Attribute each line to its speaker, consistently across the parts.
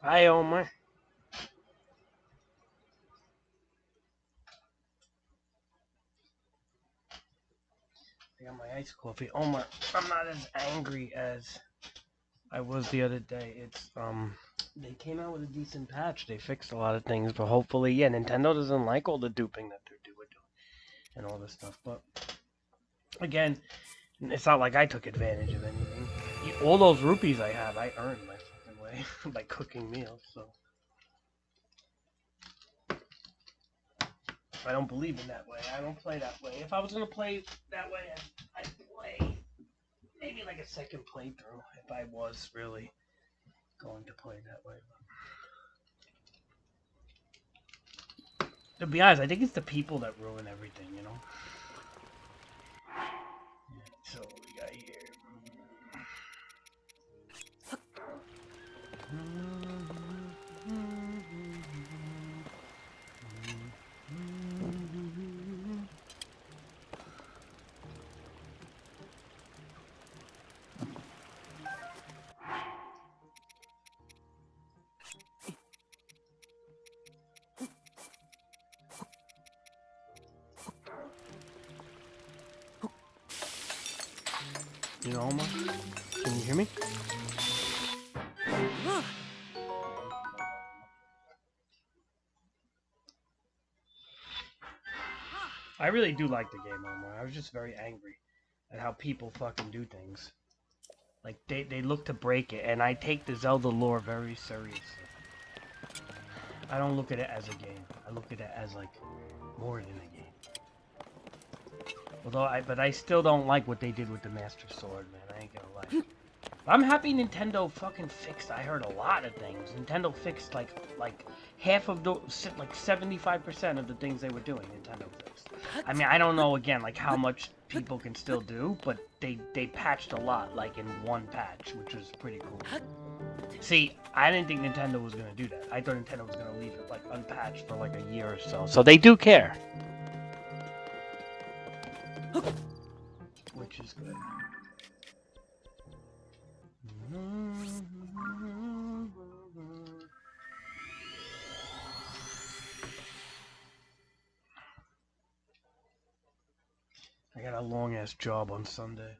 Speaker 1: Hi, Omar. I got my iced coffee. Omar, I'm not as angry as I was the other day. They came out with a decent patch. They fixed a lot of things, but hopefully, yeah, Nintendo doesn't like all the duping that they're doing and all this stuff. But again, it's not like I took advantage of anything. All those rupees I have, I earned my fucking way by cooking meals. So I don't believe in that way. I don't play that way. If I was gonna play that way, I'd play maybe like a second playthrough if I was really going to play that way. To be honest, I think it's the people that ruin everything, you know? So what we got here. You know, Omar? Can you hear me? I really do like the game, Omar. I was just very angry at how people fucking do things. Like, they look to break it, and I take the Zelda lore very seriously. I don't look at it as a game. I look at it as, like, more than a game. But I still don't like what they did with the Master Sword, man. I ain't gonna lie. I'm happy Nintendo fucking fixed. I heard a lot of things. Nintendo fixed like half of the like 75% of the things they were doing. Nintendo fixed. I mean, I don't know again like how much people can still do, but they patched a lot like in one patch, which was pretty cool. See, I didn't think Nintendo was gonna do that. I thought Nintendo was gonna leave it like unpatched for like a year or so. So they do care, which is good. I got a long ass job on Sunday.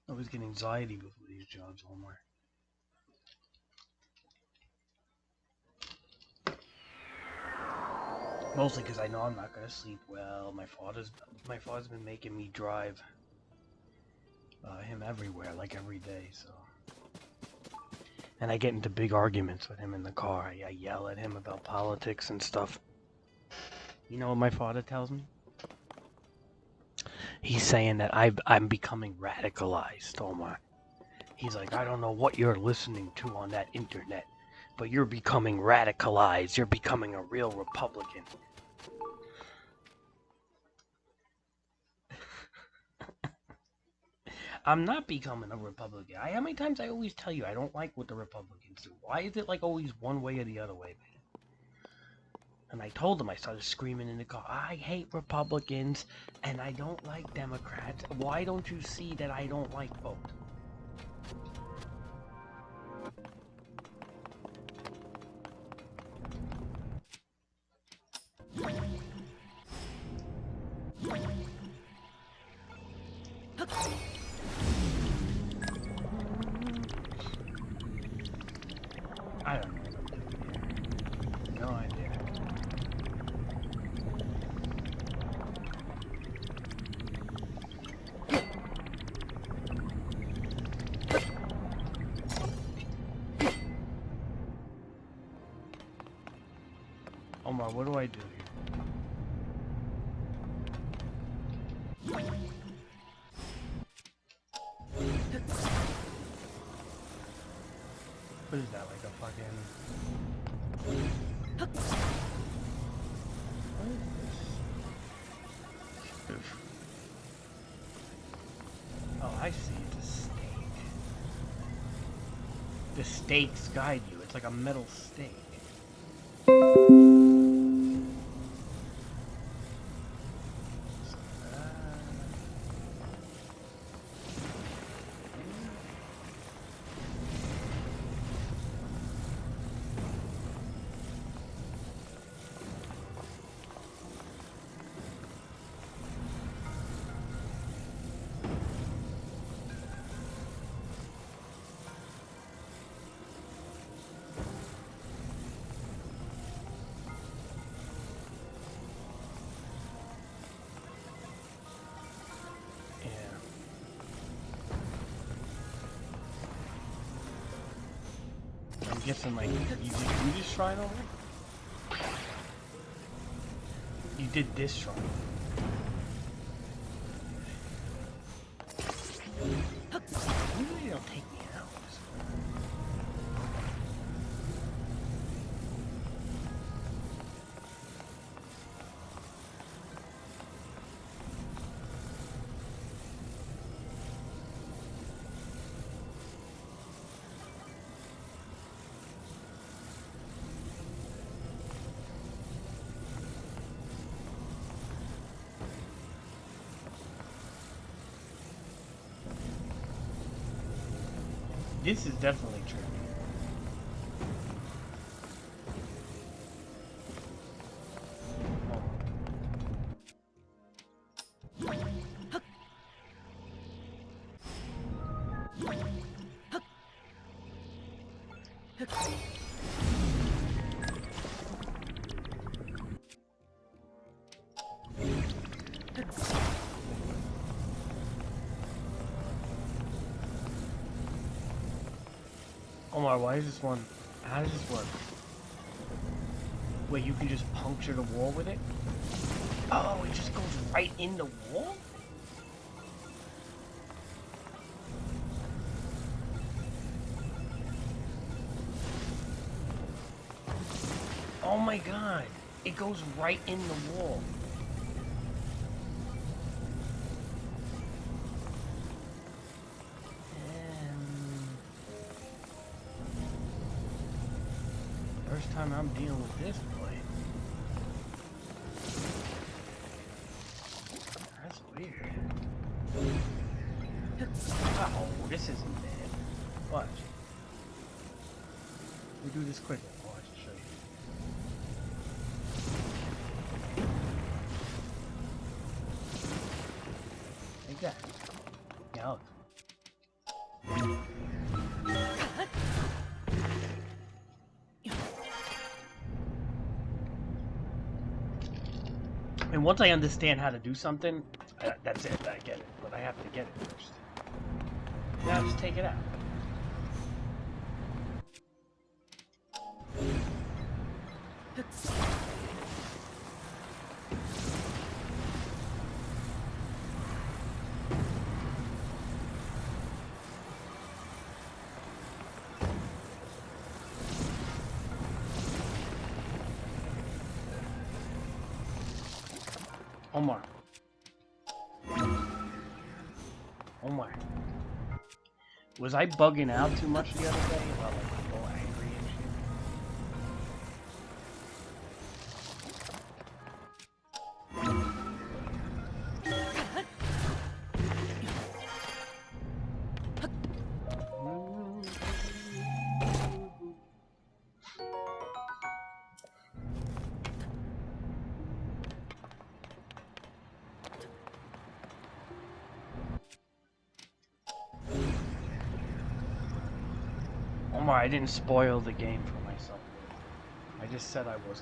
Speaker 1: I was getting anxiety before these jobs, Omar. Mostly because I know I'm not gonna sleep well. My father's been making me drive him everywhere, like every day. So, and I get into big arguments with him in the car. I yell at him about politics and stuff. You know what my father tells me? He's saying that I'm becoming radicalized, Omar. He's like, I don't know what you're listening to on that internet, but you're becoming radicalized. You're becoming a real Republican. I'm not becoming a Republican. How many times I always tell you I don't like what the Republicans do? Why is it like always one way or the other way, man? And I told him, I started screaming in the car, I hate Republicans and I don't like Democrats. Why don't you see that I don't like both? I don't know. No idea. Omar, what do I do here? What is that, like a fucking... Oof. Oh, I see. It's a stake. The stakes guide you. It's like a metal stake. guessing like you did do this shrine already? You did this shrine. Usually don't take me out. This is definitely true. Omar, why is this one? How does this work? Wait, you can just puncture the wall with it? Oh, it just goes right in the wall? Oh my god, it goes right in the wall. First time I'm dealing with this boy. That's weird. Oh, this isn't bad. Watch. We do this quickly. Watch, I'll show you. Like that. Now look. And once I understand how to do something, that's it, I get it. But I have to get it first. Now just take it out. Omar. Omar. Was I bugging out too much the other day about like people angry and shit? Omar, I didn't spoil the game for myself. I just said I was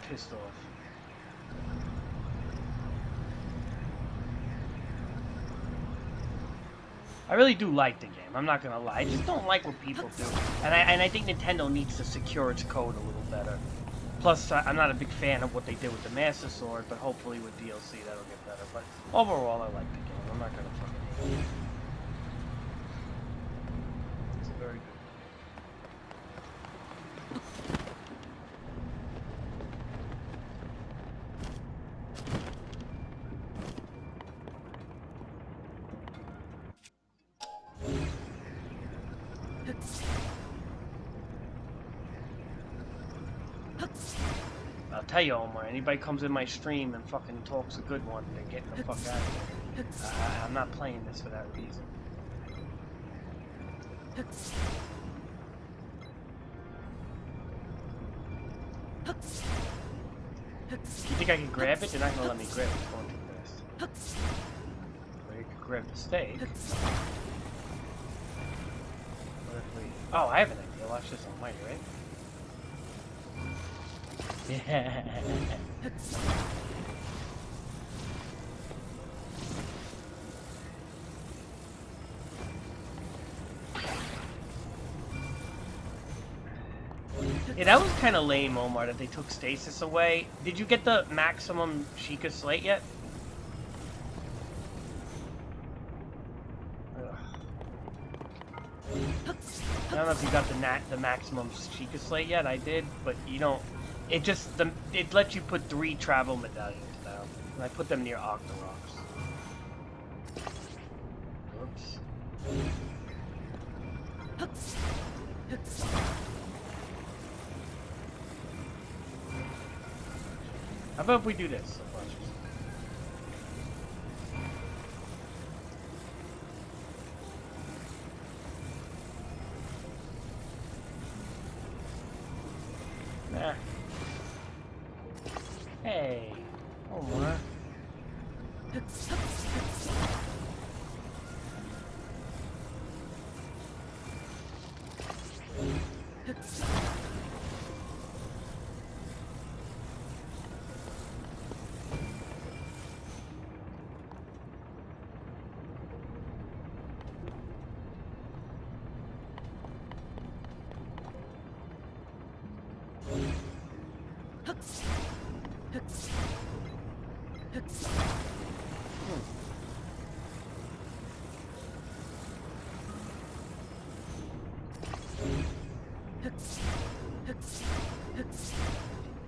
Speaker 1: pissed off. I really do like the game, I'm not gonna lie. I just don't like what people do. And I think Nintendo needs to secure its code a little better. Plus, I'm not a big fan of what they did with the Master Sword, but hopefully with DLC that'll get better. But overall, I like the game. I'm not gonna fucking hate it. It's very good. I'll tell you, Omar, anybody comes in my stream and fucking talks a good one, they're getting the fuck out of here. I'm not playing this for that reason. You think I can grab it? They're not gonna let me grab it. It's going too fast. Or you can grab the stake. What if we... Oh, I have an idea. Watch this on mic, right? Yeah. Yeah, that was kind of lame, Omar, that they took stasis away. Did you get the maximum Sheikah Slate yet? Ugh. I don't know if you got the maximum Sheikah Slate yet. I did, but you don't. It just it lets you put 3 travel medallions now, and I put them near Octoroks. Oops. How about if we do this? Nah. Hey, Omar.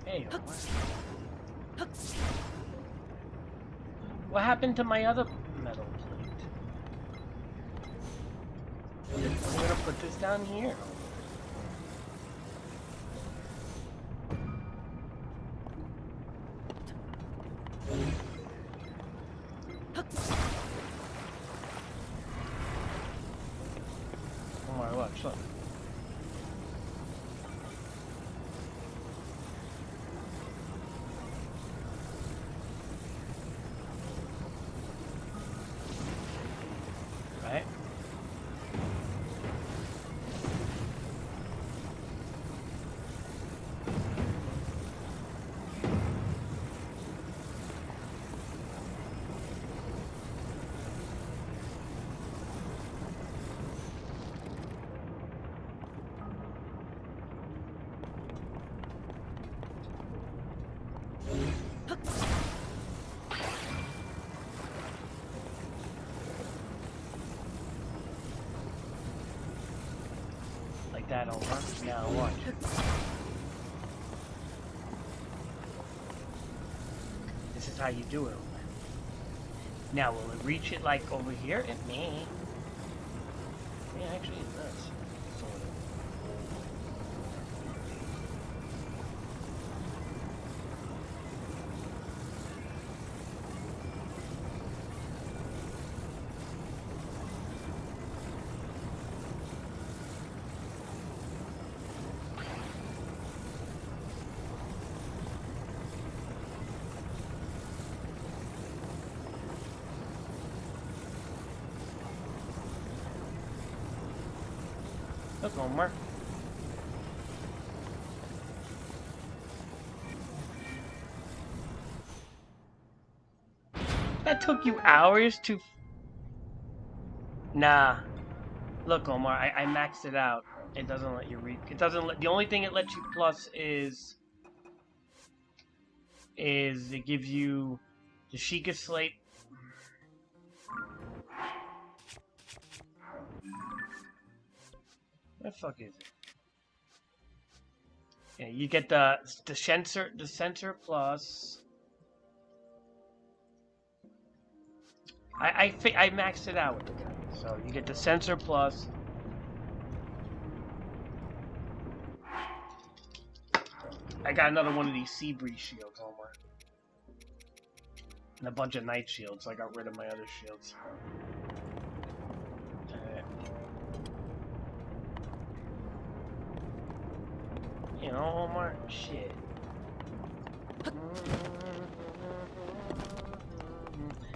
Speaker 1: Hey, Omar. What happened to my other metal plate? I'm gonna put this down here. Omar, watch, look. Right? Like that, Omar. Now watch. This is how you do it, Omar. Now, will it reach it like over here? It may. Yeah, actually it does. Sort of. Look, Omar. That took you hours to... Nah. Look, Omar, I maxed it out. It doesn't let you read... It doesn't let... The only thing it lets you plus is it gives you the Sheikah Slate. What the fuck is it? Yeah, you get the sensor plus. I maxed it out with the guy, so you get the sensor plus. I got another one of these sea breeze shields, Omar, and a bunch of night shields. So I got rid of my other shields. You know, Omar, shit.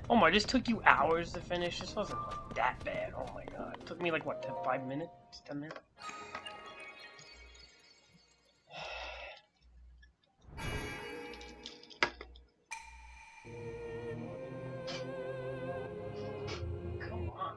Speaker 1: Omar, this took you hours to finish. This wasn't like that bad. Oh my god, it took me like what, 5 minutes, 10 minutes. Come on.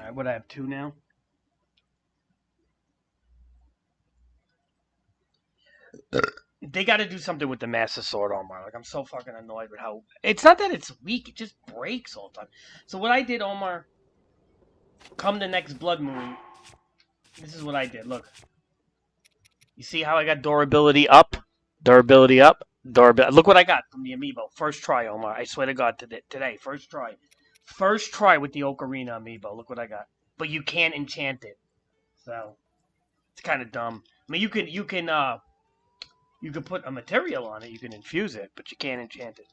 Speaker 1: Alright, what, I have 2 now? They gotta do something with the Master Sword Omar. Like, I'm so fucking annoyed with how... It's not that it's weak, it just breaks all the time. So what I did, Omar, come the next Blood Moon, this is what I did, look. You see how I got durability up? Durability up? Durability. Look what I got from the amiibo. First try, Omar. I swear to God, today. First try. First try with the Ocarina amiibo. Look what I got. But you can't enchant it. So, it's kind of dumb. I mean, you can put a material on it. You can infuse it, but you can't enchant it.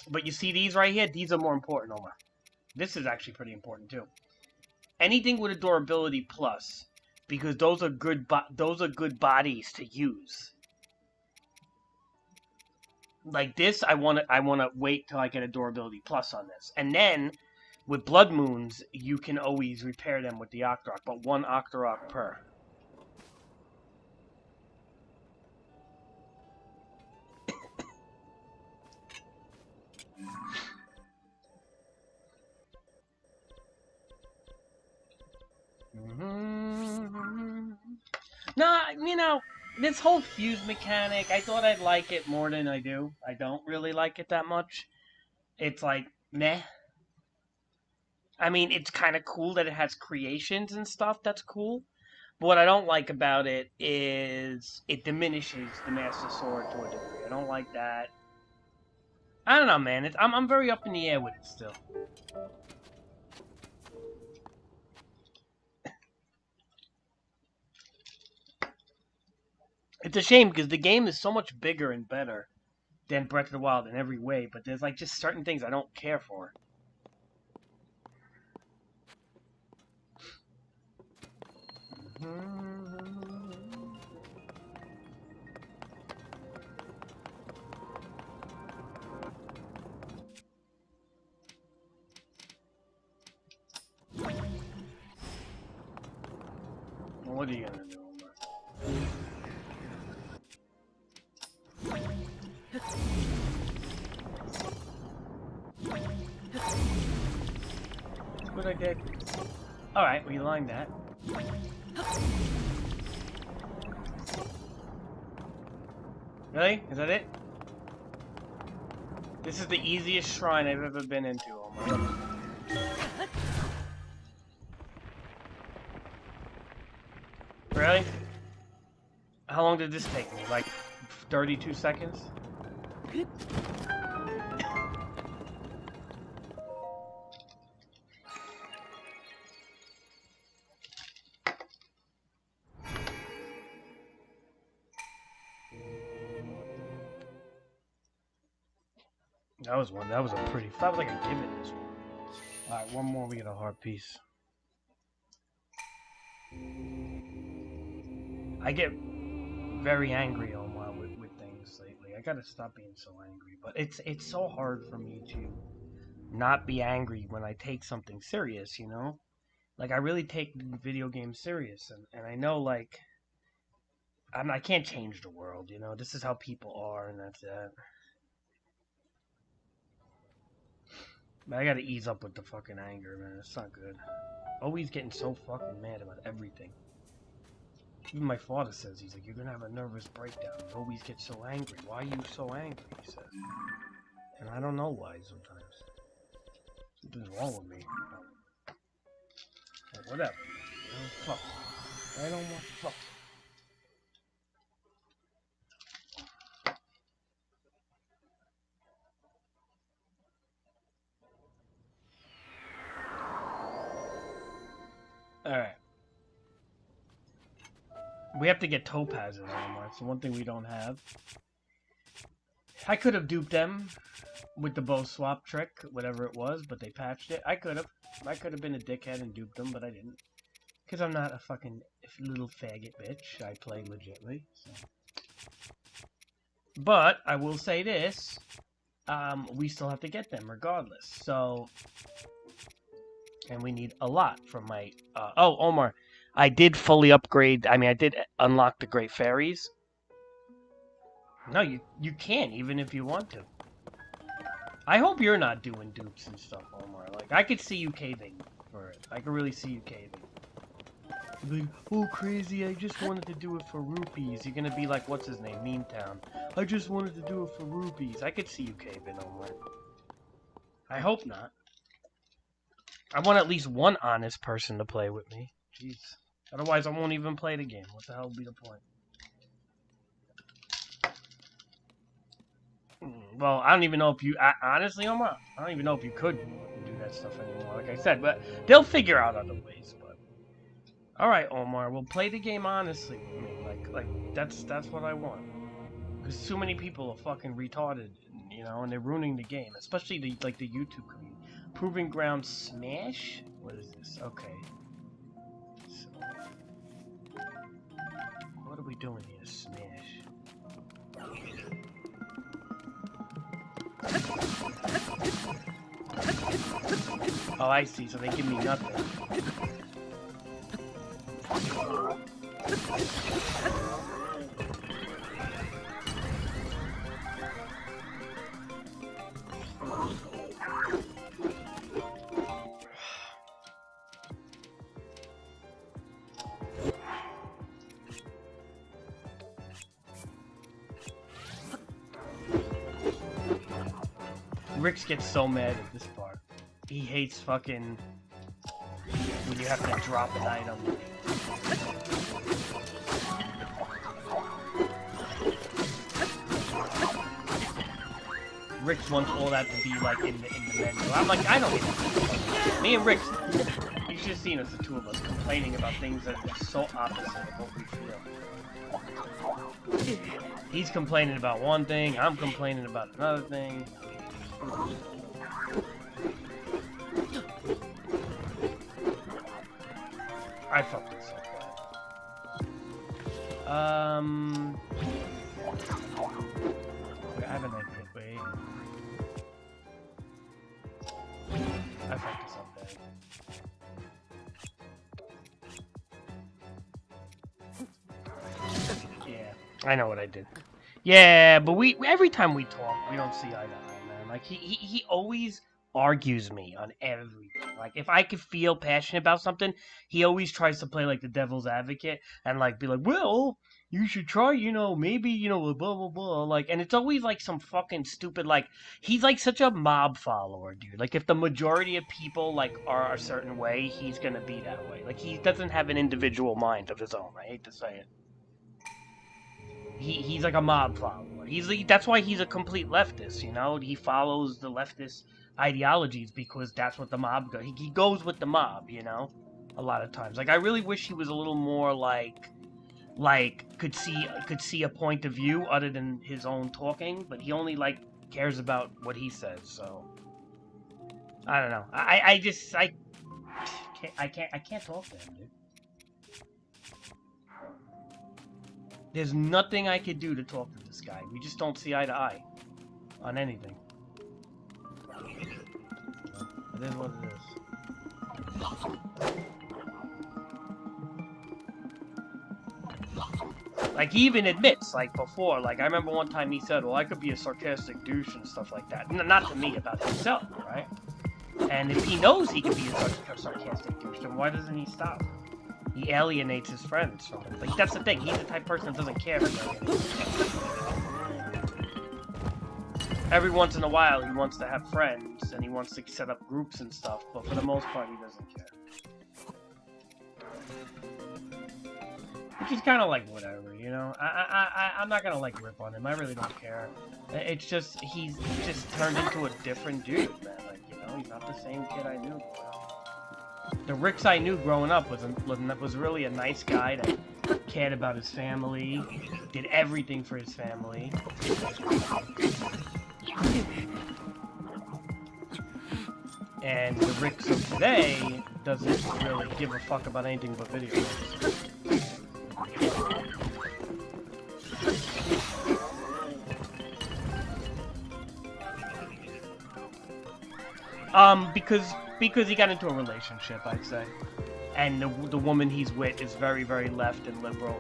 Speaker 1: But you see these right here? These are more important, Omar. This is actually pretty important, too. Anything with a durability plus, because those are good bodies to use. Like this, I want to wait till I get a durability plus on this, and then with Blood Moons, you can always repair them with the Octorok, but 1 Octorok per. No, you know, this whole fuse mechanic, I thought I'd like it more than I do. I don't really like it that much. It's like, meh. I mean, it's kind of cool that it has creations and stuff. That's cool. But what I don't like about it is it diminishes the Master Sword to a degree. I don't like that. I don't know, man. I'm very up in the air with it still. It's a shame because the game is so much bigger and better than Breath of the Wild in every way, but there's like just certain things I don't care for. Well, what are you gonna do, Omar? What I did? Alright, we lined that. Really? Is that it? This is the easiest shrine I've ever been into, Omar. Really? How long did this take me? Like 32 seconds? That was one. That was a pretty... That was like a given, this one. Alright, one more, we get a heart piece. I get very angry, Omar, with things lately. I gotta stop being so angry. But it's so hard for me to not be angry when I take something serious, you know? Like, I really take video games serious. And I know, like... I can't change the world, you know? This is how people are, and that's it. But I gotta ease up with the fucking anger, man. It's not good. Always getting so fucking mad about everything. Even my father says, he's like, you're gonna have a nervous breakdown. You always get so angry. Why are you so angry? He says. And I don't know why sometimes. Something's wrong with me. But whatever. I don't fuck. I don't want fuck. Alright. We have to get topazes anymore. It's the one thing we don't have. I could have duped them with the bow swap trick, whatever it was, but they patched it. I could have. I could have been a dickhead and duped them, but I didn't. Because I'm not a fucking little faggot bitch. I play legitly. So. But, I will say this. We still have to get them regardless. So... And we need a lot from my... oh, Omar. I did fully upgrade... I mean, I did unlock the Great Fairies. No, you can, even if you want to. I hope you're not doing dupes and stuff, Omar. Like, I could see you caving for it. I could really see you caving. You'd be like, oh, crazy, I just wanted to do it for rupees. You're gonna be like, what's his name? Meme Town. I just wanted to do it for rupees. I could see you caving, Omar. I hope not. I want at least one honest person to play with me. Jeez. Otherwise, I won't even play the game. What the hell would be the point? Well, I don't even know if you... honestly, Omar, I don't even know if you could do that stuff anymore, like I said. But they'll figure out other ways, but... Alright, Omar, we'll play the game honestly with me. Like that's what I want. Because too many people are fucking retarded, you know, and they're ruining the game. Especially the YouTube community. Proving Ground Smash? What is this? Okay. So, what are we doing here? Smash. Oh, I see. So they give me nothing. Rix gets so mad at this part. He hates fucking when you have to drop an item. Rix wants all that to be like in the menu. I'm like, I don't need it. Me and Rix, you should have seen us, the two of us, complaining about things that are so opposite of what we feel. He's complaining about one thing, I'm complaining about another thing. I fucked this up. I have an idea. Wait. I fucked this up bad. Yeah, I know what I did. Yeah, but every time we talk, we don't see eye to eye, man. Like he always argues me on everything. Like if I could feel passionate about something, he always tries to play like the devil's advocate and like be like, well, you should try, you know, maybe, you know, blah blah blah. Like, and it's always like some fucking stupid, like he's like such a mob follower, dude. Like if the majority of people like are a certain way, he's gonna be that way. Like he doesn't have an individual mind of his own. I hate to say it. He's like a mob follower. That's why he's a complete leftist, you know? He follows the leftist ideologies because that's what the mob goes. He goes with the mob, you know? A lot of times. Like I really wish he was a little more like could see a point of view other than his own talking, but he only like cares about what he says, so I don't know. I can't talk to him, dude. There's nothing I could do to talk to this guy. We just don't see eye to eye on anything. It is what it is. Like, he even admits, like, before, like, I remember one time he said, well, I could be a sarcastic douche and stuff like that. Not to me, about himself, right? And if he knows he can be a sarcastic douche, then why doesn't he stop? He alienates his friends from him. Like, that's the thing. He's the type of person that doesn't care for every once in a while, he wants to have friends, and he wants to set up groups and stuff, but for the most part, he doesn't care. Which is kind of like, whatever, you know? I'm not gonna, like, rip on him. I really don't care. It's just, he's just turned into a different dude, man. Like, you know, he's not the same kid I knew. The Rix I knew growing up was really a nice guy that cared about his family, did everything for his family. And the Rix of today doesn't really give a fuck about anything but video games. Because he got into a relationship, I'd say. And the woman he's with is very, very left and liberal.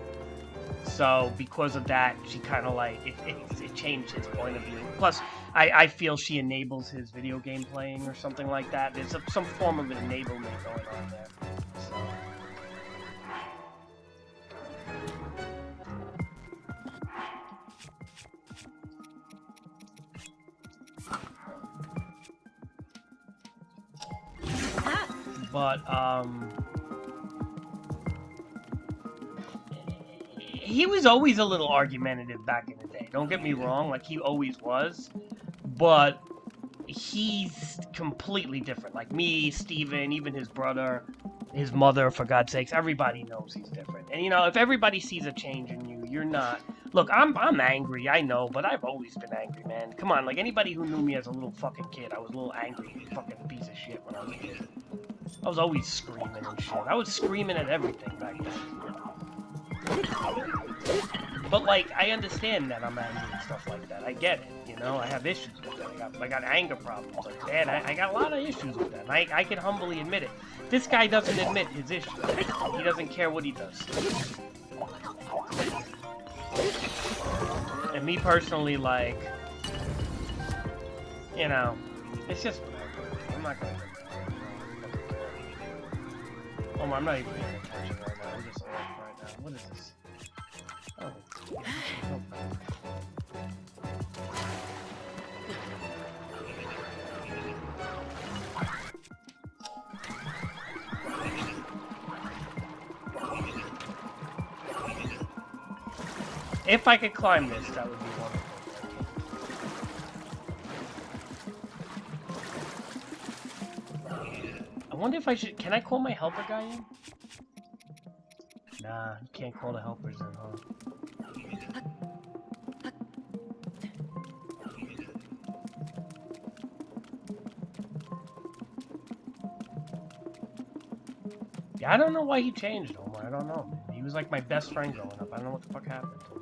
Speaker 1: So, because of that, she kind of like, it changed his point of view. Plus, I feel she enables his video game playing or something like that. There's some form of enablement going on there. So. But, he was always a little argumentative back in the day. Don't get me wrong, like, he always was. But he's completely different. Like me, Steven, even his brother, his mother, for God's sakes, everybody knows he's different. And, you know, if everybody sees a change in you, you're not... Look, I'm angry, I know, but I've always been angry, man. Come on, like, anybody who knew me as a little fucking kid, I was a little angry fucking piece of shit when I was a kid. I was always screaming and shit. I was screaming at everything back then. But, like, I understand that I'm angry and stuff like that. I get it, you know? I have issues with that. I got anger problems like that. I got a lot of issues with that. And I can humbly admit it. This guy doesn't admit his issues. He doesn't care what he does. And me personally, like, you know, it's just whatever. I'm not gonna... Oh, I'm not even paying attention right now. I'm just off right now. What is this? Oh. If I could climb this, that would be wonderful. I wonder if I should... Can I call my helper guy in? Nah, you can't call the helpers in, huh? Yeah, I don't know why he changed, Omar. I don't know. He was like my best friend growing up. I don't know what the fuck happened to him.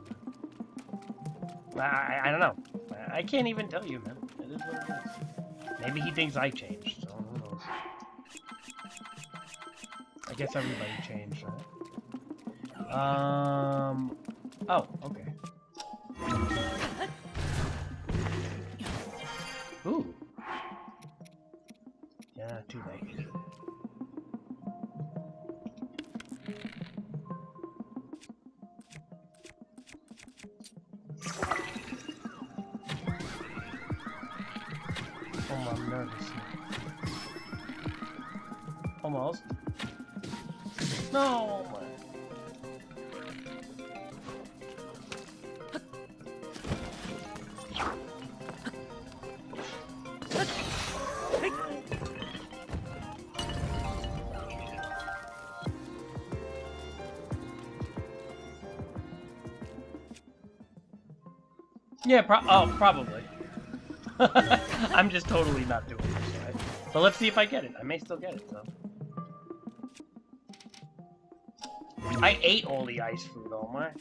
Speaker 1: I don't know. I can't even tell you, man. It is what it is. Maybe he thinks I changed, so who knows. I guess everybody changed, right? Oh, okay. Ooh. Yeah, too late. Oh, I'm nervous. Almost. No! Yeah, probably. I'm just totally not doing this, right? But let's see if I get it. I may still get it, though. I ate all the ice fruit, Omar.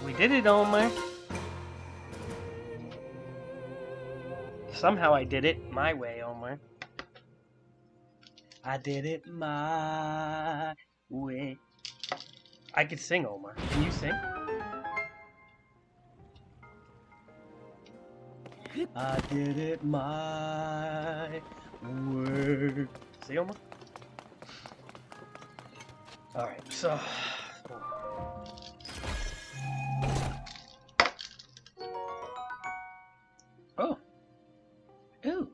Speaker 1: We did it, Omar. Somehow I did it my way, Omar. I did it my way. I could sing, Omar. Can you sing? I did it my way. See, Omar? Alright, so... Oh. Ooh.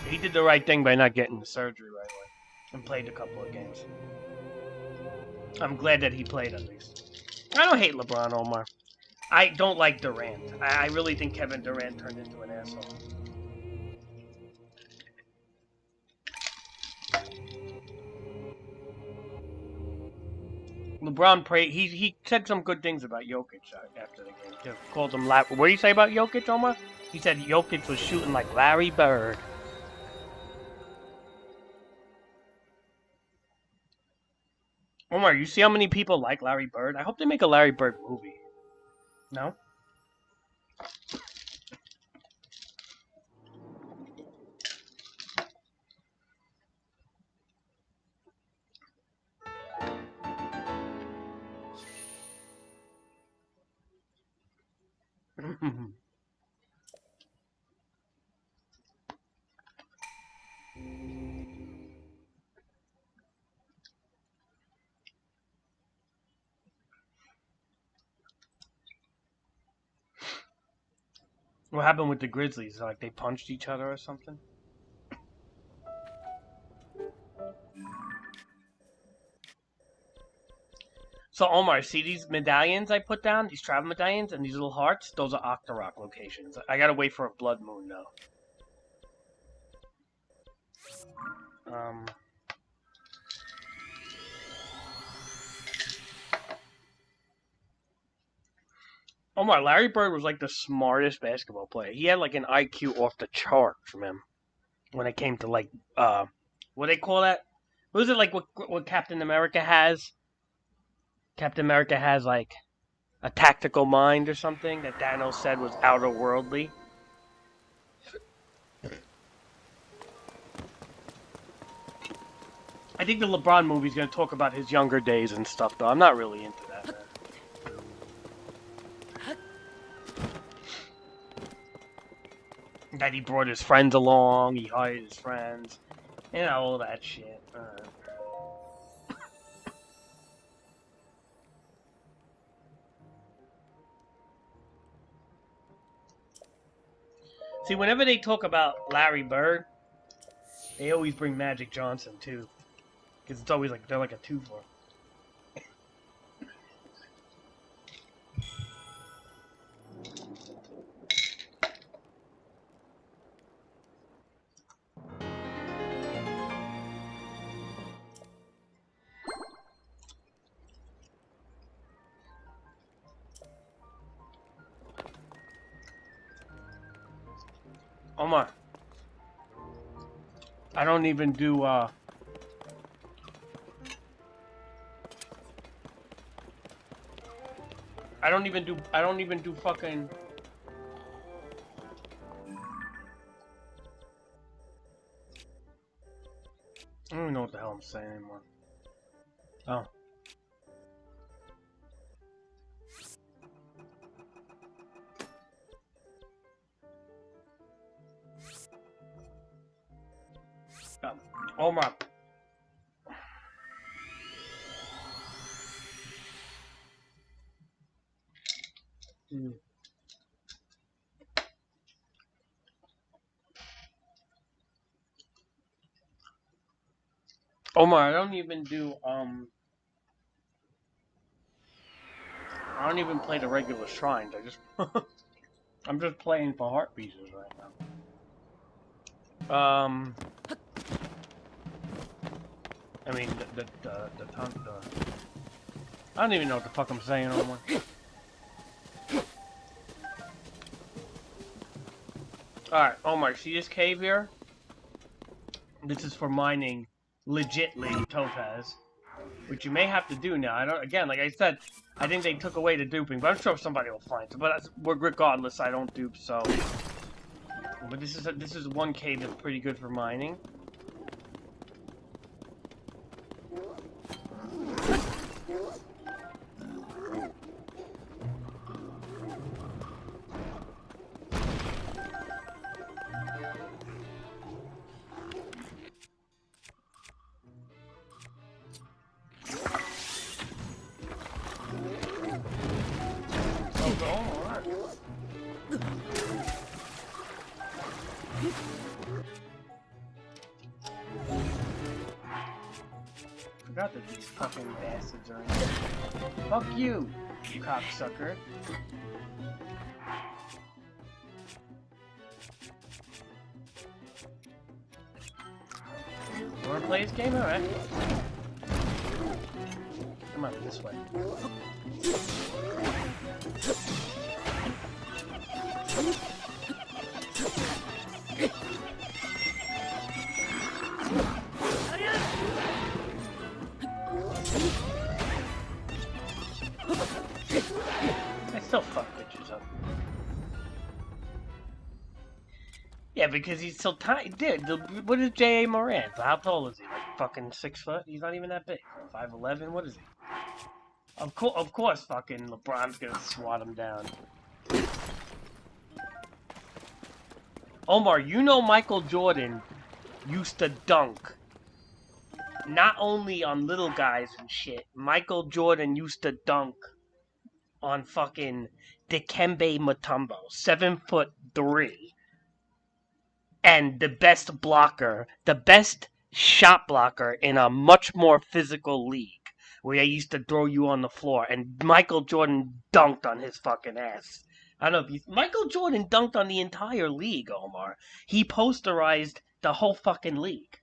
Speaker 1: He did the right thing by not getting the surgery right away and played a couple of games. I'm glad that he played at least. I don't hate LeBron, Omar. I don't like Durant. I really think Kevin Durant turned into an asshole. LeBron he said some good things about Jokic after the game too. Called him what do you say about Jokic, Omar? He said Jokic was shooting like Larry Bird. Omar, you see how many people like Larry Bird? I hope they make a Larry Bird movie. No? What happened with the Grizzlies? Like they punched each other or something? So Omar, see these medallions I put down? These travel medallions and these little hearts? Those are Octorok locations. I gotta wait for a blood moon though. Omar, Larry Bird was like the smartest basketball player. He had like an IQ off the charts, man. When it came to like what do they call that? What is it like what Captain America has? Captain America has like a tactical mind or something that Thanos said was outer worldly. I think the LeBron movie's gonna talk about his younger days and stuff, though. I'm not really into that, man. That he brought his friends along, he hired his friends, you know, all that shit. See, whenever they talk about Larry Bird, they always bring Magic Johnson, too. Because it's always like, they're like a two-for. Omar. I don't even do, I don't even do fucking... I don't even know what the hell I'm saying anymore. Oh. Omar. Omar, I don't even do, I don't even play the regular shrines. I just, I'm just playing for heart pieces right now. I mean, I don't even know what the fuck I'm saying anymore. Alright, Omar, see this cave here? This is for mining legitly topaz, which you may have to do now. I don't. Again, like I said, I think they took away the duping, but I'm sure somebody will find it. But regardless, I don't dupe. So, but this is one cave that's pretty good for mining. Forgot that these fucking bastards are in here. Fuck you, you cocksucker. Wanna play this game? Alright. Come Come on, this way. I still fuck bitches up. Yeah, because he's so tiny. Dude, what is J.A. Moran? How tall is he? Like fucking 6 foot? He's not even that big. 5'11"? What is he? Of course, fucking LeBron's gonna swat him down. Omar, you know Michael Jordan used to dunk. Not only on little guys and shit. Michael Jordan used to dunk on fucking Dikembe Mutombo. 7'3". And the best blocker, the best shot blocker in a much more physical league, where they used to throw you on the floor, and Michael Jordan dunked on his fucking ass. I don't know if Michael Jordan dunked on the entire league, Omar. He posterized the whole fucking league.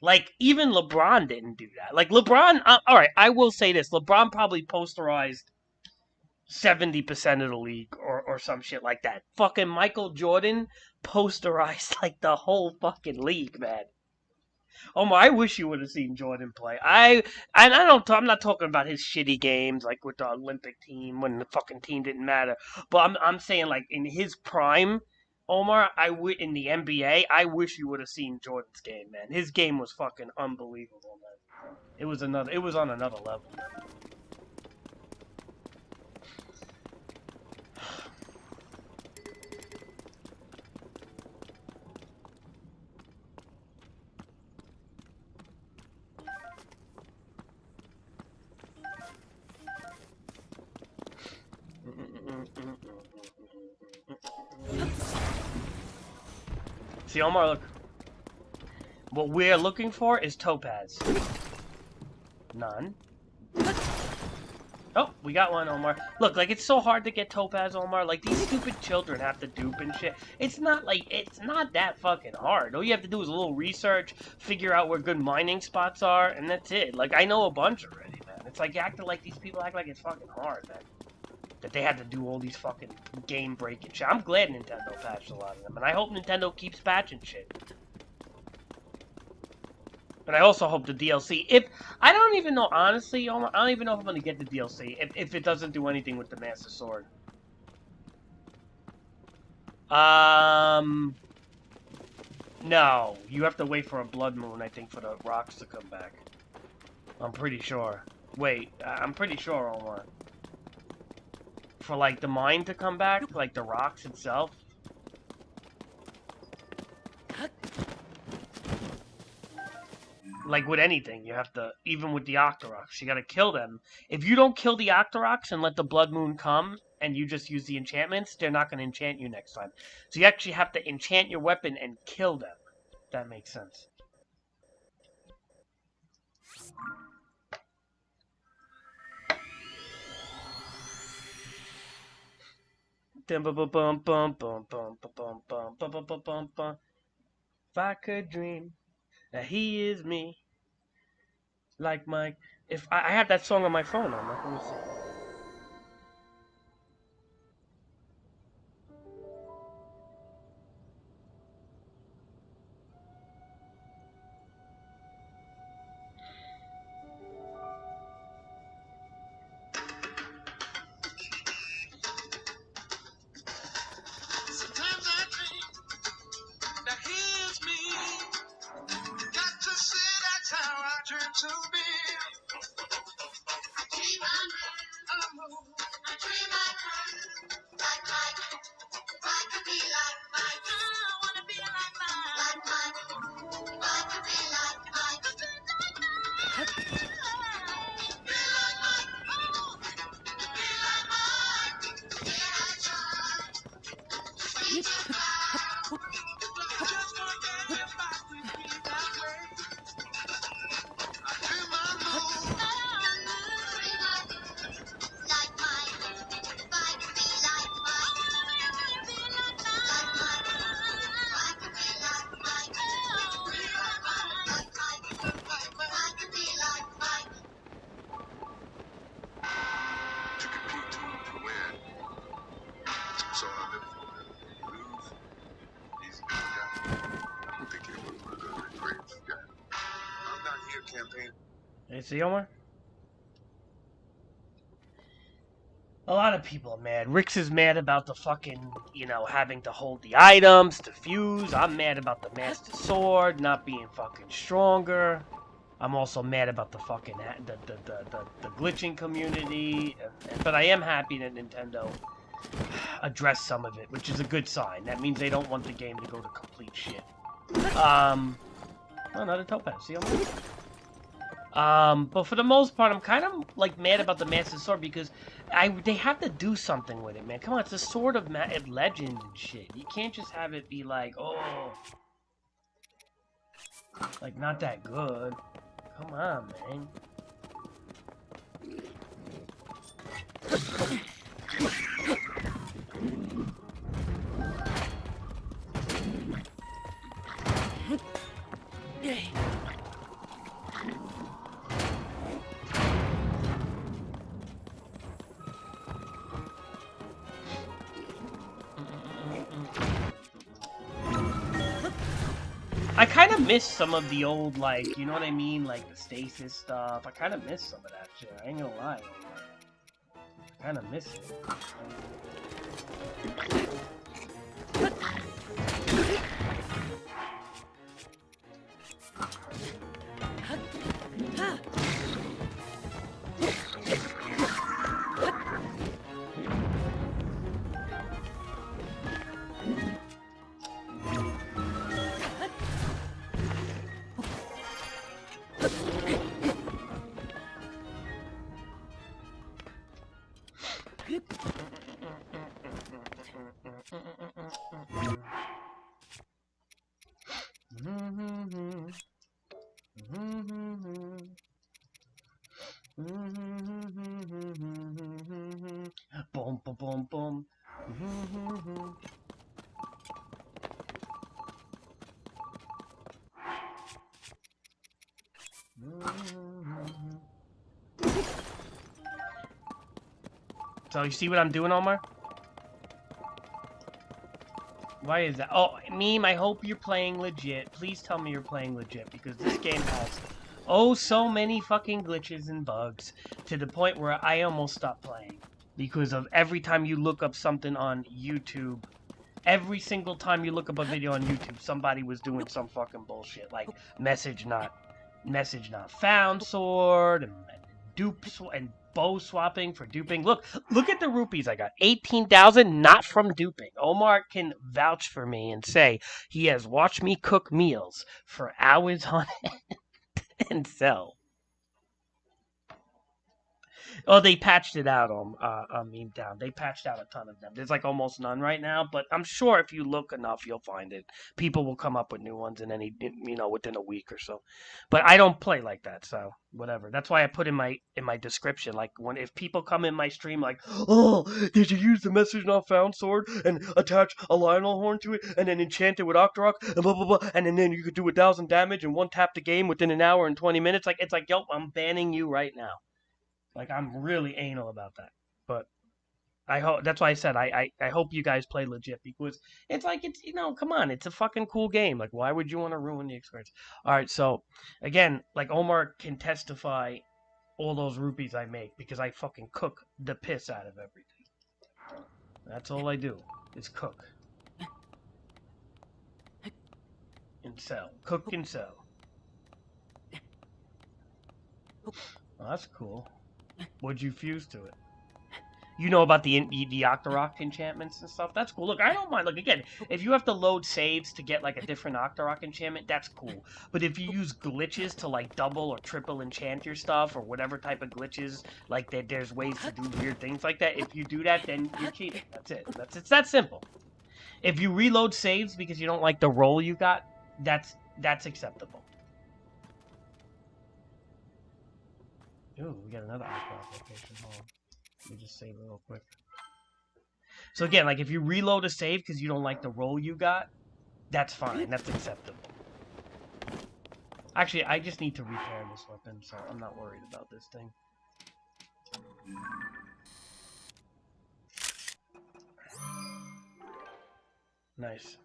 Speaker 1: Like, even LeBron didn't do that. Like, LeBron, alright, I will say this. LeBron probably posterized 70% of the league or some shit like that. Fucking Michael Jordan posterized like the whole fucking league, man. Oh my, I wish you would have seen Jordan play. I'm not talking about his shitty games like with the Olympic team when the fucking team didn't matter. But I'm saying like in his prime, Omar, in the NBA, I wish you would have seen Jordan's game, man. His game was fucking unbelievable, man. It was on another level. See, Omar, look. What we're looking for is topaz. None. Oh, we got one, Omar. Look, like, it's so hard to get topaz, Omar. Like, these stupid children have to dupe and shit. It's not that fucking hard. All you have to do is a little research, figure out where good mining spots are, and that's it. Like, I know a bunch already, man. It's like, these people act like it's fucking hard, man. That they had to do all these fucking game-breaking shit. I'm glad Nintendo patched a lot of them, and I hope Nintendo keeps patching shit. And I also hope the DLC, I don't even know, honestly, I don't even know if I'm going to get the DLC, if it doesn't do anything with the Master Sword. No. You have to wait for a blood moon, I think, for the rocks to come back. I'm pretty sure. Wait, I'm pretty sure, Omar. For, like, the mine to come back, like the rocks itself. Like with anything, you have to, even with the Octoroks, you gotta kill them. If you don't kill the Octoroks and let the Blood Moon come, and you just use the enchantments, they're not gonna enchant you next time. So you actually have to enchant your weapon and kill them. If that makes sense. If I could dream that he is me, like Mike. If I have that song on my phone, I'm not gonna see.
Speaker 2: Sometimes I dream that he is me. Got to say that's how I dream to be. I dream I move. I dream I run. Like Mike. If I could be like Mike. I wanna be like Mike. Like Mike. If I could be like Mike. Be like Mike. Be like Mike. Oh. Be like Mike. Did I try to reach a cloud? Just forget if I could be that way. I dream I move. Like Mike. If I could be like Mike. Like Mike. If I could be like Mike. Be like Mike. Like Mike. If I could be like Mike. campaign.
Speaker 1: You see, Omar? A lot of people are mad. Rix is mad about the fucking, you know, having to hold the items to fuse. I'm mad about the Master Sword not being fucking stronger. I'm also mad about the fucking the glitching community. But I am happy that Nintendo addressed some of it, which is a good sign. That means they don't want the game to go to complete shit. Oh, another topaz. See, but for the most part, I'm kind of like mad about the Master Sword because they have to do something with it, man. Come on, it's a sword of legend and shit. You can't just have it be like, oh, like not that good. Come on, man. I kind of miss some of the old, like, you know what I mean? Like, the stasis stuff. I kind of miss some of that shit. I ain't gonna lie. I kind of miss it. Boom, boom, boom, boom. So you see what I'm doing, Omar? Why is that? Oh, meme, I hope you're playing legit. Please tell me you're playing legit, because this game has oh so many fucking glitches and bugs to the point where I almost stopped playing. Because of every time you look up something on YouTube, every single time you look up a video on YouTube, somebody was doing some fucking bullshit. Like, message not found sword, and dupes, and bow swapping for duping. Look at the rupees I got. 18,000 not from duping. Omar can vouch for me and say he has watched me cook meals for hours on end and sell. Oh, they patched it out on Meme Down. They patched out a ton of them. There's like almost none right now, but I'm sure if you look enough, you'll find it. People will come up with new ones in within a week or so. But I don't play like that, so whatever. That's why I put in my description, like if people come in my stream like, oh, did you use the message not found sword and attach a Lionel horn to it and then enchant it with Octorok and blah blah blah, and then you could do 1,000 damage and one tap the game within an hour and 20 minutes? Like it's like, yo, I'm banning you right now. Like, I'm really anal about that. But I hope that's why I said I hope you guys play legit, because it's like, it's, come on, it's a fucking cool game. Like, why would you want to ruin the experience? All right, so again, like, Omar can testify all those rupees I make because I fucking cook the piss out of everything. That's all I do is cook and sell. Cook and sell. Well, that's cool. What'd you fuse to it? You know about the Octorok enchantments and stuff. That's cool. Look, I don't mind. Look, again, if you have to load saves to get like a different Octorok enchantment, that's cool. But if you use glitches to like double or triple enchant your stuff, or whatever type of glitches, like there's ways to do weird things like that. If you do that, then you're cheating. That's it. It's that simple. If you reload saves because you don't like the roll you got, that's acceptable. Ooh, we got another Octorok location. Hold on. Let me just save it real quick. So again, like, if you reload a save because you don't like the roll you got, that's fine. That's acceptable. Actually, I just need to repair this weapon, so I'm not worried about this thing. Nice.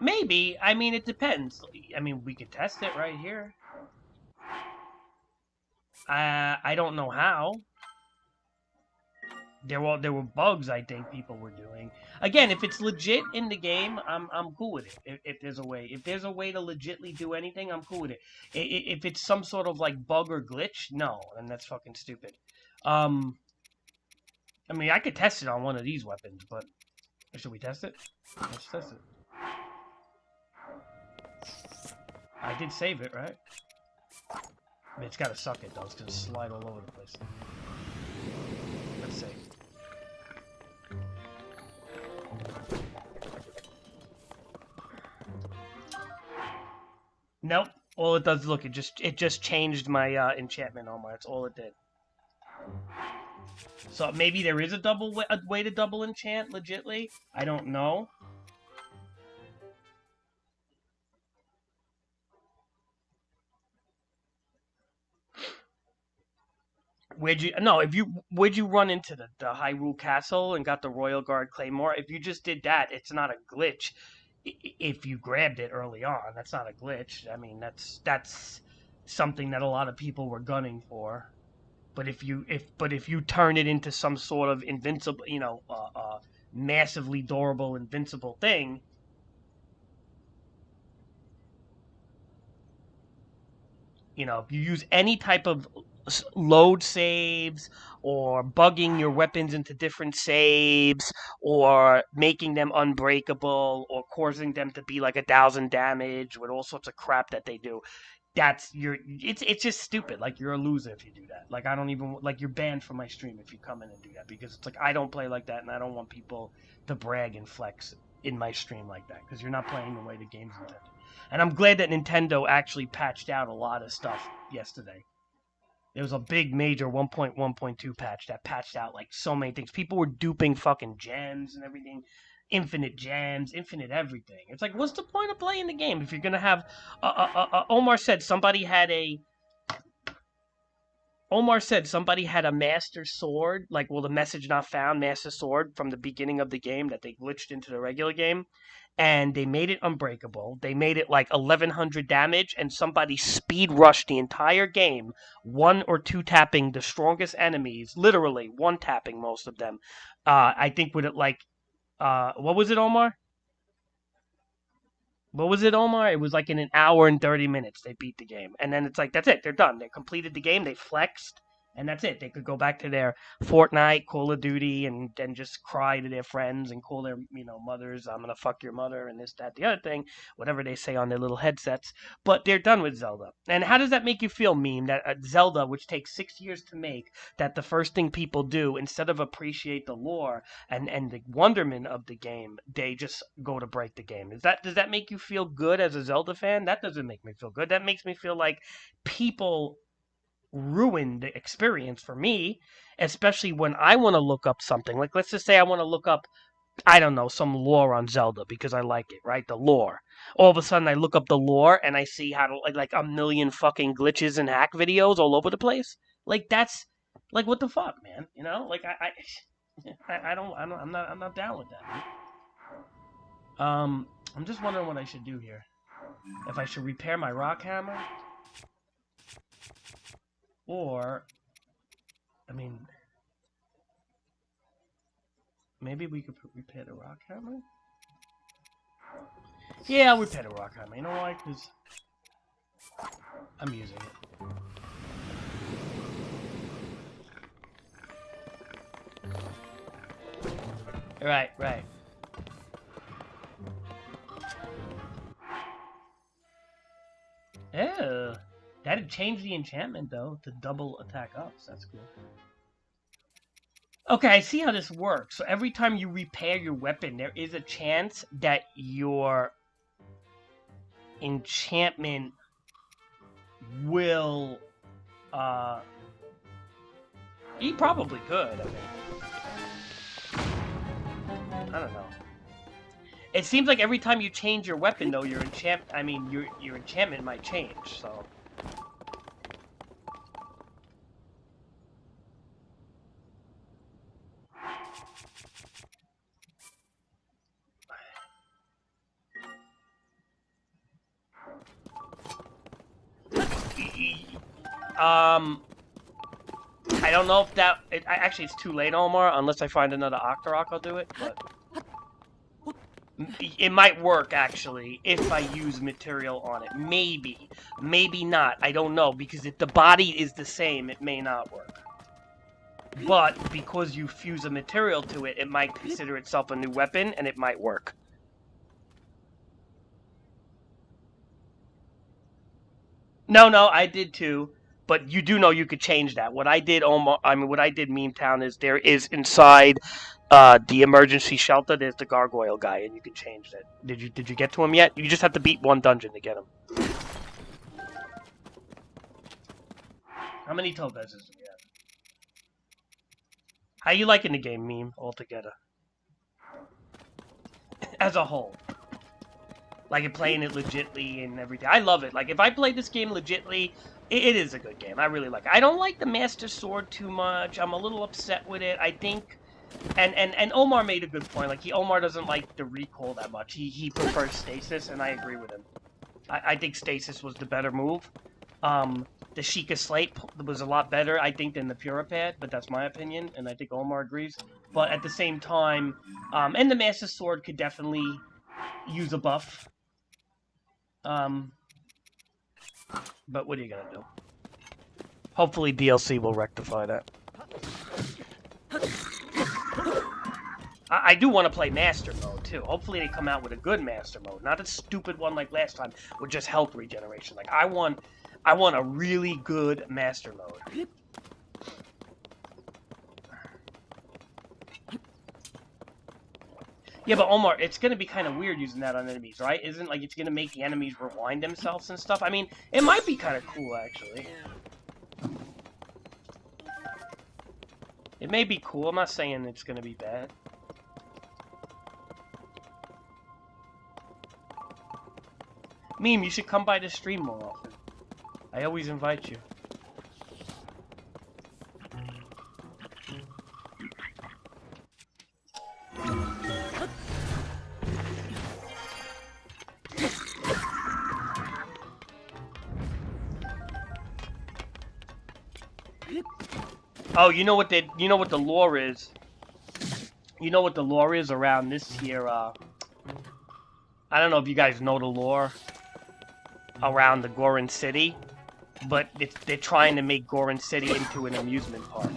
Speaker 1: Maybe. I mean, it depends. I mean, we could test it right here. I don't know how. There were bugs I think people were doing. Again, if it's legit in the game, I'm cool with it. If there's a way to legitly do anything, I'm cool with it. If it's some sort of like bug or glitch, no, and that's fucking stupid. Um, I mean, I could test it on one of these weapons, but should we test it? Let's test it. I did save it, right? I mean, it's gotta suck it though. It's gonna slide all over the place. Let's see. Nope. All it does, look, it just changed my enchantment Omar. That's all it did. So maybe there is a way to double enchant legitly. I don't know. Where'd you run into the Hyrule Castle and got the Royal Guard Claymore? If you just did that, it's not a glitch. If you grabbed it early on, that's not a glitch. I mean, that's something that a lot of people were gunning for. But if you turn it into some sort of invincible, massively durable, invincible thing, if you use any type of load saves or bugging your weapons into different saves or making them unbreakable or causing them to be like 1,000 damage with all sorts of crap that they do, it's just stupid. Like, you're a loser if you do that. Like, I don't even like, you're banned from my stream if you come in and do that, because it's like, I don't play like that and I don't want people to brag and flex in my stream like that, because you're not playing the way the game's intended. And I'm glad that Nintendo actually patched out a lot of stuff yesterday. There was a big major 1.1.2 patch that patched out like so many things. People were duping fucking gems and everything. Infinite gems, infinite everything. It's like, what's the point of playing the game if you're gonna have? Omar said somebody had a. Omar said somebody had a master sword, like, well, the message not found master sword from the beginning of the game that they glitched into the regular game, and they made it unbreakable. They made it like 1100 damage, and somebody speed rushed the entire game, one or two tapping the strongest enemies, literally one tapping most of them. I think with it like, what was it, Omar? What was it, Omar? It was like in an hour and 30 minutes they beat the game. And then it's like, that's it. They're done. They completed the game. They flexed. And that's it. They could go back to their Fortnite, Call of Duty, and then just cry to their friends and call their, mothers, I'm going to fuck your mother, and this, that, the other thing, whatever they say on their little headsets. But they're done with Zelda. And how does that make you feel, Meme, that Zelda, which takes 6 years to make, that the first thing people do, instead of appreciate the lore, and the wonderment of the game, they just go to break the game. Does that make you feel good as a Zelda fan? That doesn't make me feel good. That makes me feel like people ruined the experience for me, especially when I want to look up something. Like, let's just say I want to look up, I don't know, some lore on Zelda because I like it, right? The lore. All of a sudden I look up the lore and I see how to, like a million fucking glitches and hack videos all over the place. Like, that's like, what the fuck, man? Like, I'm not down with that, man. I'm just wondering what I should do here. If I should repair my rock hammer, or, I mean, maybe we could repair the rock hammer? Yeah, I'll repair the rock hammer. You know why? Because I'm using it. Right, right. Oh, that'd change the enchantment, though, to double attack ups. That's cool. Okay, I see how this works. So every time you repair your weapon, there is a chance that your enchantment will, uh... You probably could, I mean. I don't know. It seems like every time you change your weapon, though, your enchantment might change, so... I don't know if that... actually, it's too late, Omar. Unless I find another Octorok, I'll do it. But it might work, actually, if I use material on it. Maybe. Maybe not. I don't know. Because if the body is the same, it may not work. But because you fuse a material to it, it might consider itself a new weapon, and it might work. No, I did too. But you do know you could change that. What I did, what I did, Meme Town, is there is inside the emergency shelter. There's the gargoyle guy, and you can change that. Did you get to him yet? You just have to beat one dungeon to get him. How many topazes do we have? How you liking the game, Meme, altogether? As a whole. Like, playing it legitly and everything. I love it. Like, if I played this game legitly, it is a good game. I really like it. I don't like the Master Sword too much. I'm a little upset with it. I think... And Omar made a good point. Like, Omar doesn't like the recoil that much. He prefers stasis, and I agree with him. I think stasis was the better move. The Sheikah Slate was a lot better, I think, than the Puripad, but that's my opinion, and I think Omar agrees. But at the same time, and the Master Sword could definitely use a buff. But what are you gonna do? Hopefully DLC will rectify that. I do want to play Master Mode, too. Hopefully they come out with a good Master Mode. Not a stupid one like last time, with just health regeneration. Like, I want a really good Master Mode. Yeah, but Omar, it's gonna be kind of weird using that on enemies, right? Isn't like it's gonna make the enemies rewind themselves and stuff? I mean, it might be kind of cool, actually. It may be cool. I'm not saying it's gonna be bad. Meme, you should come by the stream more often. I always invite you. Oh, you know what the lore is? You know what the lore is around this here, I don't know if you guys know the lore around the Goron City, but they're trying to make Goron City into an amusement park.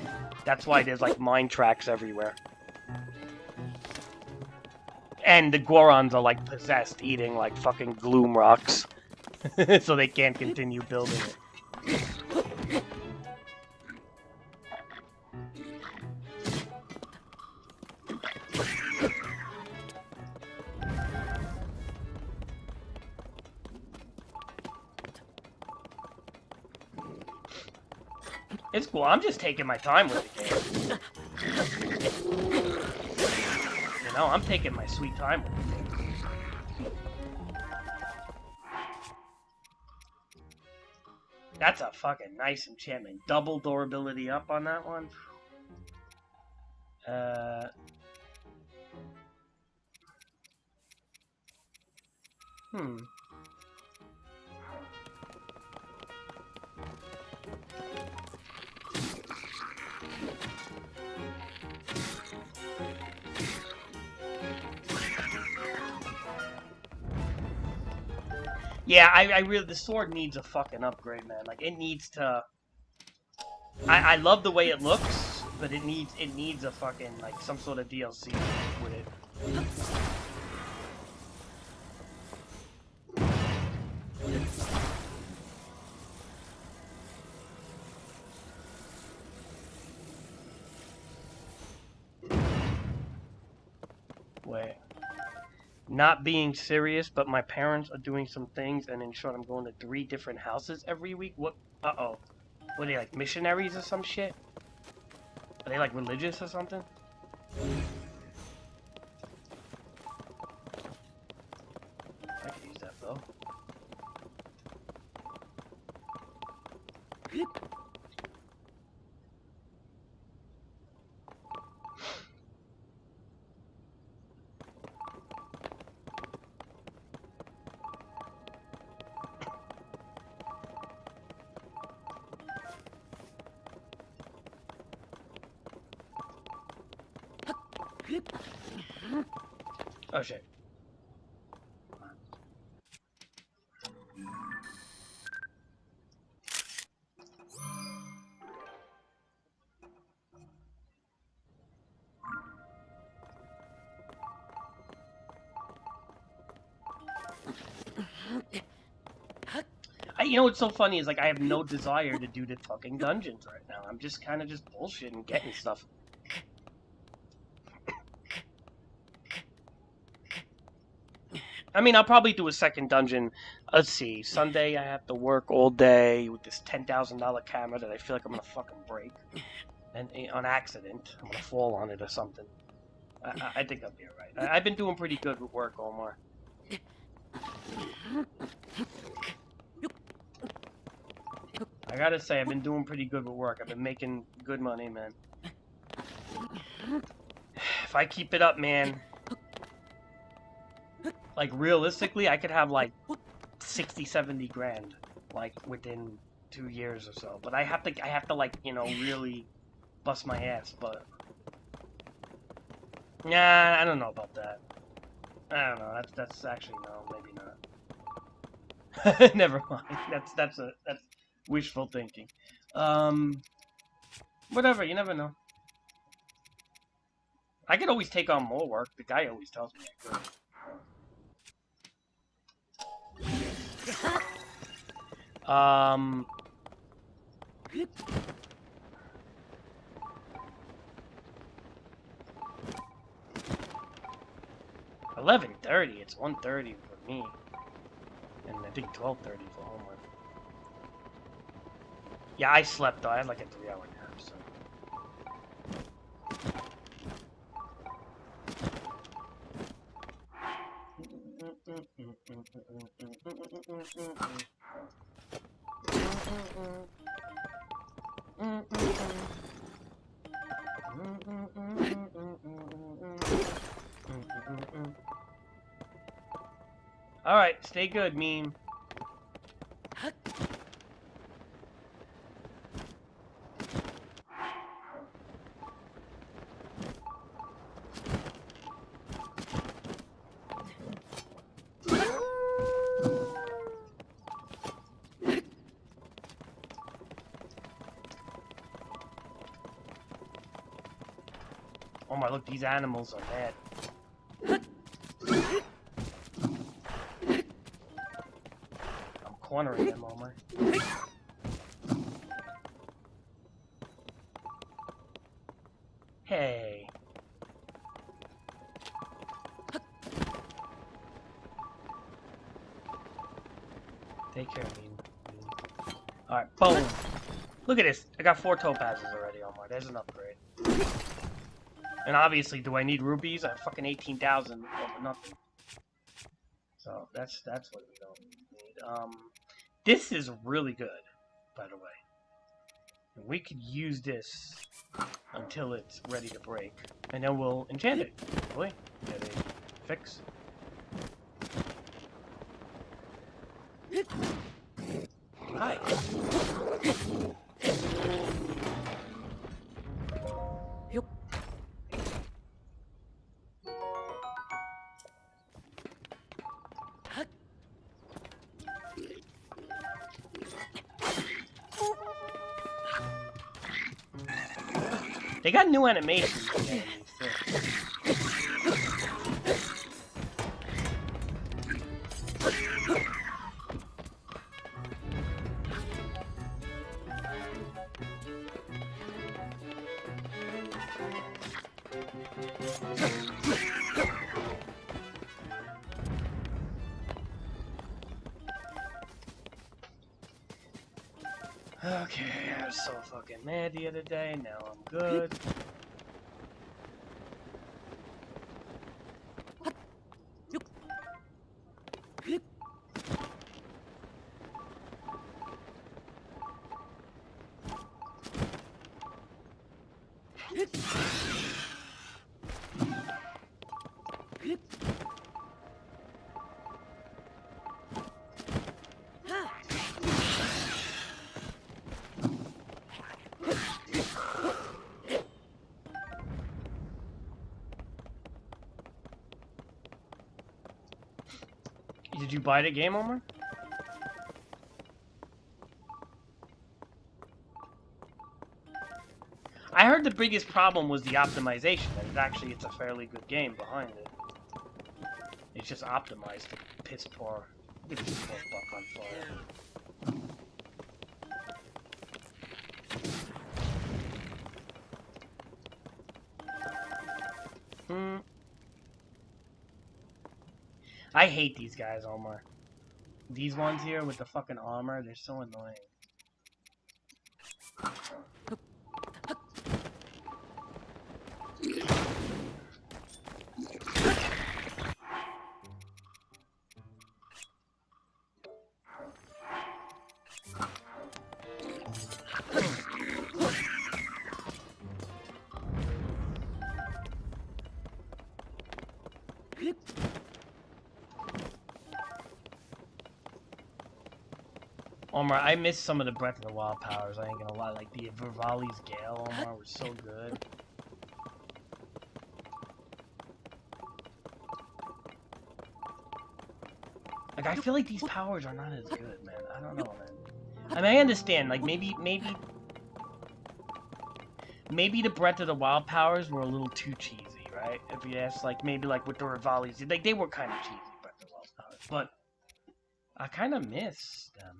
Speaker 1: That's why there's, like, mine tracks everywhere. And the Gorons are, like, possessed, eating, like, fucking gloom rocks. So they can't continue building it. It's cool. I'm just taking my time with the game. You know, I'm taking my sweet time with the game. That's a fucking nice enchantment. Double durability up on that one. Yeah, I really, the sword needs a fucking upgrade, man. Like, it needs to... I love the way it looks, but it needs a fucking, like, some sort of DLC with it. Wait. Not being serious, but my parents are doing some things, and in short, I'm going to 3 different houses every week. What? Uh-oh. What are they, like, missionaries or some shit? Are they, like, religious or something? I can use that, though. Oh shit. You know what's so funny is like I have no desire to do the fucking dungeons right now. I'm just kind of just bullshitting, getting stuff. I mean, I'll probably do a second dungeon. Let's see. Sunday I have to work all day with this $10,000 camera that I feel like I'm gonna fucking break, and on accident I'm gonna fall on it or something. I think I'll be alright. I've been doing pretty good with work, Omar. I gotta say, I've been doing pretty good with work. I've been making good money, man. If I keep it up, man, like realistically, I could have like 60, 70 grand, like within 2 years or so. But I have to like, you know, really bust my ass. But nah, I don't know about that. I don't know. That's actually no, maybe not. Never mind. That's wishful thinking. Whatever. You never know. I could always take on more work. The guy always tells me I could. 11:30. It's 1:30 for me, and I think 12:30 for homework. Yeah, I slept though. I had like a 3-hour nap, so. Alright, stay good, meme. Oh my, look, these animals are mad. I'm cornering them, oh my. Hey. Take care of me. Alright, boom. Look at this. I got 4 topazes already, Omar. There's an upgrade. And obviously, do I need rubies? I have fucking 18,000 over nothing. So that's what we don't need. This is really good, by the way. And we could use this until it's ready to break, and then we'll enchant it. Hopefully, get a fix. Hi. They got new animations. Okay, I was so fucking mad the other day. Now I'm good. Did you buy the game, Omar? I heard the biggest problem was the optimization, and it's a fairly good game behind it. It's just optimized to piss poor. Look at this poor buck on fire. I hate these guys, Omar. These ones here with the fucking armor, they're so annoying. Omar, I miss some of the Breath of the Wild powers, I ain't gonna lie. Like, the Vivali's Gale, Omar, was so good. Like, I feel like these powers are not as good, man. I don't know, man. I mean, I understand, like, maybe the Breath of the Wild powers were a little too cheesy, right? If you ask, like, maybe, like, with the Rivali's, like, they were kind of cheesy, Breath of the Wild powers. But I kind of miss them.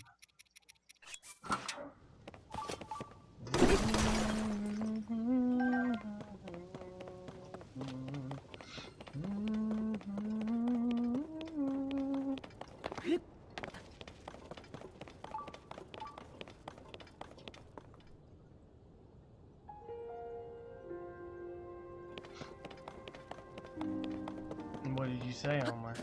Speaker 1: What did you say, Omar?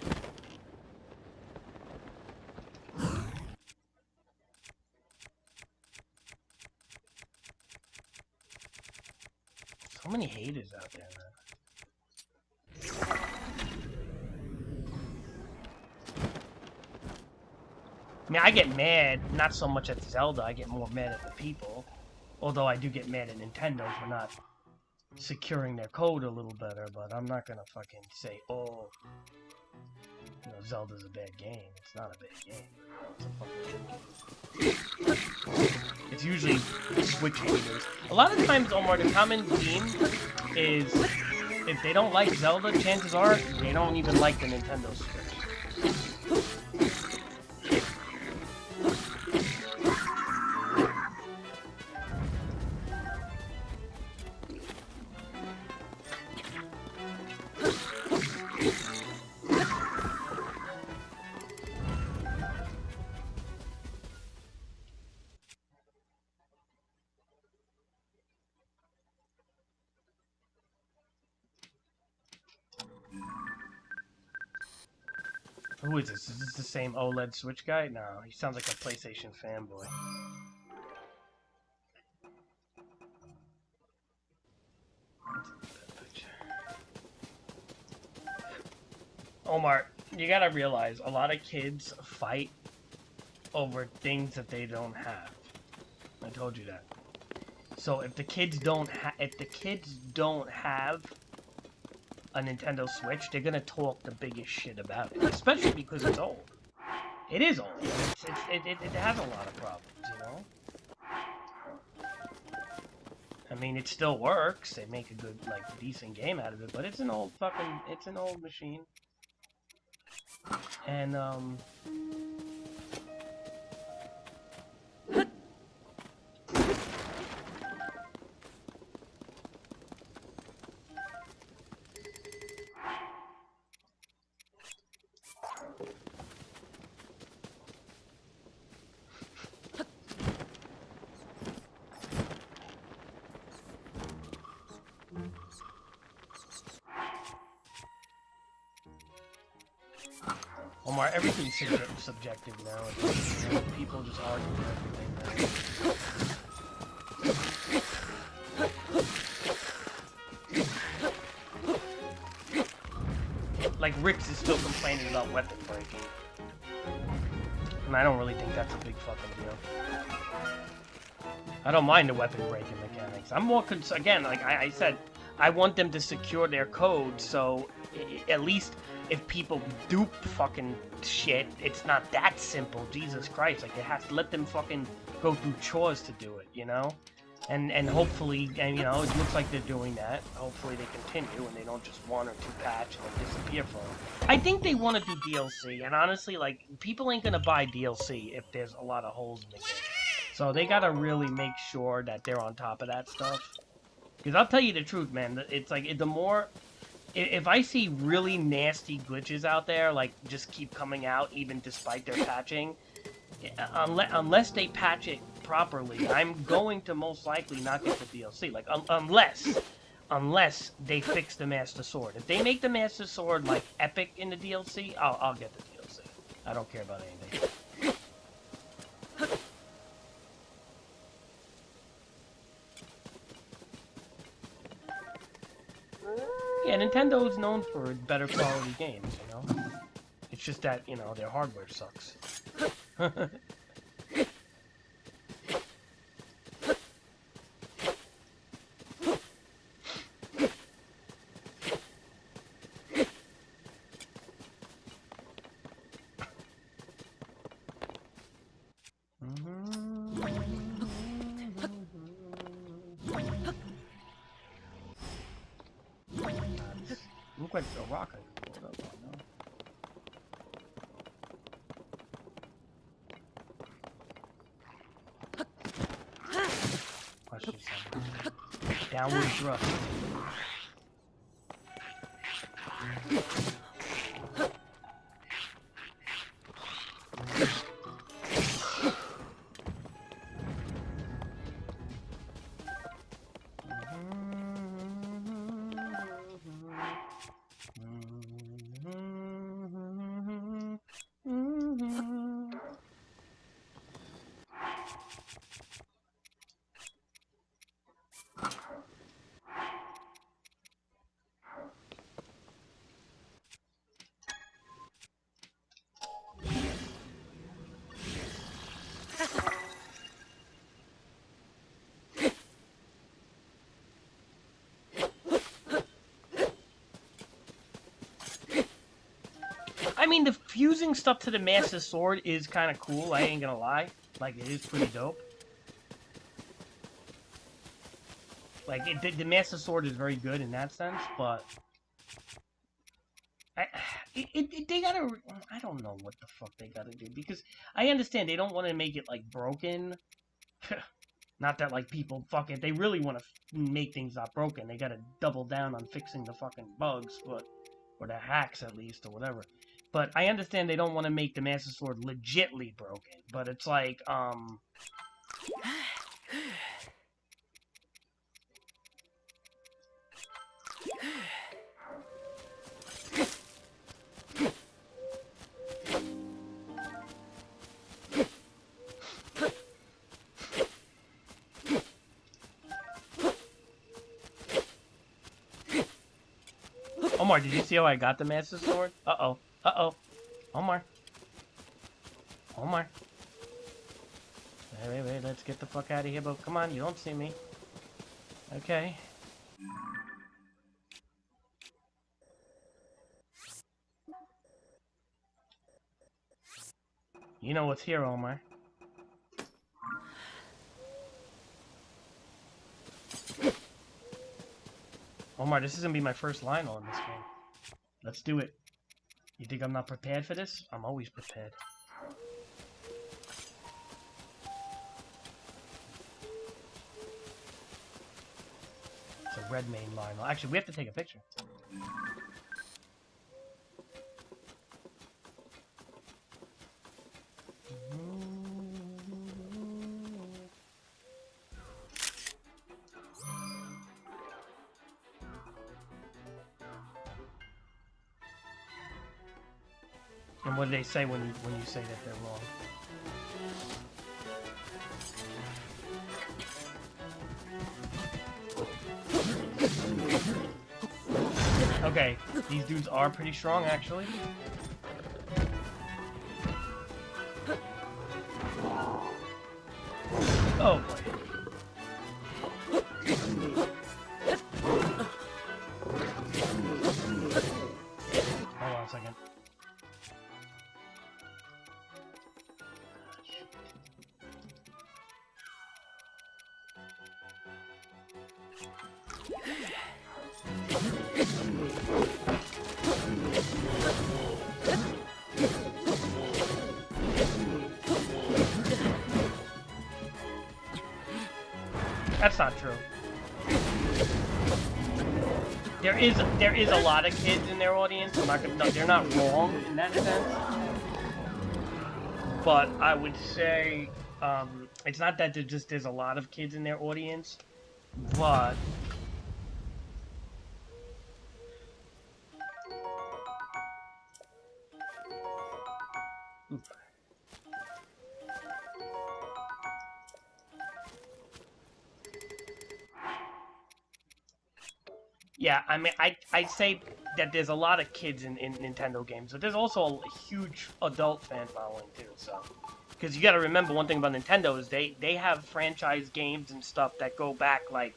Speaker 1: So many haters out there, man. I mean, I get mad, not so much at Zelda, I get more mad at the people. Although I do get mad at Nintendo for not securing their code a little better, but I'm not gonna fucking say, oh, you know, Zelda's a bad game. It's not a bad game. It's usually Switch haters. A lot of times, Omar, the common theme is if they don't like Zelda, chances are they don't even like the Nintendo Switch. Who is this? Is this the same OLED Switch guy? No, he sounds like a PlayStation fanboy. Omar, you gotta realize, a lot of kids fight over things that they don't have. I told you that. So if the kids don't have a Nintendo Switch, they're gonna talk the biggest shit about it, especially because it's old. It is old. It has a lot of problems, you know. I mean, it still works. They make a good, like, decent game out of it, but it's an old machine. And Omar, everything's subjective now. You know, people just argue everything now. Like, Rix is still complaining about weapon breaking. And I don't really think that's a big fucking deal. I don't mind the weapon breaking mechanics. I'm more again, like I said, I want them to secure their code, so at least if people dupe fucking shit, it's not that simple. Jesus Christ, like, it has to let them fucking go through chores to do it, you know? And hopefully, and you know, it looks like they're doing that. Hopefully they continue and they don't just one or two patch and then disappear for them. I think they want to do DLC, and honestly, like, people ain't gonna buy DLC if there's a lot of holes in the game. So they gotta really make sure that they're on top of that stuff. Because I'll tell you the truth, man, it's like, the more... If I see really nasty glitches out there, like, just keep coming out even despite their patching, unless they patch it properly, I'm going to most likely not get the DLC. Like, unless they fix the Master Sword. If they make the Master Sword, like, epic in the DLC, I'll get the DLC. I don't care about anything. Yeah, Nintendo is known for better quality games, you know? It's just that, you know, their hardware sucks. Look like a rock I can pull it up on, no? Watch this. Downward thrust. I mean, the fusing stuff to the Master Sword is kind of cool, I ain't gonna lie. Like, it is pretty dope. Like, the Master Sword is very good in that sense, but... they gotta... I don't know what the fuck they gotta do, because I understand they don't want to make it, like, broken. Not that, like, people fucking... If they really want to make things not broken, they gotta double down on fixing the fucking bugs, but... Or the hacks, at least, or whatever. But I understand they don't want to make the Master Sword legitly broken, but it's like, Omar, did you see how I got the Master Sword? Uh-oh. Uh-oh. Omar. Omar. Wait, let's get the fuck out of here, but come on, you don't see me. Okay. You know what's here, Omar. Omar, this is gonna be my first Lionel in this game. Let's do it. You think I'm not prepared for this? I'm always prepared. It's a red main Lionel. Actually, we have to take a picture. And what do they say when you say that they're wrong? Okay, these dudes are pretty strong, actually. Oh boy. a second. That's not true. There is a lot of kids in their audience. I'm not gonna, no, they're not wrong in that sense. But I would say it's not that there's a lot of kids in their audience, but yeah, I mean, I'd say that there's a lot of kids in Nintendo games, but there's also a huge adult fan following too. So, because you got to remember one thing about Nintendo is they have franchise games and stuff that go back like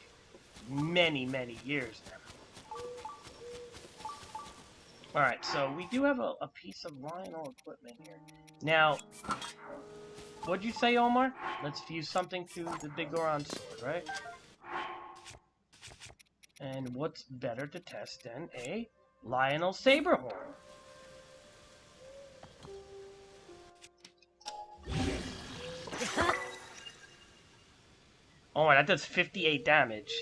Speaker 1: many years now. All right, so we do have a piece of Lionel equipment here. Now, what'd you say, Omar? Let's fuse something to the Big Goron sword, right? And what's better to test than a Lionel Saberhorn? Oh, that does 58 damage.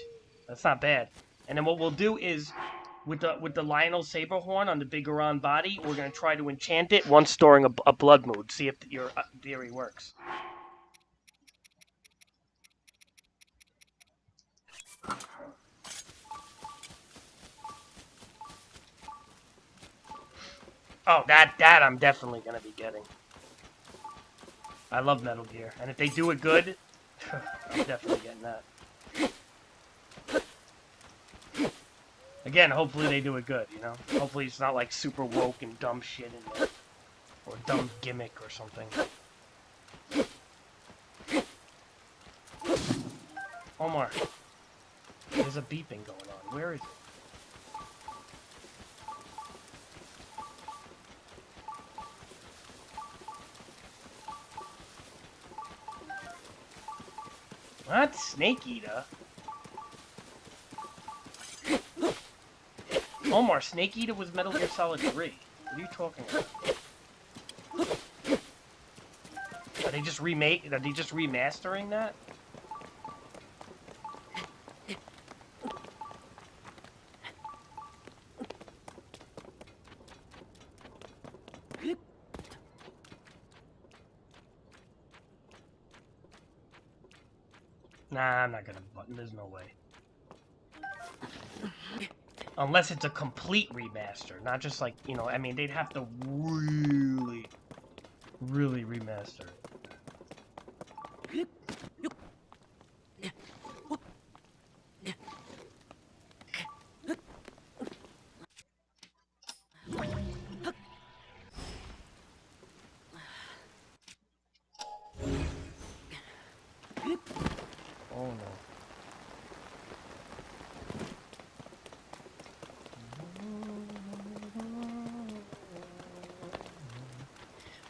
Speaker 1: That's not bad. And then what we'll do is, with the Lionel Saberhorn on the Big Goron body, we're gonna try to enchant it once storing a blood mood. See if your theory works. Oh, that I'm definitely gonna be getting. I love Metal Gear, and if they do it good, I'm definitely getting that. Again, hopefully they do it good, you know? Hopefully it's not like super woke and dumb shit in there. Or dumb gimmick or something. Omar, there's a beeping going on. Where is it? What? Snake Eater? Omar, Snake Eater was Metal Gear Solid 3. What are you talking about? Are they just remastering that? Nah, I'm not gonna button. There's no way. Unless it's a complete remaster, not just like, you know, I mean, they'd have to really remaster it. Oh no.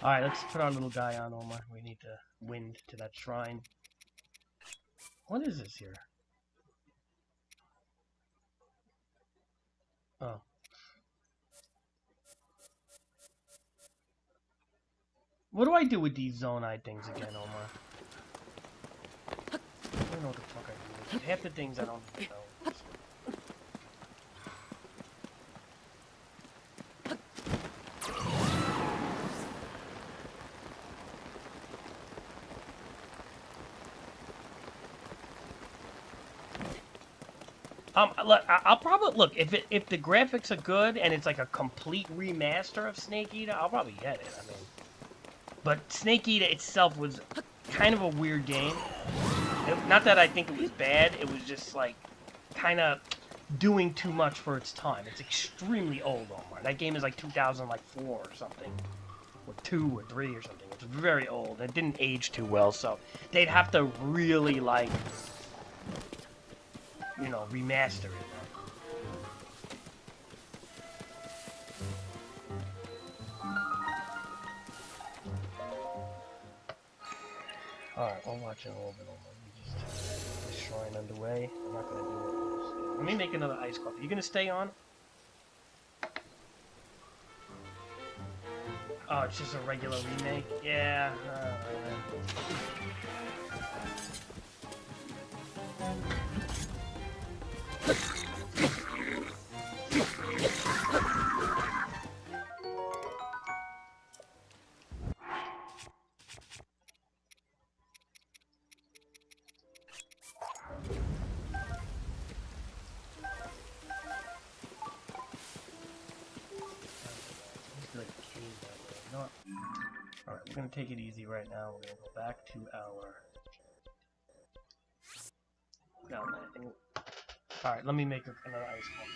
Speaker 1: Alright, let's put our little guy on, Omar. We need to wind to that shrine. What is this here? Oh. What do I do with these Zonai things again, Omar? I don't know what the fuck I do. Half the things I don't even know. Look, I'll probably look if the graphics are good and it's like a complete remaster of Snake Eater, I'll probably get it. I mean, but Snake Eater itself was kind of a weird game. Not that I think it was bad. It was just like kind of doing too much for its time. It's extremely old, Omar. That game is like 2004 or something, or 2 or 3 or something. It's very old. It didn't age too well, so they'd have to really like, you know, remaster it. Alright, I'll watch it a little bit more. We just the shrine underway. I'm not gonna do it. Let me make another iced coffee. You gonna stay on? Oh, it's just a regular remake? Yeah. Alright, we're gonna take it easy right now. We're gonna go back to our... Alright, let me make another ice coffee.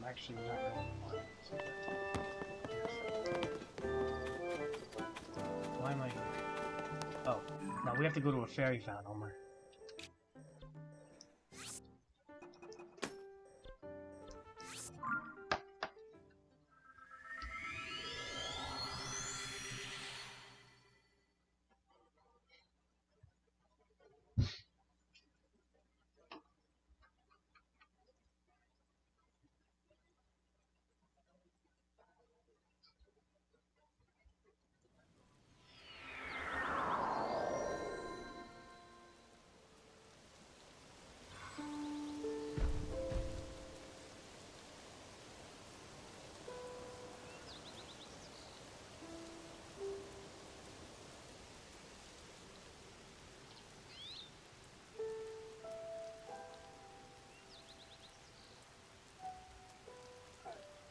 Speaker 1: Actually not really. Why am I here? Oh, now we have to go to a fairy fountain, Homer.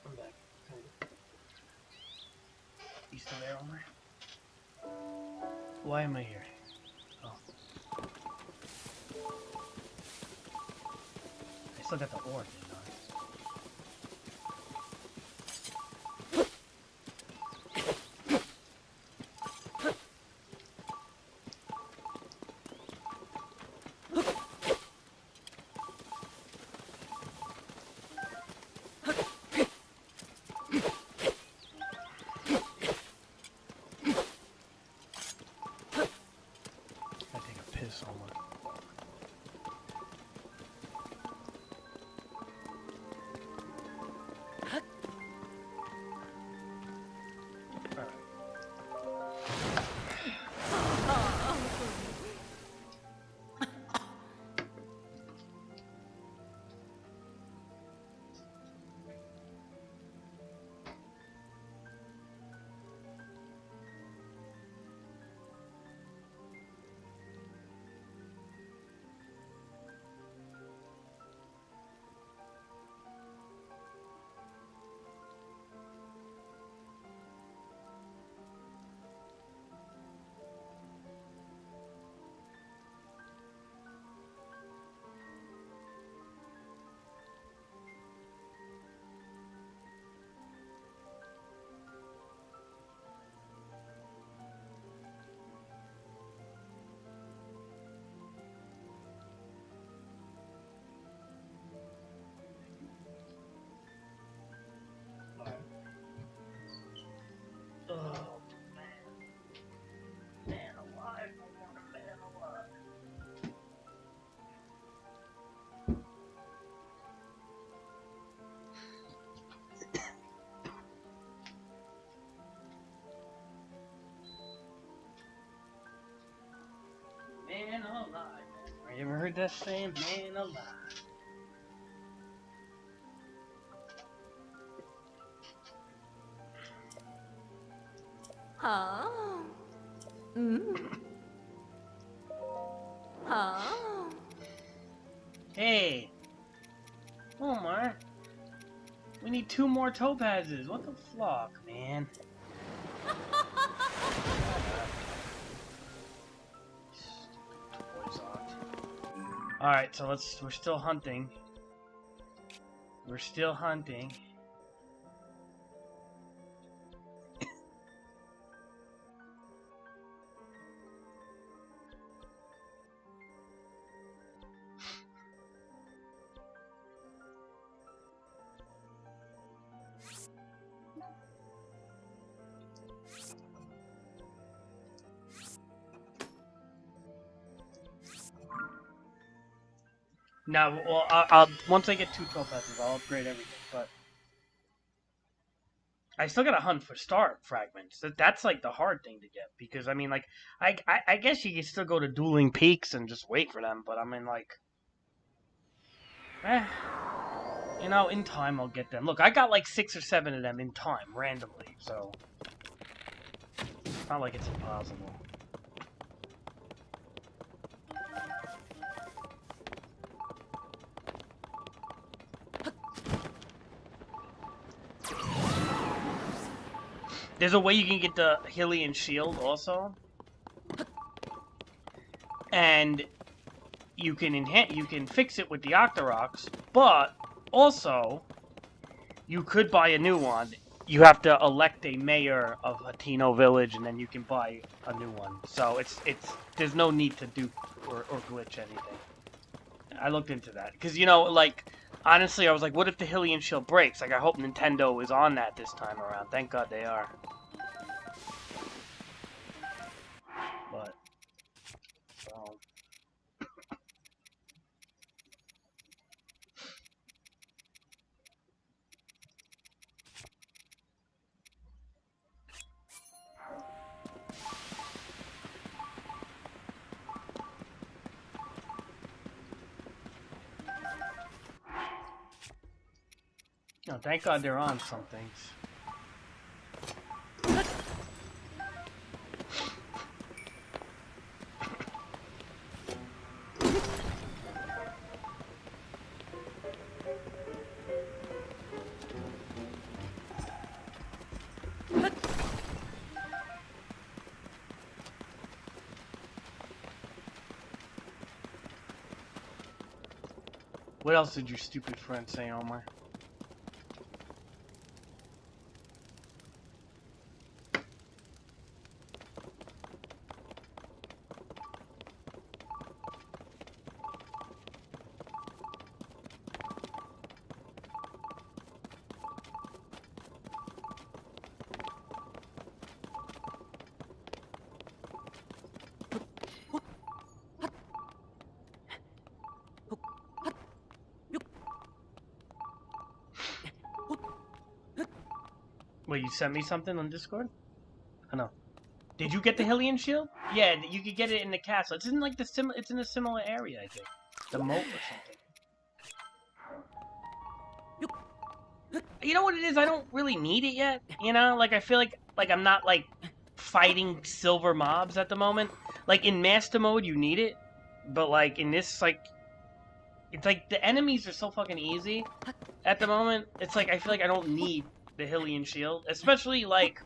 Speaker 1: I'm back. You still there, Homer? Why am I here? Oh. I still got the ore, didn't I? You ever heard that saying? Man alive.
Speaker 3: Huh? Huh?
Speaker 1: Hey! Omar! We need 2 more topazes. What the flock, man? Alright, so we're still hunting. We're still hunting. Now, well, I'll once I get 2 topazes, I'll upgrade everything. But I still gotta hunt for star fragments. That's like the hard thing to get because I mean, like, I guess you can still go to dueling peaks and just wait for them. But I mean, like, you know, in time I'll get them. Look, I got like 6 or 7 of them in time randomly, so it's not like it's impossible. There's a way you can get the Hylian shield also, and you can fix it with the Octoroks, but also you could buy a new one. You have to elect a mayor of Hatino Village, and then you can buy a new one. So it's there's no need to do or glitch anything. I looked into that because you know, like, honestly, I was like, what if the Hylian shield breaks? Like, I hope Nintendo is on that this time around. Thank God they are. But so. No, thank God they're on some things. What else did your stupid friend say, Omar? Wait, you sent me something on Discord? I know. Did you get the Hylian shield? Yeah, you could get it in the castle. It's in like it's in a similar area, I think. The moat or something. You know what it is? I don't really need it yet. You know, like I feel like I'm not like fighting silver mobs at the moment. Like in master mode, you need it, but like in this, like, it's like the enemies are so fucking easy at the moment. It's like I feel like I don't need the Hylian shield, especially like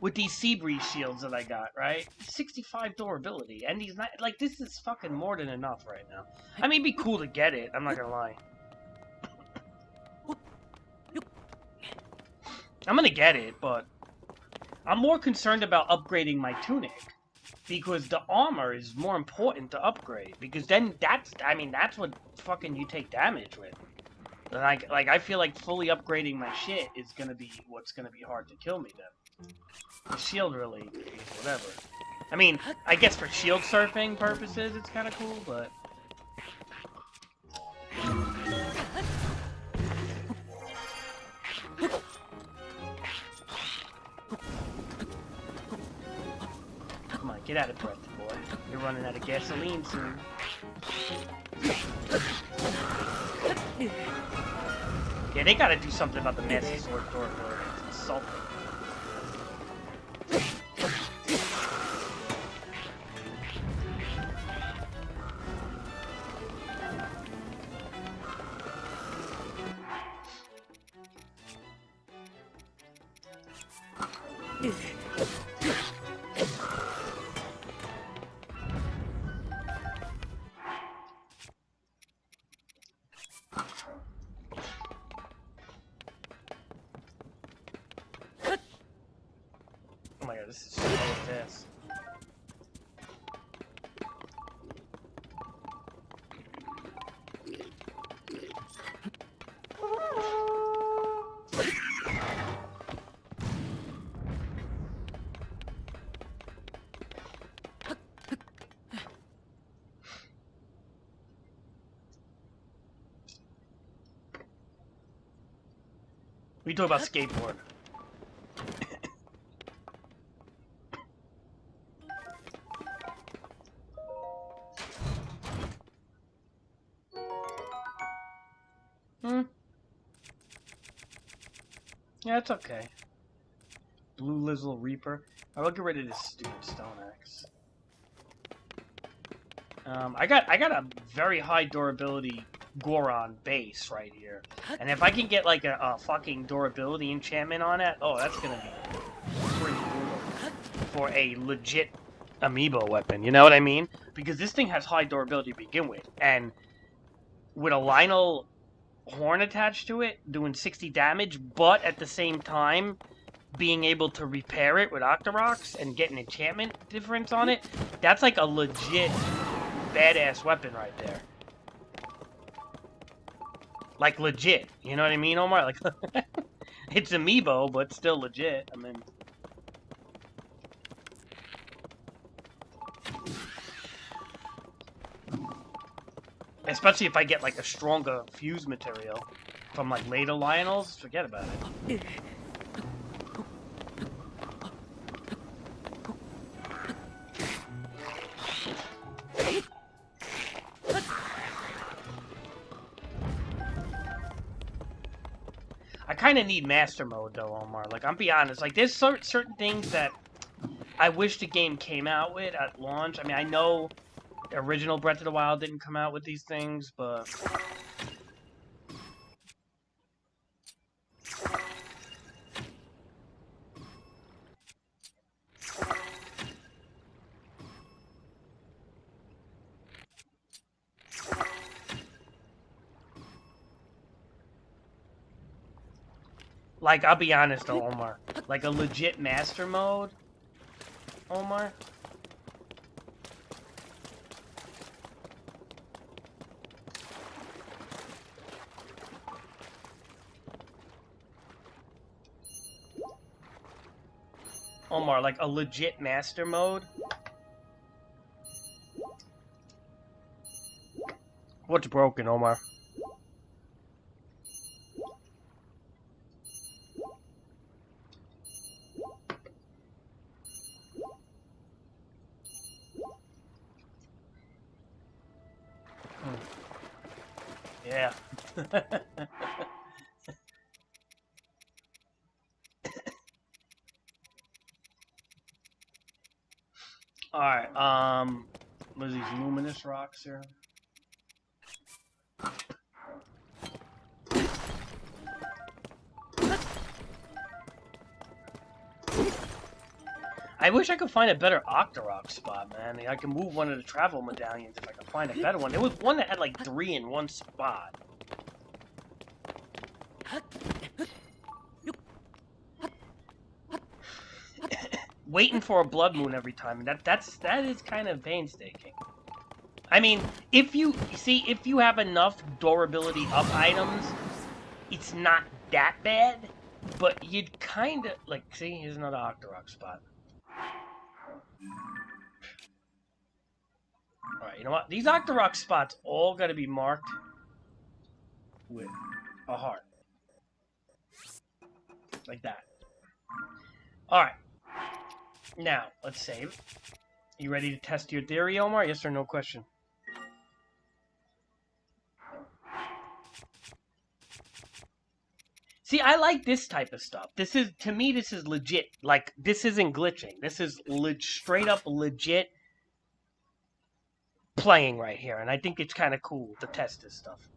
Speaker 1: with these sea breeze shields that I got, right? 65 durability, and these not like this is fucking more than enough right now. I mean, it'd be cool to get it. I'm not gonna lie. I'm gonna get it, but I'm more concerned about upgrading my tunic because the armor is more important to upgrade because then that's what fucking you take damage with. Like I feel like fully upgrading my shit is gonna be what's gonna be hard to kill me then. The shield really is whatever. I mean, I guess for shield surfing purposes it's kinda cool, but come on, on, get out of breath, boy. You're running out of gasoline soon. Yeah, they gotta do something about the Master Sword durability. It's insulting. Oh my god, this is so fast. We talk about skateboard. Yeah, it's okay. Blue Lizzle Reaper. I will get rid of this stupid stone axe. I got a very high durability Goron base right here, and if I can get like a fucking durability enchantment on it, oh, that's gonna be pretty brutal for a legit amiibo weapon. You know what I mean? Because this thing has high durability to begin with, and with a Lionel horn attached to it, doing 60 damage, but at the same time being able to repair it with Octoroks and get an enchantment difference on it, that's like a legit badass weapon right there. Like legit, you know what I mean, Omar? Like it's amiibo, but still legit. I mean, especially if I get like a stronger fuse material from like later Lionels, forget about it. I kind of need master mode though, Omar. Like, I'm be honest. Like, there's certain things that I wish the game came out with at launch. I mean, I know the original Breath of the Wild didn't come out with these things, but like, I'll be honest though, Omar. Like a legit master mode, Omar. Omar, like a legit master mode. What's broken, Omar? Yeah. Alright, what are these luminous rocks here? I wish I could find a better Octorok spot, man. I can move one of the travel medallions if I can find a better one. There was one that had like 3 in one spot. Waiting for a blood moon every time. That is kind of painstaking. I mean, if you have enough durability up items, it's not that bad. But you'd kind of like, see, here's another Octorok spot. Alright, you know what? These Octorok spots all gotta be marked with a heart. Like that. Alright. Now, let's save. You ready to test your theory, Omar? Yes or no question? See, I like this type of stuff. This is, to me, this is legit. Like, this isn't glitching. This is straight up legit playing right here. And I think it's kind of cool to test this stuff.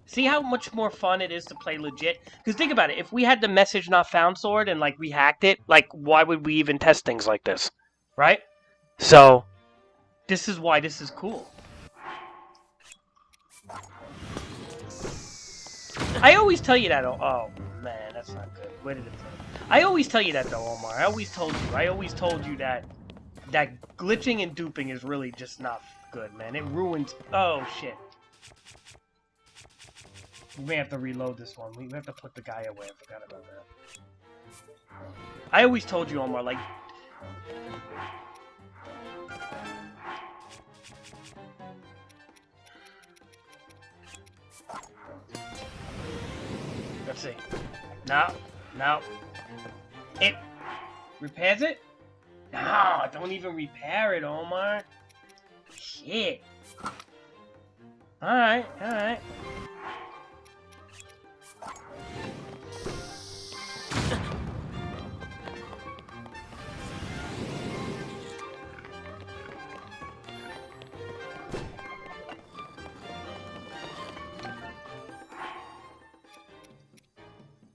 Speaker 1: See how much more fun it is to play legit? Because think about it. If we had the message not found sword and, like, we hacked it, like, why would we even test things like this? Right? So, this is why this is cool. I always tell you that. Oh man, that's not good. Where did it go? I always tell you that though, Omar. I always told you that glitching and duping is really just not good, man. It ruins. Oh shit. We may have to reload this one. We have to put the guy away. I forgot about that. I always told you, Omar, like. Let's see. No. It repairs it? No, don't even repair it, Omar. Shit. Alright.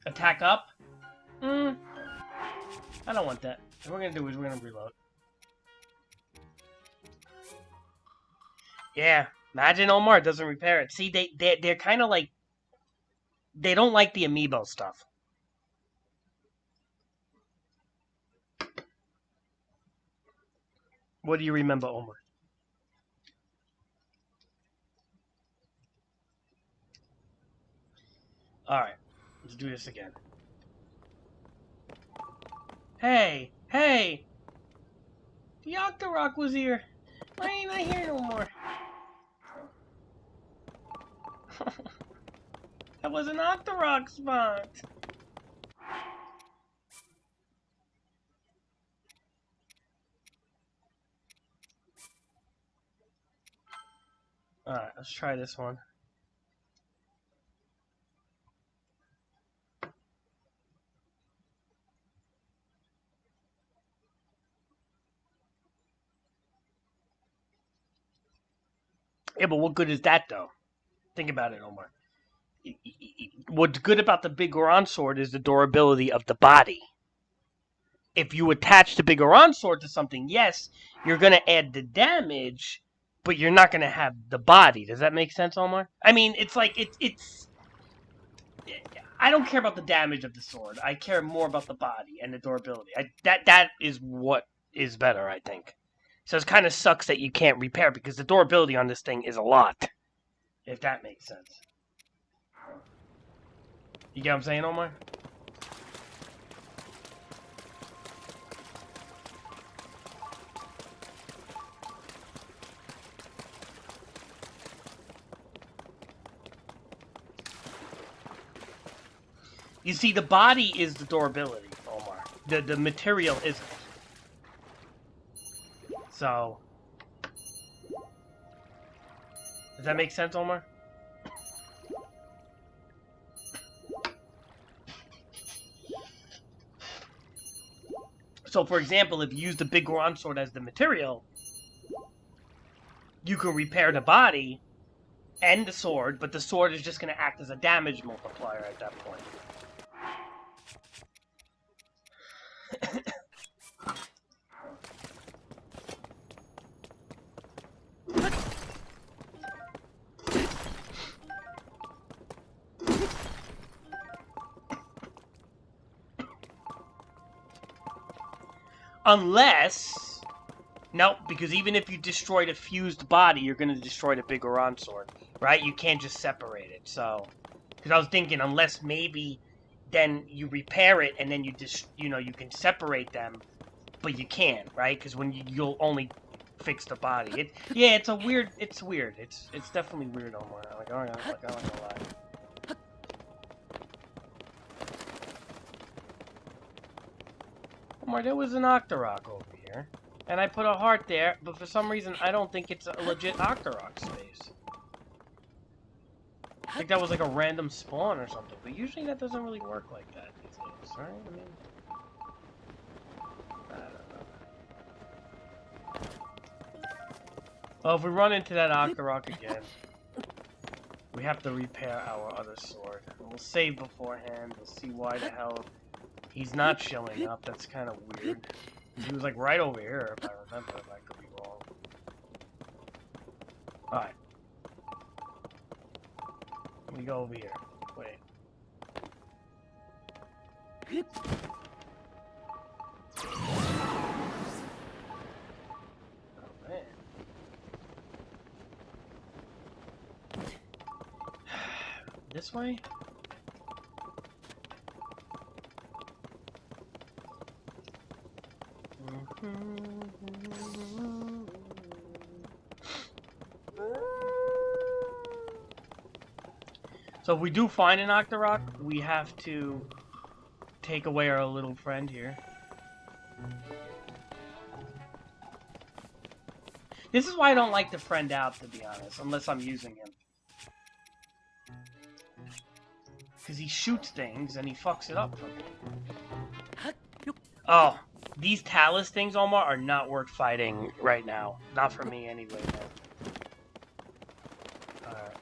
Speaker 1: Attack up? I don't want that. What we're gonna do is we're gonna reload. Yeah, imagine Omar doesn't repair it. See, they're kind of like, they don't like the amiibo stuff. What do you remember, Omar? Alright, let's do this again. Hey! The Octorok was here! Why ain't I here no more? That was an Octorok spot! Alright, let's try this one. Yeah, but what good is that, though? Think about it, Omar. What's good about the Big Goron sword is the durability of the body. If you attach the Big Goron sword to something, yes, you're going to add the damage, but you're not going to have the body. Does that make sense, Omar? I mean, it's like, it's... I don't care about the damage of the sword. I care more about the body and the durability. That is what is better, I think. So it kind of sucks that you can't repair, because the durability on this thing is a lot. If that makes sense. You get what I'm saying, Omar? You see, the body is the durability, Omar. The material isn't. So... Does that make sense, Omar? So, for example, if you use the Big Goron sword as the material, you can repair the body and the sword, but the sword is just going to act as a damage multiplier at that point. Unless... Nope, because even if you destroyed a fused body, you're going to destroy the Big Goron sword, right? You can't just separate it, so... Because I was thinking, unless maybe then you repair it and then you just, you know, you can separate them, but you can't, right? Because when you'll only fix the body. Yeah, it's a weird, it's weird. It's definitely weird, Omar. Like, I'm not gonna lie. Omar, there was an Octorok over here. And I put a heart there, but for some reason I don't think it's a legit Octorok space. I think that was like a random spawn or something, but usually that doesn't really work like that these days, right? I mean, I don't know. Well, if we run into that Octorok again, we have to repair our other sword. We'll save beforehand, we'll see why the hell he's not showing up. That's kind of weird. He was like right over here, if I remember, if I could be wrong. Alright. We go over here. Wait. Oh, man. This way? So if we do find an Octorok, we have to take away our little friend here. This is why I don't like to friend out, to be honest, unless I'm using him. Because he shoots things and he fucks it up for me. Oh, these Talus things, Omar, are not worth fighting right now. Not for me anyway, man. Alright.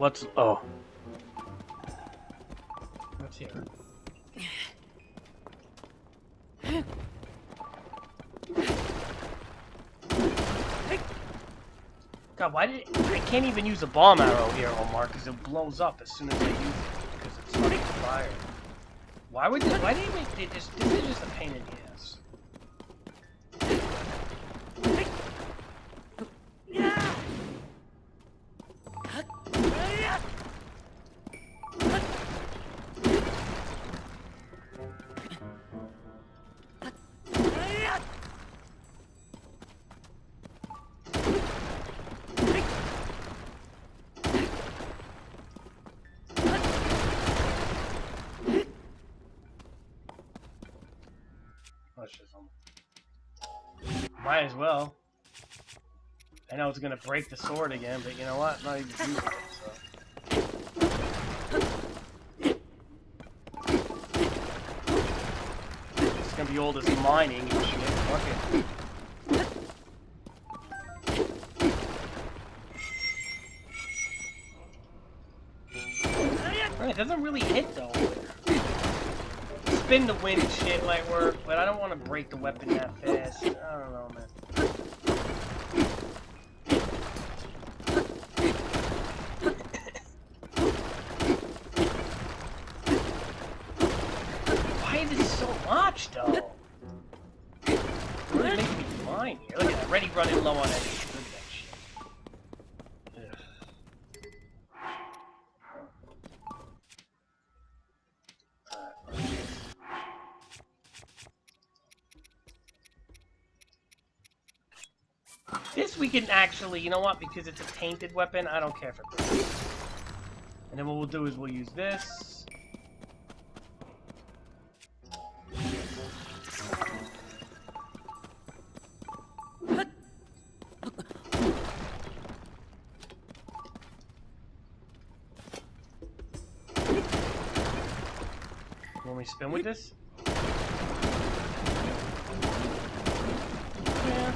Speaker 1: What's... Oh. What's here? God, why did... I can't even use a bomb arrow here, Omar, because it blows up as soon as I use it. Because it's starting to fire. Why would they... Why did they make... This is just a pain in the ass. Might as well. I know it's gonna break the sword again, but you know what? I'm not even using it, so. It's gonna be all this mining and shit. Fuck it. It doesn't really hit though. Spin the wind shit might work, but I don't want to break the weapon that fast. I don't know, man. Why is it so much, though? It's really making me mine here. Look at that, already running low on energy. Look at that shit. This we can actually, you know what, because it's a tainted weapon, I don't care for this. And then what we'll do is we'll use this. When we spin with this? Yeah.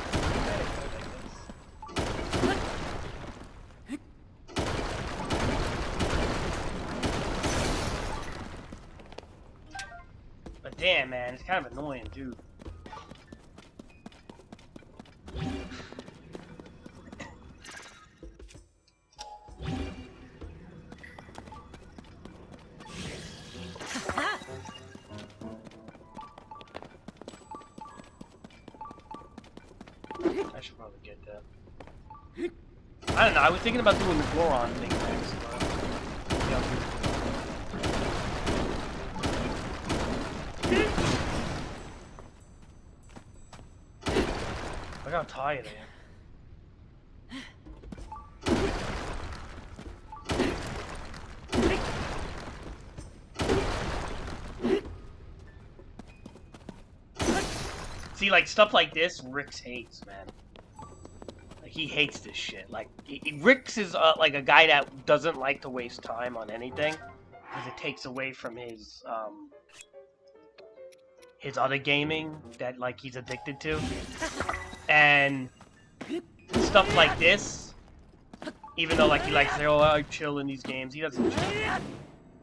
Speaker 1: But damn, man, it's kind of annoying, dude. I should probably get that. I don't know, I was thinking about doing the Goron thing next, but... Yeah, look how tired I am. See, like, stuff like this, Rix hates, man. Like, he hates this shit. Like, Rix is, like, a guy that doesn't like to waste time on anything. Because it takes away from his other gaming that, like, he's addicted to. And stuff like this, even though, like, he likes to say, oh, I chill in these games, he doesn't chill.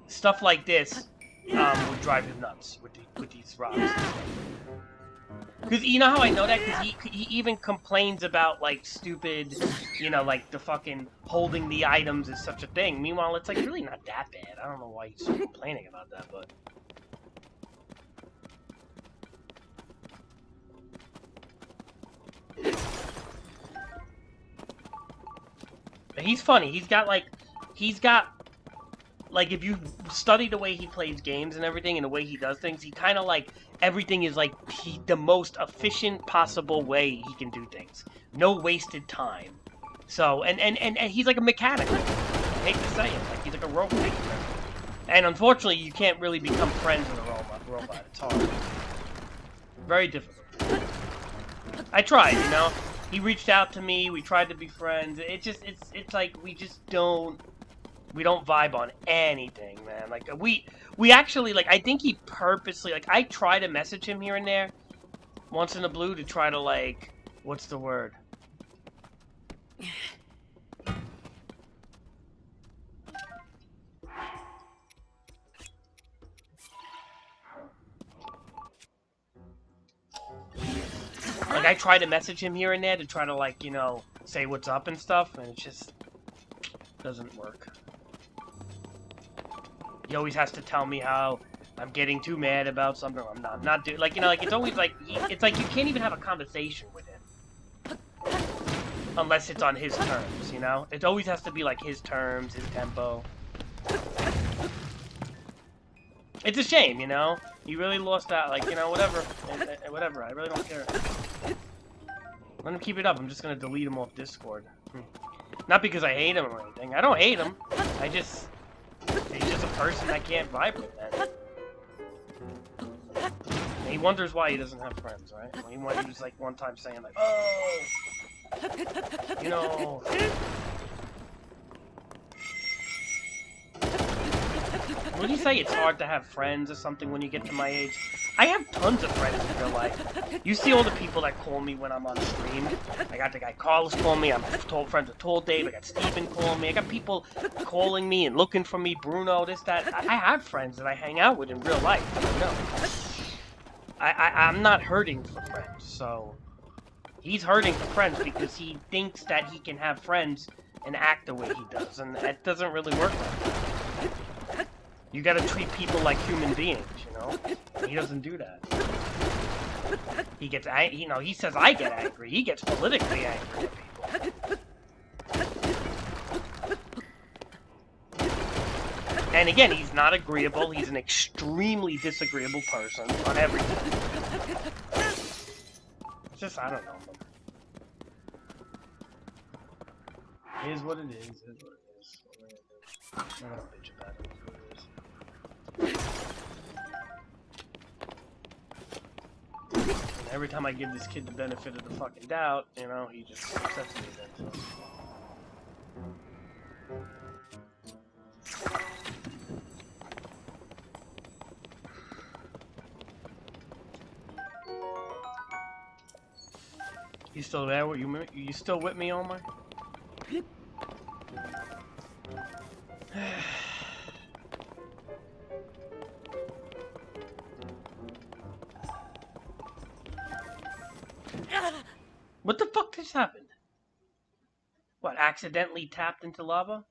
Speaker 1: Stuff like this would drive him nuts with these rocks and stuff. Because you know how I know that? Because he even complains about, like, stupid, you know, like, the fucking holding the items is such a thing. Meanwhile, it's, like, really not that bad. I don't know why he's complaining about that, but... But he's funny. He's got, like, if you study the way he plays games and everything and the way he does things, he kind of, like, everything is, like, the most efficient possible way he can do things. No wasted time. So, and he's like a mechanic. I hate to say it. Like, he's like a robot. And unfortunately, you can't really become friends with a robot. It's hard. Very difficult. I tried, you know? He reached out to me, we tried to be friends. It's like, we just don't... We don't vibe on anything, man. Like, we actually, like, I think he purposely, like, I try to message him here and there, once in a blue, to try to, like, what's the word? Like, I try to message him here and there to try to, like, you know, say what's up and stuff, and it just doesn't work. He always has to tell me how I'm getting too mad about something. I'm not doing, like, you know, like, it's always like, it's like you can't even have a conversation with him. Unless it's on his terms, you know? It always has to be, like, his terms, his tempo. It's a shame, you know? He really lost out, like, you know, whatever. Whatever, I really don't care. Let him keep it up. I'm just gonna delete him off Discord. Not because I hate him or anything. I don't hate him. I just... He's just a person I can't vibe with, man. And he wonders why he doesn't have friends, right? He was, like, one time saying, like, oh... You know... Would you say it's hard to have friends or something when you get to my age? I have tons of friends in real life. You see all the people that call me when I'm on stream. I got the guy Carlos call me. I'm friends with Tall Dave. I got Steven calling me. I got people calling me and looking for me. Bruno, this, that. I have friends that I hang out with in real life. You know. I'm not hurting for friends, so... He's hurting for friends because he thinks that he can have friends and act the way he does, and that doesn't really work like that. You gotta treat people like human beings, you know? He doesn't do that. He gets, you know, he says I get angry. He gets politically angry at people. And again, he's not agreeable. He's an extremely disagreeable person on everything. It's just, I don't know. It is what it is. It is what it is. I'm not gonna bitch about it. And every time I give this kid the benefit of the fucking doubt, you know, he just sets me then. You still there? You still with me, Omar? What the fuck just happened? What, accidentally tapped into lava?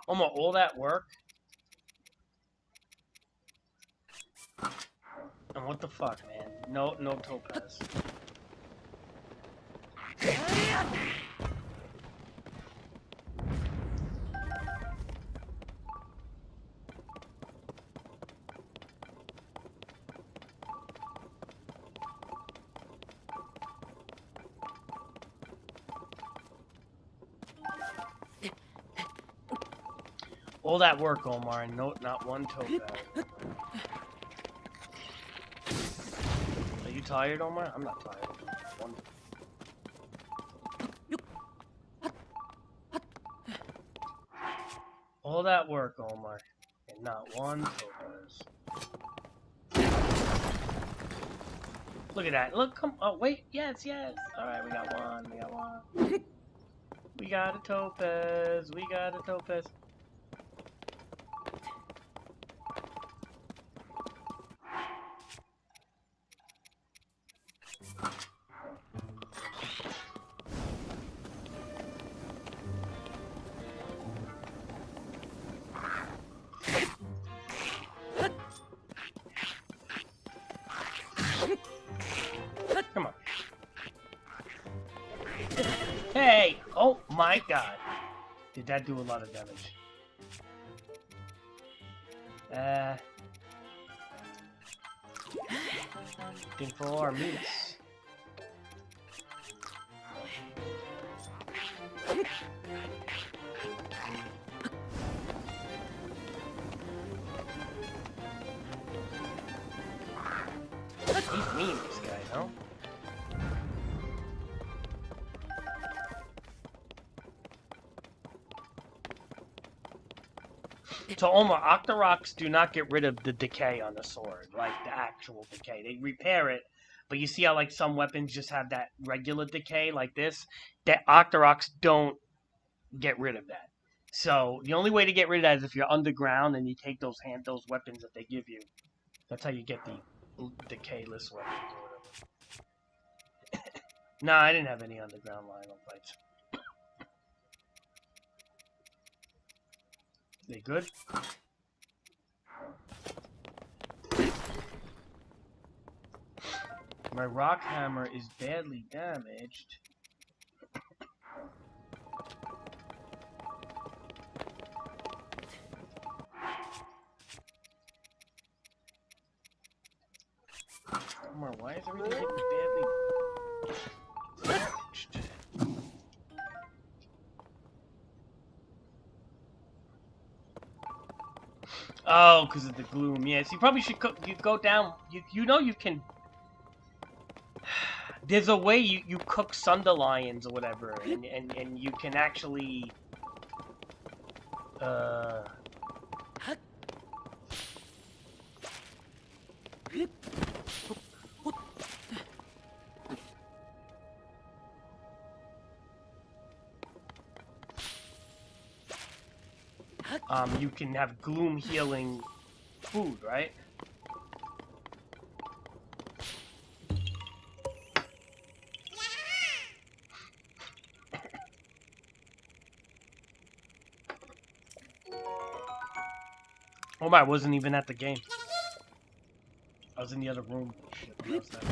Speaker 1: Omar, all that work? And what the fuck, man? No topaz. All that work, Omar, and not one topaz. Are you tired, Omar? I'm not tired. All that work, Omar, and not one topaz. Look at that. Look, come. Oh, wait. Yes. Alright, we got one. We got a topaz. Come on. Hey! Oh my god. Did that do a lot of damage? Looking for meats. He's mean, this guy, no? So, Omar, Octoroks do not get rid of the decay on the sword, like the actual decay. They repair it, but you see how, like, some weapons just have that regular decay, like this? That Octoroks don't get rid of that. So, the only way to get rid of that is if you're underground and you take those weapons that they give you. That's how you get the decayless weapons or whatever. No, I didn't have any underground Lionel fights. They good? My rock hammer is badly damaged. Omar, why is everything getting badly damaged? Oh, because of the gloom. Yes, you probably should you go down. You know you can. There's a way you cook Sunderlions or whatever, and you can actually. You can have gloom healing food, right? Oh my, I wasn't even at the game. I was in the other room. Shit, what else that?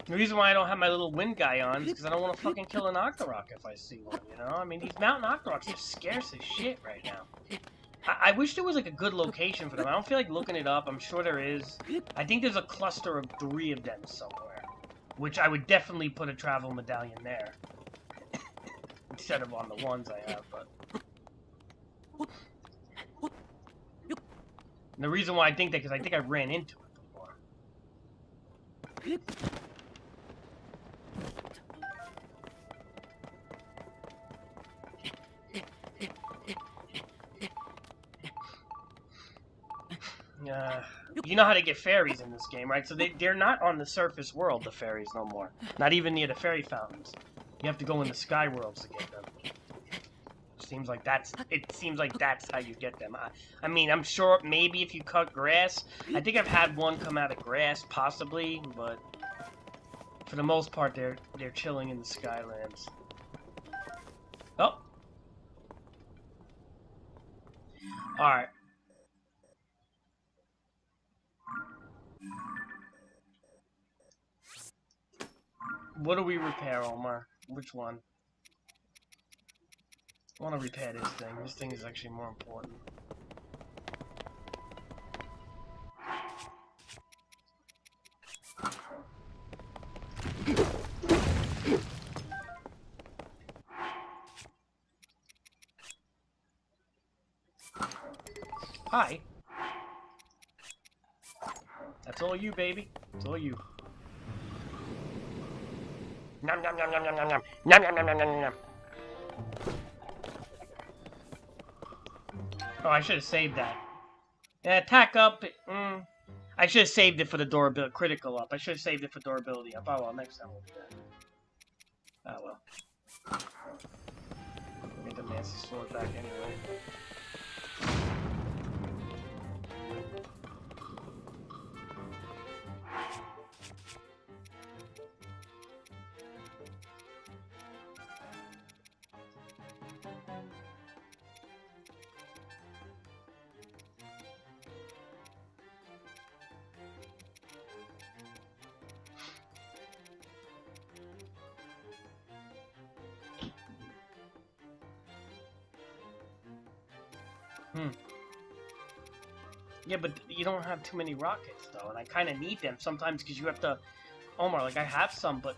Speaker 1: The reason why I don't have my little wind guy on is because I don't want to fucking kill an Octorok if I see one, you know? I mean, these mountain Octoroks, they're scarce as shit right now. I wish there was, like, a good location for them. I don't feel like looking it up. I'm sure there is. I think there's a cluster of 3 of them somewhere. Which I would definitely put a travel medallion there. Instead of on the ones I have, but... And the reason why I think that, because I think I ran into it before. You know how to get fairies in this game, right? So they're not on the surface world, the fairies, no more. Not even near the fairy fountains. You have to go in the sky worlds to get them. It seems like that's how you get them. I mean, I'm sure maybe if you cut grass. I think I've had one come out of grass, possibly, but for the most part, they're chilling in the Skylands. Oh. Alright. What do we repair, Omar? Which one? I want to repair this thing. This thing is actually more important. Hi. That's all you, baby. It's all you. Nom nom nom nom nom nom nom nom nom nom nom nom nom. Oh, I should have saved that. Attack up. I should have saved it for the durability. Critical up. I should have saved it for durability up. Oh well, next time we'll do that. Oh well. Make them Master Sword back anyway. Yeah, but you don't have too many rockets, though, and I kind of need them sometimes because you have to... Omar, like, I have some, but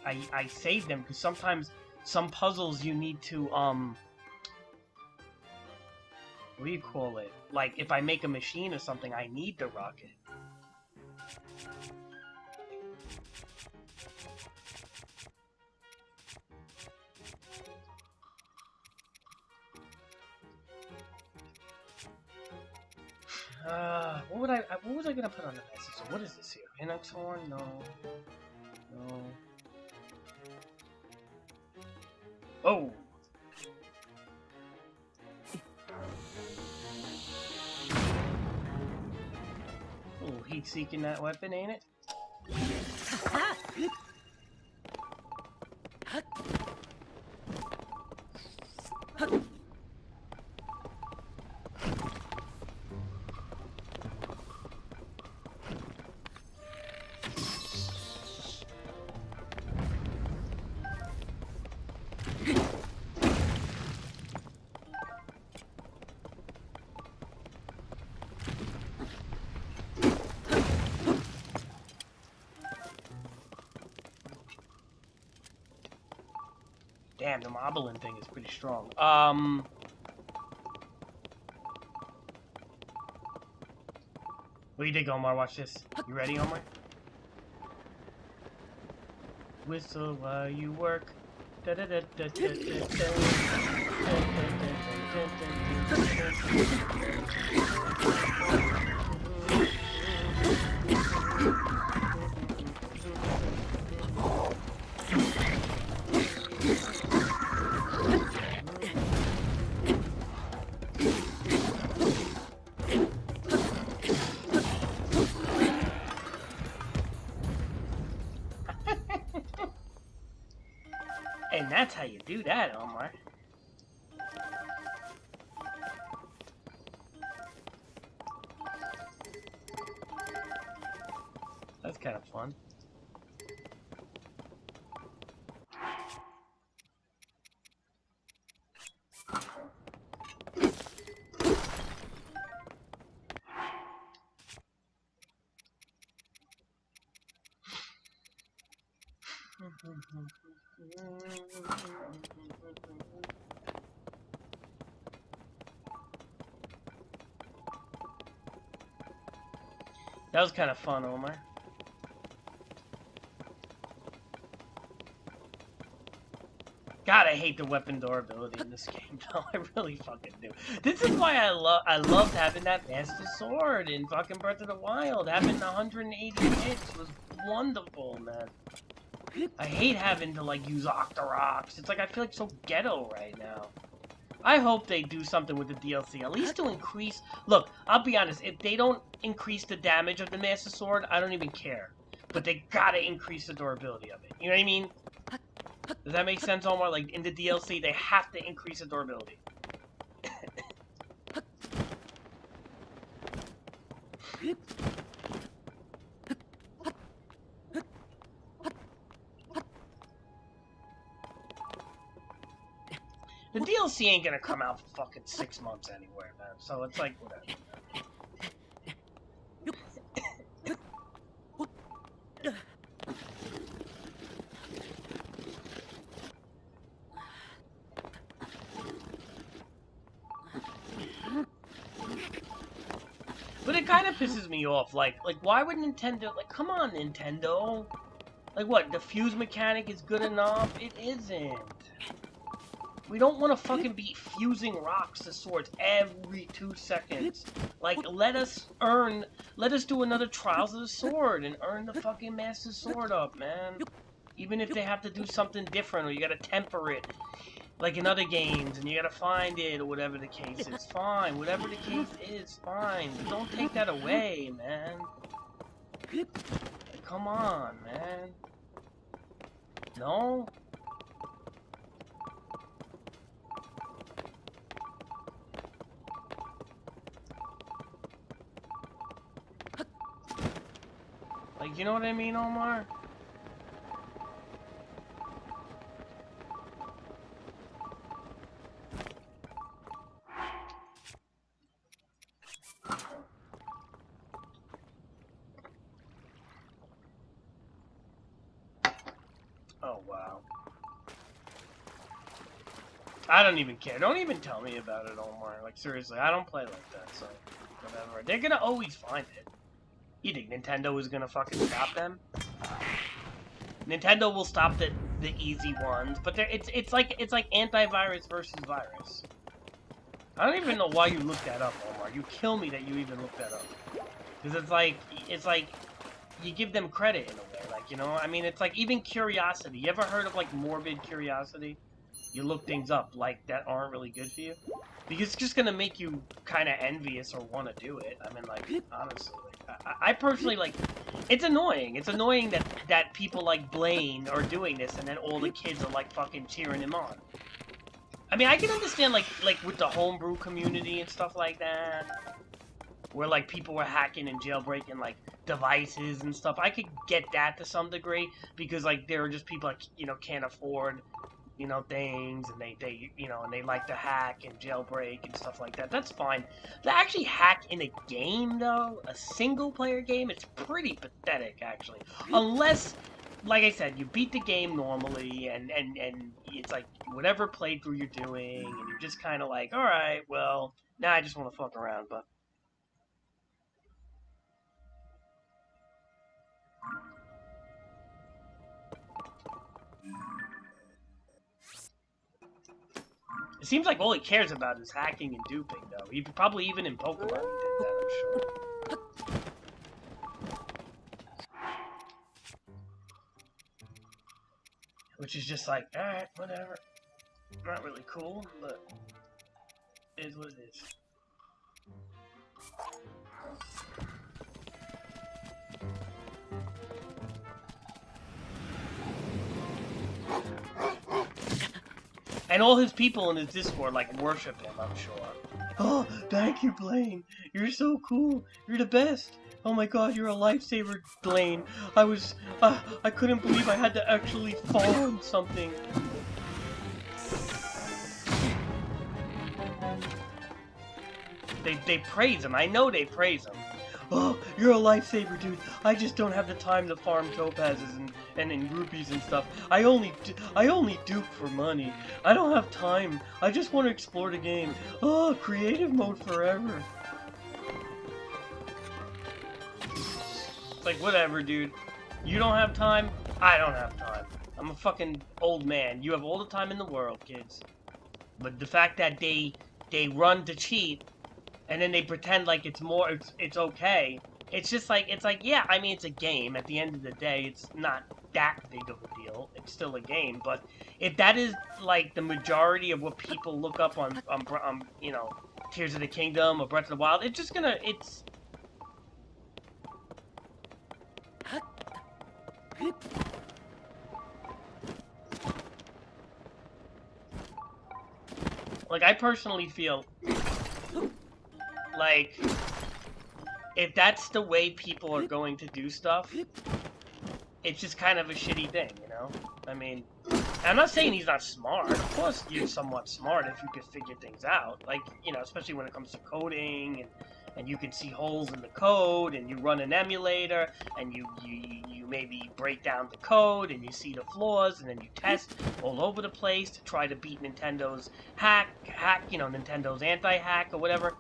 Speaker 1: I save them because sometimes some puzzles you need to, what do you call it? Like, if I make a machine or something, I need the rocket. What was I gonna put on the message? So what is this here? Inox horn? No. No. Oh! Oh, heat seeking that weapon, ain't it? Damn, the modeling thing is pretty strong. What do you think, Omar? Watch this. You ready, Omar? Whistle while you work. And that's how you do that, Omar. That's kind of fun. That was kind of fun, Omar. God, I hate the weapon durability in this game, though. I really fucking do. This is why I loved having that Master Sword in fucking Breath of the Wild. Having 180 hits was wonderful, man. I hate having to, like, use Octoroks. It's like, I feel like so ghetto right now. I hope they do something with the DLC, at least to increase... Look, I'll be honest, if they don't increase the damage of the Master Sword, I don't even care. But they gotta increase the durability of it. You know what I mean? Does that make sense, Omar? Like, in the DLC, they have to increase the durability. The DLC ain't gonna come out for fucking 6 months anywhere, man. So it's like, whatever. But it kind of pisses me off. Like, why would Nintendo... Like, come on, Nintendo. Like, what? The fuse mechanic is good enough? It isn't. We don't want to fucking be fusing rocks to swords every 2 seconds. Like, let us do another Trials of the Sword and earn the fucking Master Sword up, man. Even if they have to do something different or you gotta temper it. like in other games, and you gotta find it, or whatever the case is. Fine, whatever the case is, fine. But don't take that away, man. Like, come on, man. No? Like, you know what I mean, Omar? Oh, wow. I don't even care. Don't even tell me about it, Omar. Like, seriously, I don't play like that, so whatever. They're gonna always find it. You think Nintendo is gonna fucking stop them? Nintendo will stop the easy ones, but it's like antivirus versus virus. I don't even know why you looked that up, Omar. You kill me that you even looked that up. Because it's like you give them credit in a way, like, you know? I mean, it's like even curiosity. You ever heard of like morbid curiosity? You look things up like that aren't really good for you, because it's just gonna make you kind of envious or want to do it. I mean, like, honestly, I personally, like, it's annoying. It's annoying that people like Blaine are doing this, and then all the kids are like fucking cheering him on. I mean, I can understand like with the homebrew community and stuff like that, where like people were hacking and jailbreaking like devices and stuff. I could get that to some degree, because like there are just people like, you know, can't afford, you know, things, and they you know, and they like to hack and jailbreak and stuff like that. That's fine. To actually hack in a game, though, a single player game, it's pretty pathetic, actually. Unless, like I said, you beat the game normally, and it's like whatever playthrough you're doing, and you're just kind of like, all right, well, now I just want to fuck around, but. It seems like all he cares about is hacking and duping, though. He probably even in Pokemon he did that, I'm sure. Which is just like, alright, whatever. Not really cool, but it is what it is. And all his people in his Discord, like, worship him, I'm sure. Oh, thank you, Blaine. You're so cool. You're the best. Oh my god, you're a lifesaver, Blaine. I couldn't believe I had to actually farm something. They praise him. I know they praise him. Oh, you're a lifesaver, dude. I just don't have the time to farm topazes and rupees and stuff. I only dupe for money. I don't have time. I just want to explore the game. Oh, creative mode forever. It's like, whatever, dude. You don't have time. I don't have time. I'm a fucking old man. You have all the time in the world, kids. But the fact that they run to cheat, and then they pretend like it's okay. It's just like, it's like, yeah, I mean, it's a game. At the end of the day, it's not that big of a deal. It's still a game. But if that is like the majority of what people look up on you know, Tears of the Kingdom or Breath of the Wild, it's just gonna, it's. Like, I personally feel like, if that's the way people are going to do stuff, it's just kind of a shitty thing, you know? I mean, I'm not saying he's not smart. Of course you're somewhat smart if you can figure things out. Like, you know, especially when it comes to coding, and you can see holes in the code, and you run an emulator, and you maybe break down the code, and you see the flaws, and then you test all over the place to try to beat Nintendo's you know, Nintendo's anti-hack or whatever.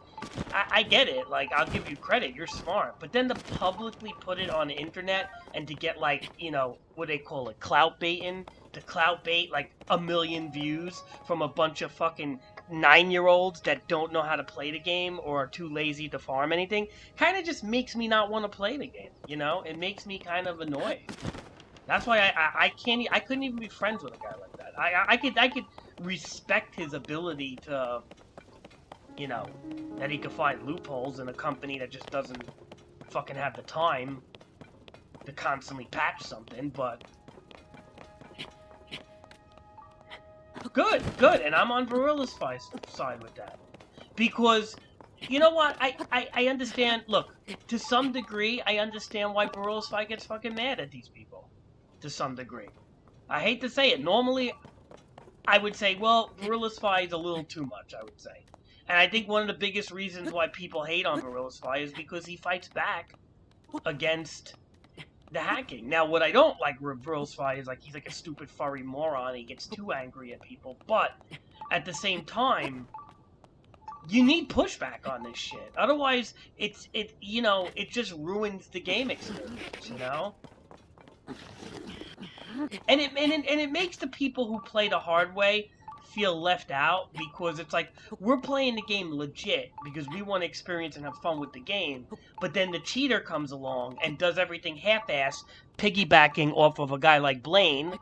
Speaker 1: I get it, like, I'll give you credit, you're smart, but then to publicly put it on the internet, and to get, like, you know, what they call it, clout baiting, to clout bait, like, 1 million views from a bunch of fucking 9-year-olds that don't know how to play the game or are too lazy to farm anything, kind of just makes me not want to play the game, you know? It makes me kind of annoyed. That's why I couldn't even be friends with a guy like that. respect his ability to, you know, that he could find loopholes in a company that just doesn't fucking have the time to constantly patch something, but good, and I'm on Varilla's side with that. Because, you know what, I understand, look, to some degree, I understand why Varilla's Fight gets fucking mad at these people. To some degree. I hate to say it, normally, I would say, well, Varilla's Fight is a little too much, I would say. And I think one of the biggest reasons why people hate on Varilla's Fight is because he fights back against the hacking. Now, what I don't like with Varilla's Fight is, like, he's like a stupid furry moron, he gets too angry at people, but at the same time, you need pushback on this shit. Otherwise, it just ruins the game experience, you know? And it makes the people who play the hard way feel left out, because it's like, we're playing the game legit because we want to experience and have fun with the game, but then the cheater comes along and does everything half-assed, piggybacking off of a guy like Blaine,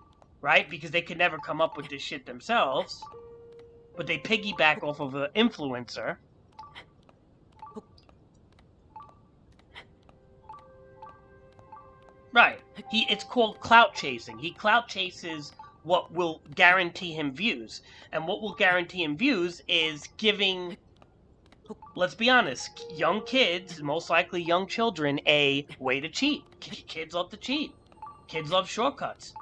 Speaker 1: right? Because they could never come up with this shit themselves, but they piggyback off of an influencer. Right. It's called clout chasing. He clout chases what will guarantee him views. And what will guarantee him views is giving, let's be honest, young kids, most likely young children, a way to cheat. Kids love to cheat. Kids love shortcuts.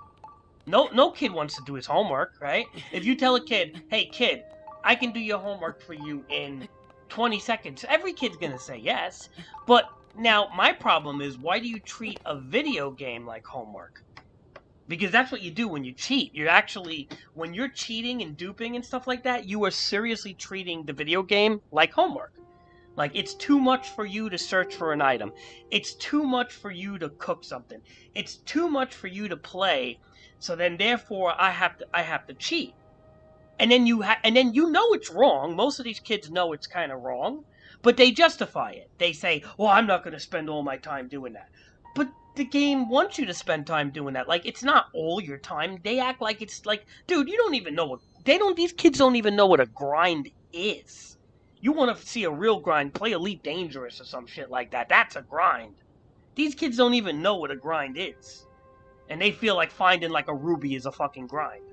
Speaker 1: No kid wants to do his homework, right? If you tell a kid, hey kid, I can do your homework for you in 20 seconds, every kid's gonna say yes. But now, my problem is, why do you treat a video game like homework? Because that's what you do when you cheat. You're actually, when you're cheating and duping and stuff like that, you are seriously treating the video game like homework. Like, it's too much for you to search for an item. It's too much for you to cook something. It's too much for you to play. So then, therefore, I have to cheat. And then you know it's wrong. Most of these kids know it's kind of wrong. But they justify it. They say, well, I'm not going to spend all my time doing that. But the game wants you to spend time doing that. Like, it's not all your time. They act like it's like, dude, you don't even know what, these kids don't even know what a grind is. You want to see a real grind, play Elite Dangerous or some shit like that. That's a grind. These kids don't even know what a grind is. And they feel like finding like a ruby is a fucking grind.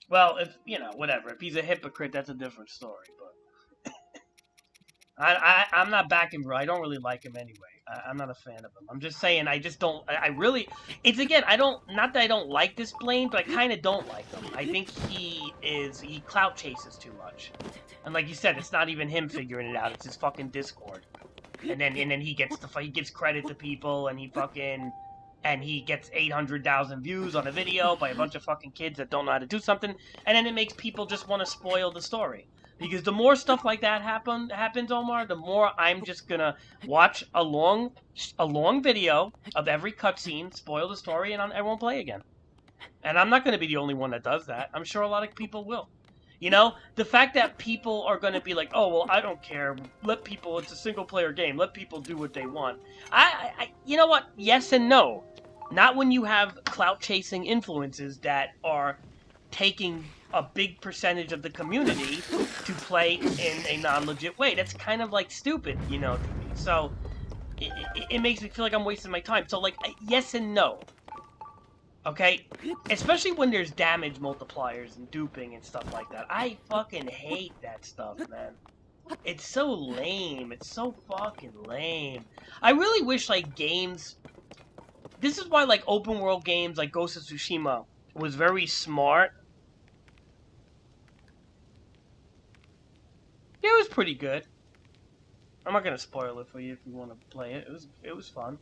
Speaker 1: Well, if, whatever. If he's a hypocrite, that's a different story, but I'm not backing bro. I don't really like him anyway. I'm not a fan of him. I'm just saying, I just don't, I really, it's again, not that I don't like this Blaine, but I kind of don't like him. I think he clout chases too much. And like you said, it's not even him figuring it out, it's his fucking Discord. And then he gives credit to people, and he gets 800,000 views on a video by a bunch of fucking kids that don't know how to do something, and then it makes people just want to spoil the story. Because the more stuff like that happens, Omar, the more I'm just gonna watch a long video of every cutscene, spoil the story, and I won't play again. And I'm not gonna be the only one that does that. I'm sure a lot of people will. You know, the fact that people are going to be like, oh, well, I don't care. It's a single-player game. Let people do what they want. You know what? Yes and no. Not when you have clout-chasing influences that are taking a big percentage of the community to play in a non-legit way. That's kind of, like, stupid, to me. So, it makes me feel like I'm wasting my time. So, like, yes and no. Okay? Especially when there's damage multipliers and duping and stuff like that. I fucking hate that stuff, man. It's so lame. It's so fucking lame. I really wish, like, games... This is why, like, open world games like Ghost of Tsushima was very smart. Yeah, it was pretty good. I'm not gonna spoil it for you if you want to play it. It was fun.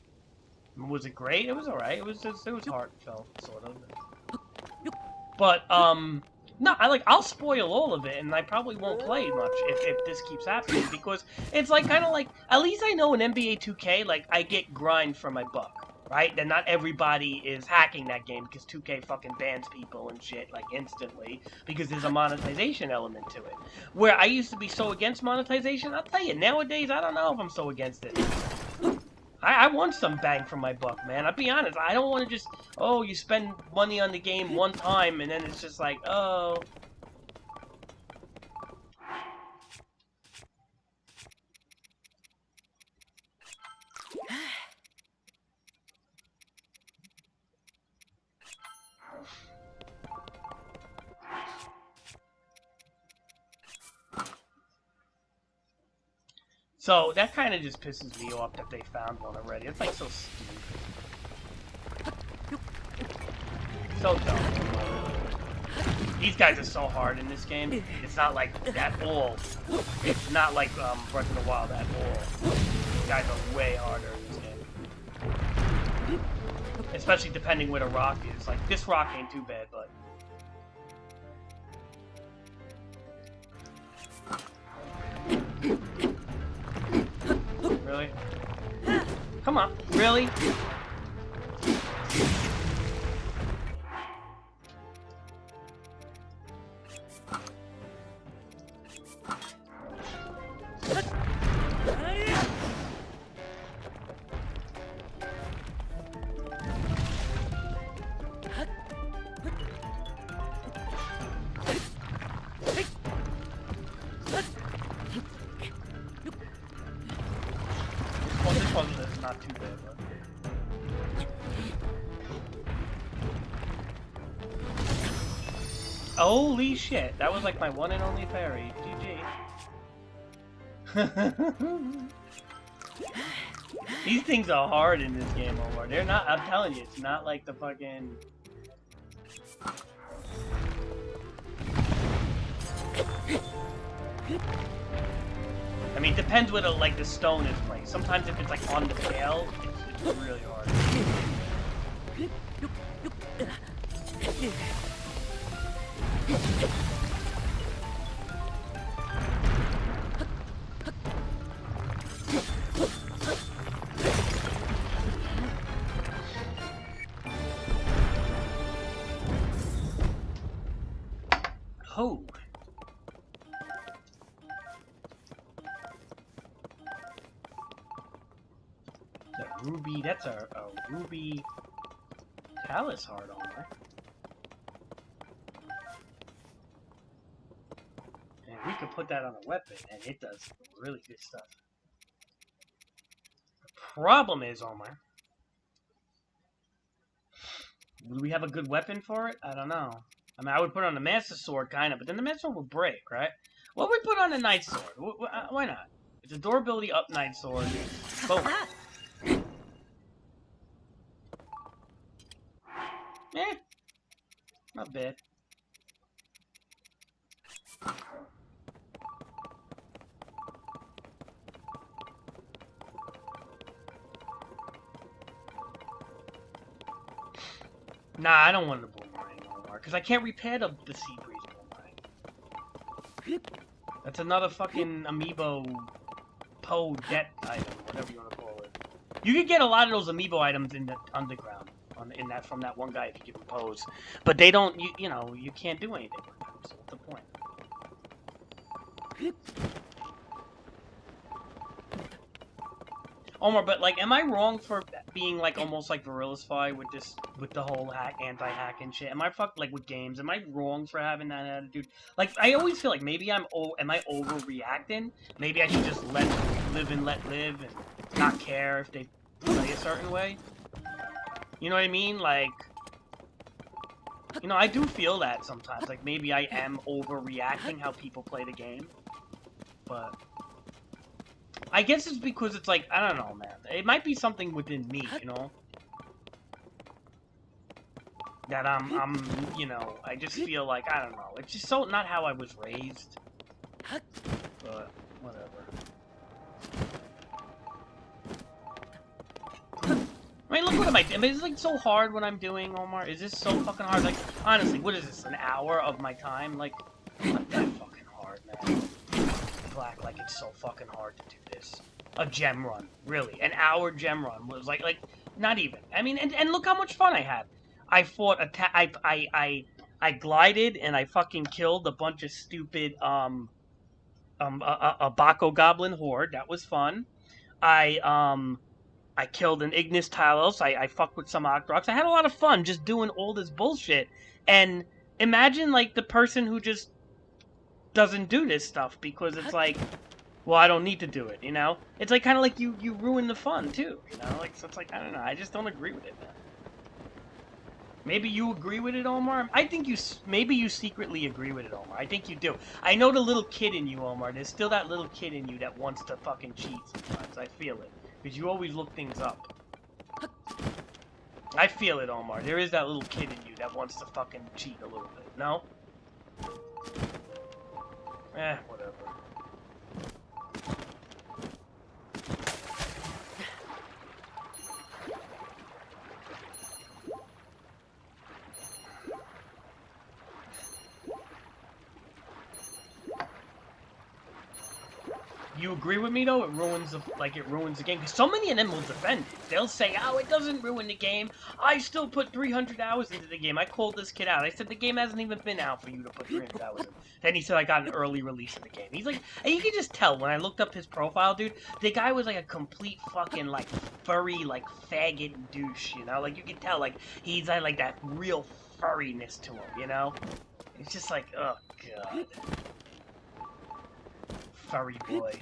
Speaker 1: Was it great? It was alright. It was heartfelt, sort of. But, no, I'll spoil all of it, and I probably won't play much if this keeps happening, because it's like, kind of like, at least I know in NBA 2K, like, I get grind for my buck, right? That not everybody is hacking that game, because 2K fucking bans people and shit, like, instantly, because there's a monetization element to it. Where I used to be so against monetization, I'll tell you, nowadays, I don't know if I'm so against it. I want some bang for my buck, man. I'll be honest. I don't want to just, oh, you spend money on the game one time and then it's just like, oh. So that kind of just pisses me off that they found one already. It's like so stupid. So dumb. These guys are so hard in this game. It's not like at all. It's not like Breath of the Wild at all. These guys are way harder in this game. Especially depending where the rock is. Like, this rock ain't too bad, but... Really? Come on. Really? Well, this one is not too bad, but... Holy shit, that was like my one and only parry. GG. These things are hard in this game, Omar. They're not, I'm telling you, it's not like the fucking... I mean, it depends where the stone is placed. Sometimes if it's like on the tail, it's really hard. Oh. The ruby, that's a ruby talus heart on there. And we could put that on a weapon, and it does really good stuff. The problem is, Omar, do we have a good weapon for it? I don't know. I mean, I would put on the Master Sword, kind of, but then the Master Sword would break, right? What would we put on the Knight Sword? Why not? It's a durability up Knight Sword. Boom. Eh. Not bad. Nah, I don't want the boomerang anymore, because I can't repair the Sea Breeze boomerang. That's another fucking amiibo Poe debt item, whatever you want to call it. You could get a lot of those amiibo items in the underground, from that one guy if you give him Poes. But they don't, you know, you can't do anything with them, so what's the point? Omar, but like, am I wrong for being like almost like Virilify with the whole anti-hack and shit? Am I fucked like with games? Am I wrong for having that attitude? Like, I always feel like maybe am I overreacting? Maybe I should just let live and not care if they play a certain way. You know what I mean? Like, you know, I do feel that sometimes. Like, maybe I am overreacting how people play the game, but. I guess it's because it's like, I don't know, man. It might be something within me, you know? That I'm, you know, I just feel like, I don't know. It's just so not how I was raised. But, whatever. I mean, look what am I doing? I mean, it's like so hard what I'm doing, Omar. Is this so fucking hard? Like, honestly, what is this? An hour of my time? Like, not that fucking hard, man. People act like it's so fucking hard to do this. A gem run, really. An hour gem run was like not even. I mean, and look how much fun I had. I fought I glided and I fucking killed a bunch of stupid a Bako Goblin horde. That was fun. I I killed an Ignis Talos. I fucked with some Octoroks. I had a lot of fun just doing all this bullshit. And imagine, like, the person who just doesn't do this stuff because it's like, well, I don't need to do it, you know? It's like kind of like you ruin the fun, too, you know? Like, so it's like, I don't know. I just don't agree with it, man. Maybe you agree with it, Omar? I think maybe you secretly agree with it, Omar. I think you do. I know the little kid in you, Omar. There's still that little kid in you that wants to fucking cheat sometimes. I feel it. Because you always look things up. I feel it, Omar. There is that little kid in you that wants to fucking cheat a little bit. No? Whatever. You agree with me though? It ruins the game. Because so many of them will defend it. They'll say, "Oh, it doesn't ruin the game. I still put 300 hours into the game." I called this kid out. I said the game hasn't even been out for you to put 300 hours in. Then he said I got an early release of the game. He's like, and you can just tell when I looked up his profile, dude. The guy was like a complete fucking like furry like faggot douche. You know, like you can tell like he's like that real furriness to him. You know, it's just like, oh god. Furry boy.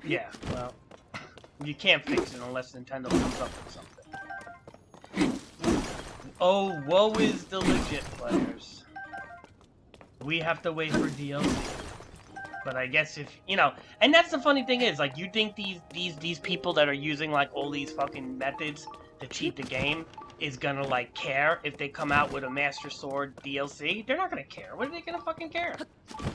Speaker 1: Yeah, well, you can't fix it unless Nintendo comes up with something. Oh, woe is the legit players. We have to wait for DLC. But I guess if, you know, and that's the funny thing is, like, you think these people that are using, like, all these fucking methods to cheat the game is gonna, like, care if they come out with a Master Sword DLC? They're not gonna care. What are they gonna fucking care?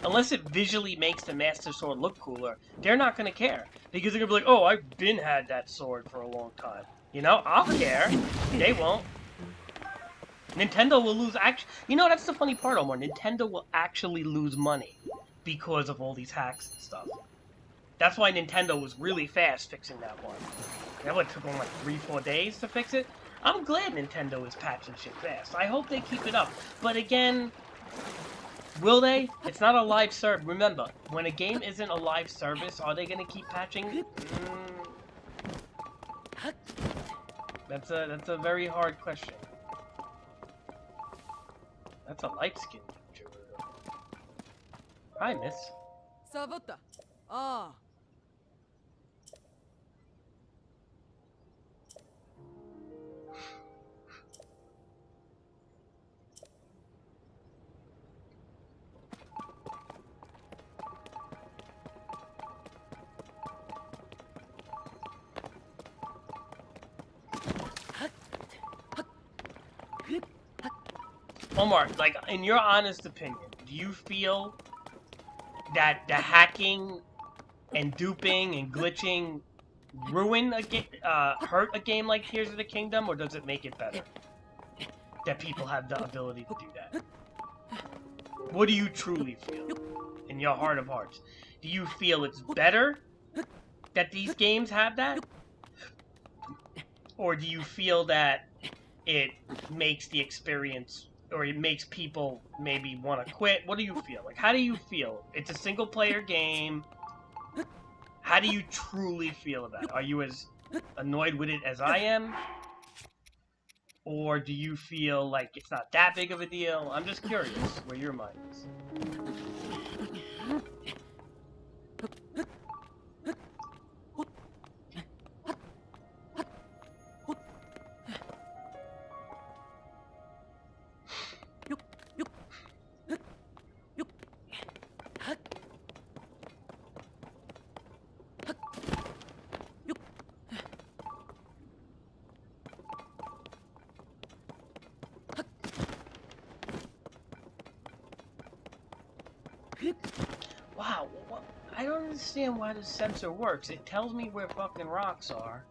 Speaker 1: Unless it visually makes the Master Sword look cooler, they're not gonna care. Because they're gonna be like, oh, I've been had that sword for a long time. You know, I'll care. They won't. Nintendo will lose you know, that's the funny part, Omar. Nintendo will actually lose money because of all these hacks and stuff. That's why Nintendo was really fast fixing that one. That one took them like 3-4 days to fix it. I'm glad Nintendo is patching shit fast. I hope they keep it up. But again, will they? It's not a live service. Remember, when a game isn't a live service, are they going to keep patching? That's a very hard question. That's a light skin. Hi, miss.
Speaker 3: Sabota. Ah.
Speaker 1: Omar, like, in your honest opinion, do you feel that the hacking and duping and glitching ruin a game, hurt a game like Tears of the Kingdom, or does it make it better? That people have the ability to do that. What do you truly feel in your heart of hearts? Do you feel it's better that these games have that? Or do you feel that it makes the experience, or it makes people maybe want to quit? What do you feel? Like, how do you feel? It's a single player game. How do you truly feel about it? Are you as annoyed with it as I am? Or do you feel like it's not that big of a deal? I'm just curious where your mind is. I don't understand why the sensor works. It tells me where fucking rocks are.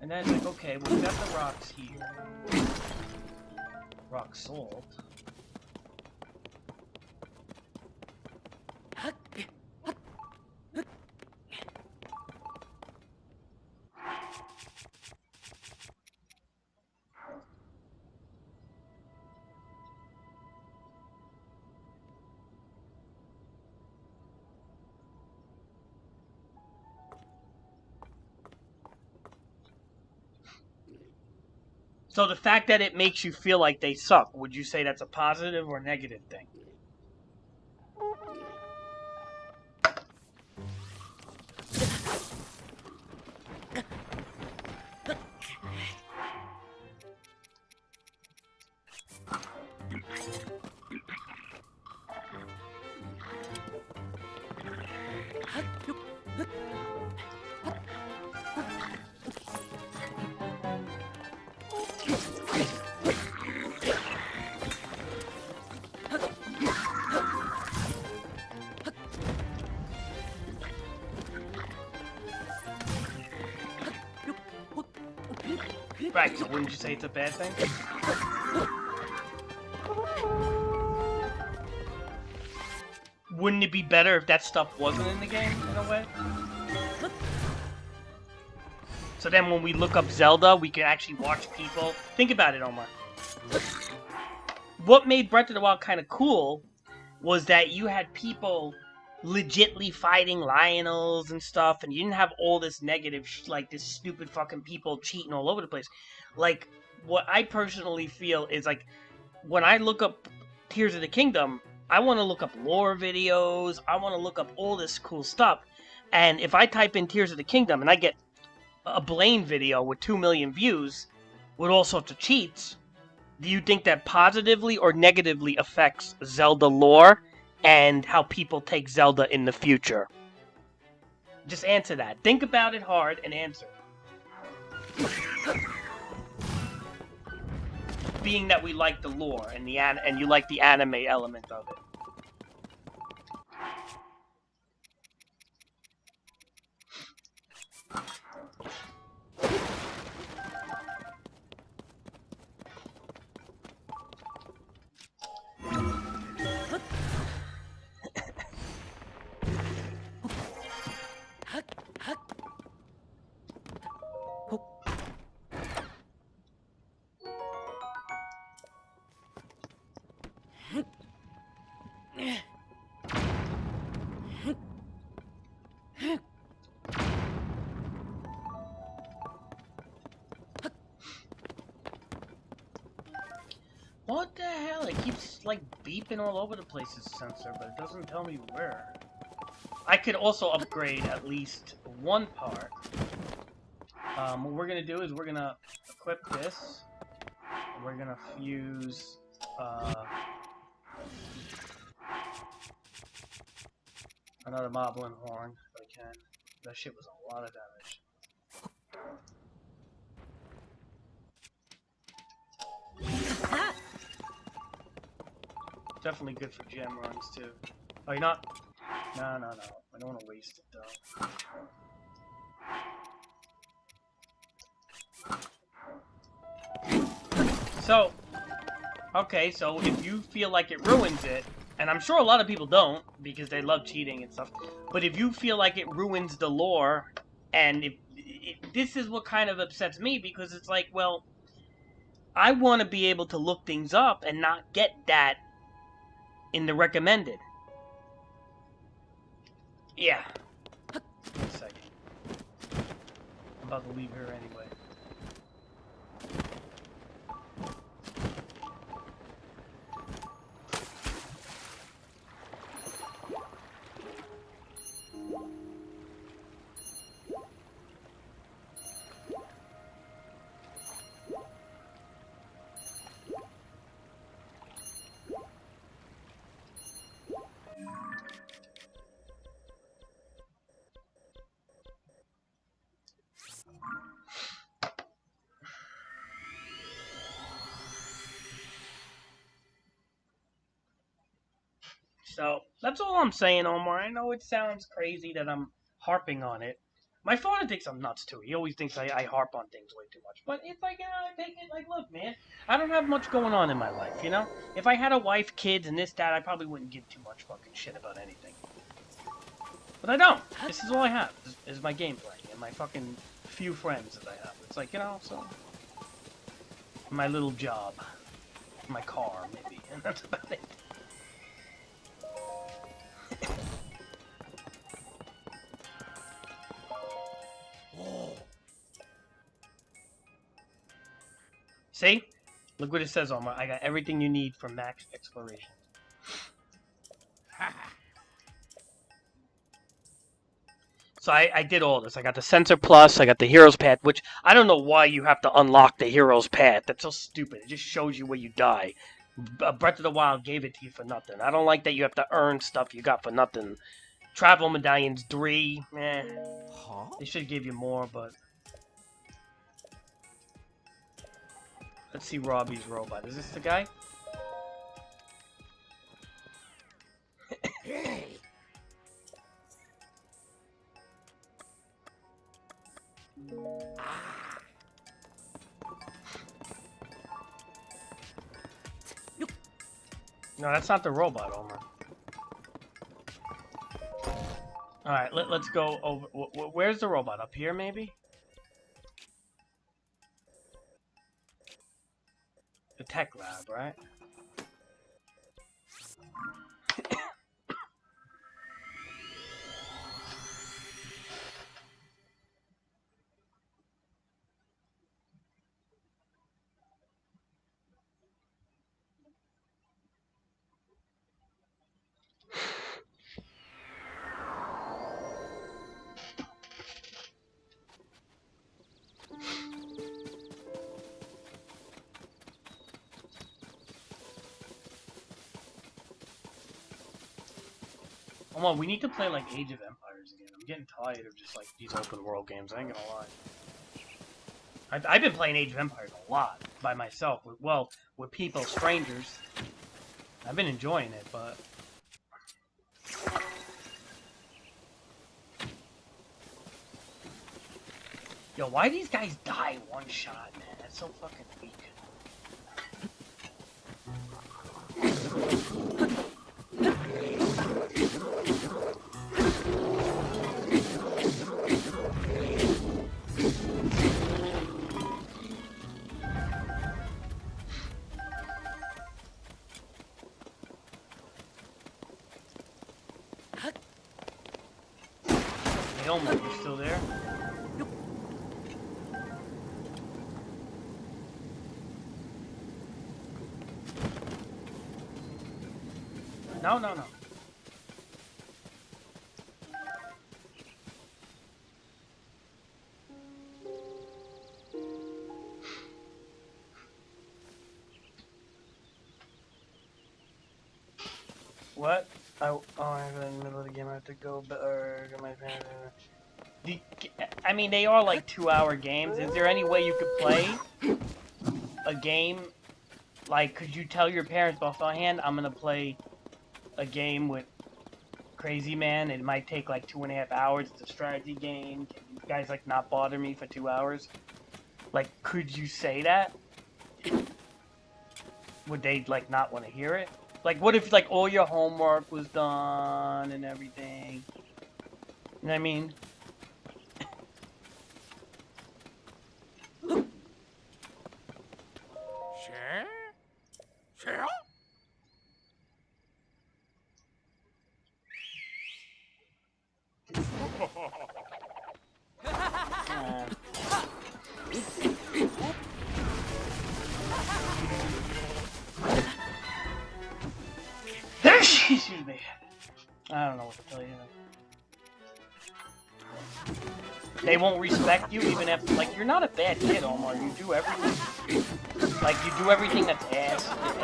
Speaker 1: And then it's like, okay, well, we got the rocks here. Rock salt. So the fact that it makes you feel like they suck, would you say that's a positive or negative thing? Right, so wouldn't you say it's a bad thing? Wouldn't it be better if that stuff wasn't in the game, in a way? So then when we look up Zelda, we can actually watch people. Think about it, Omar. What made Breath of the Wild kind of cool was that you had people legitly fighting Lionels and stuff, and you didn't have all this negative, like this stupid fucking people cheating all over the place. Like, what I personally feel is like, when I look up Tears of the Kingdom, I want to look up lore videos, I want to look up all this cool stuff, and if I type in Tears of the Kingdom and I get a Blaine video with 2 million views with all sorts of cheats, do you think that positively or negatively affects Zelda lore and how people take Zelda in the future? Just answer that. Think about it hard and answer. Being that we like the lore and and you like the anime element of it. What the hell? It keeps like beeping all over the place, this sensor, but it doesn't tell me where. I could also upgrade at least one part. What we're gonna do is we're gonna equip this. And we're gonna fuse another Moblin horn if I can. That shit was a lot of damage. Definitely good for gem runs too. Oh, you're not? No. I don't want to waste it though. So, okay, so if you feel like it ruins it, and I'm sure a lot of people don't because they love cheating and stuff, but if you feel like it ruins the lore, and if this is what kind of upsets me, because it's like, well, I want to be able to look things up and not get that in the recommended. Yeah. 1 second. I'm about to leave her anyway. So, That's all I'm saying, Omar. I know it sounds crazy that I'm harping on it. My father thinks I'm nuts too. He always thinks I harp on things way too much. But it's like, I take it like, look, man, I don't have much going on in my life, you know? If I had a wife, kids, and this, that, I probably wouldn't give too much fucking shit about anything. But I don't. This is all I have, is my gameplay and my fucking few friends that I have. It's like, you know, so... My little job. My car, maybe. And that's about it. See? Look what it says, Omar. I got everything you need for max exploration. So I did all this. I got the Sensor Plus, I got the Hero's Path, which I don't know why you have to unlock the Hero's Path. That's so stupid. It just shows you where you die. Breath of the Wild gave it to you for nothing. I don't like that you have to earn stuff you got for nothing. Travel Medallions 3, they should give you more, but... Let's see Robbie's robot. Is this the guy? No, that's not the robot, Omar. Alright, let's go over... Where's the robot? Up here, maybe? The tech lab, right? Come on, we need to play like Age of Empires again. I'm getting tired of just like these open world games, I ain't gonna lie. I've been playing Age of Empires a lot by myself, with people, strangers. I've been enjoying it, but... Yo, why these guys die one shot, man? That's so fucking weak. Hey, Omar, you still there? No, no, no. What? I'm in the middle of the game. I have to go, or my parents. I mean, they are like 2-hour games. Is there any way you could play a game? Like, could you tell your parents beforehand, I'm gonna play a game with Crazy Man? It might take like 2.5 hours. It's a strategy game. Can you guys like not bother me for 2 hours? Like, could you say that? Would they like not want to hear it? Like, what if like all your homework was done and everything? You know what I mean? Excuse me. I don't know what to tell you. They won't respect you even if, like, you're not a bad kid, Omar. You do everything. Like, you do everything that's asked to do.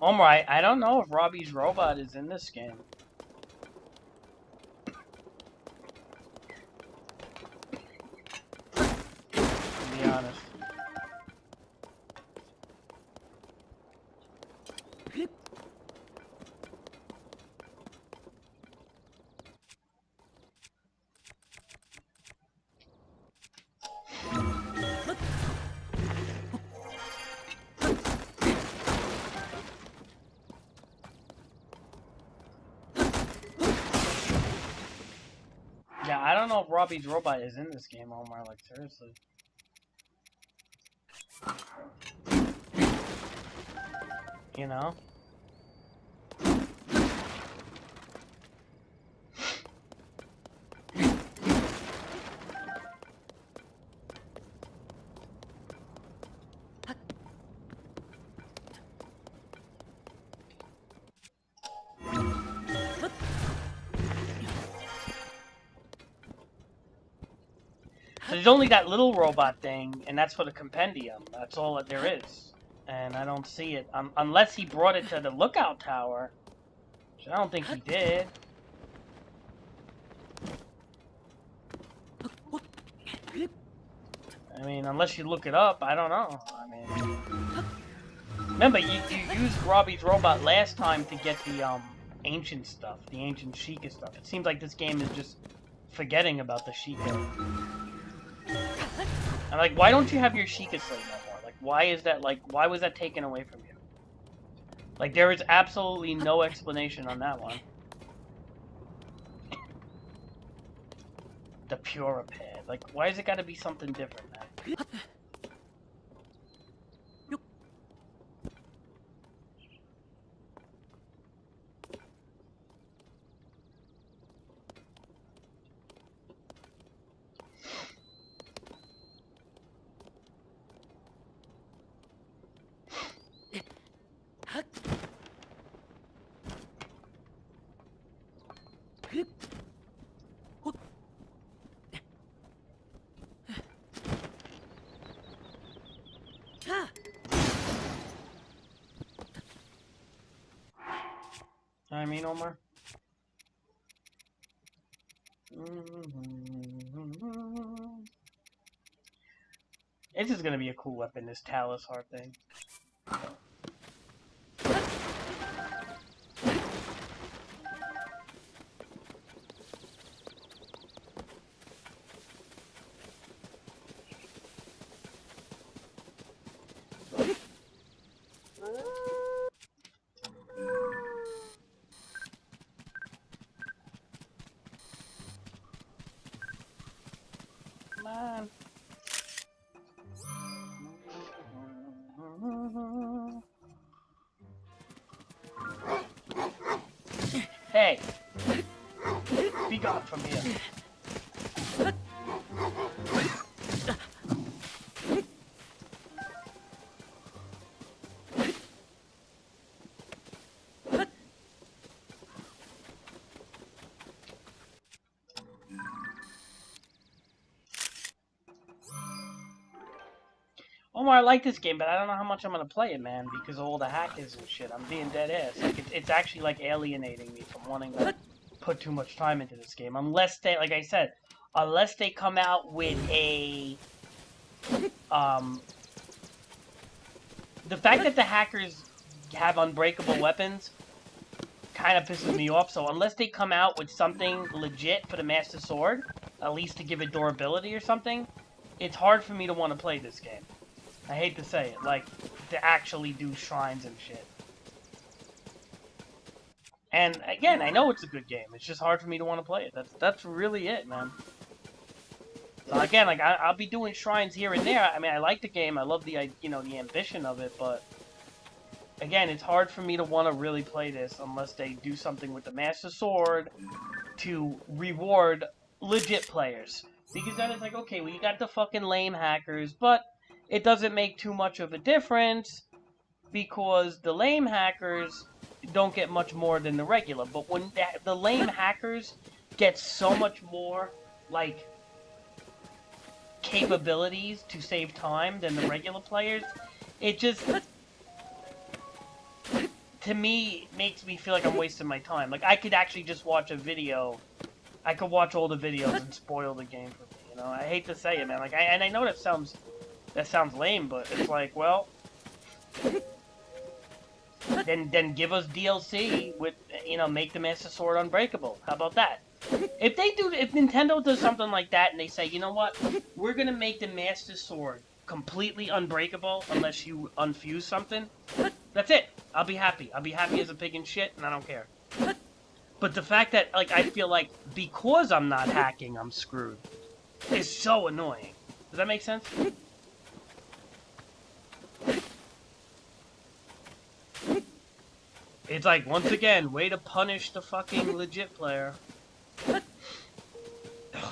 Speaker 1: Omar, I don't know if Robbie's robot is in this game. To be honest. Yeah, I don't know if Robbie's robot is in this game, Omar, like, seriously. You know? So there's only that little robot thing, and that's for the compendium. That's all that there is. And I don't see it. Unless he brought it to the lookout tower. Which I don't think he did. I mean, unless you look it up, I don't know. I mean... Remember, you used Robbie's robot last time to get the, ancient stuff. The ancient Sheikah stuff. It seems like this game is just forgetting about the Sheikah. I'm like, why don't you have your Sheikah slate no more? Like, why is that, like, why was that taken away from you? Like, there is absolutely no explanation on that one. The Puripad. Like, why has it got to be something different, man? I mean, Omar? This is gonna be a cool weapon, this Talus Heart thing. Come on. Hey! Be gone from here. Omar, I like this game, but I don't know how much I'm gonna play it, man, because of all the hackers and shit. I'm being dead ass. Like, it's actually, like, alienating me from wanting to put too much time into this game. Unless they, like I said, unless they come out with a, the fact that the hackers have unbreakable weapons kind of pisses me off, so unless they come out with something legit for the Master Sword, at least to give it durability or something, it's hard for me to want to play this game. I hate to say it, like, to actually do shrines and shit. And, again, I know it's a good game, it's just hard for me to want to play it. That's really it, man. So, again, like, I'll be doing shrines here and there. I mean, I like the game, I love the, you know, the ambition of it, but... Again, it's hard for me to want to really play this unless they do something with the Master Sword to reward legit players. Because then it's like, okay, well, you got the fucking lame hackers, but it doesn't make too much of a difference because the lame hackers don't get much more than the regular. But when the lame hackers get so much more, like, capabilities to save time than the regular players, it just... to me, makes me feel like I'm wasting my time. Like, I could actually just watch a video. I could watch all the videos and spoil the game for me, you know? I hate to say it, man. Like, and I know that sounds lame, but it's like, well, then give us DLC with, you know, make the Master Sword unbreakable. How about that? If Nintendo does something like that and they say, you know what, we're gonna make the Master Sword completely unbreakable unless you unfuse something, that's it. I'll be happy. I'll be happy as a pig in shit, and I don't care. But the fact that, like, I feel like because I'm not hacking, I'm screwed, is so annoying. Does that make sense? It's like, once again, way to punish the fucking legit player.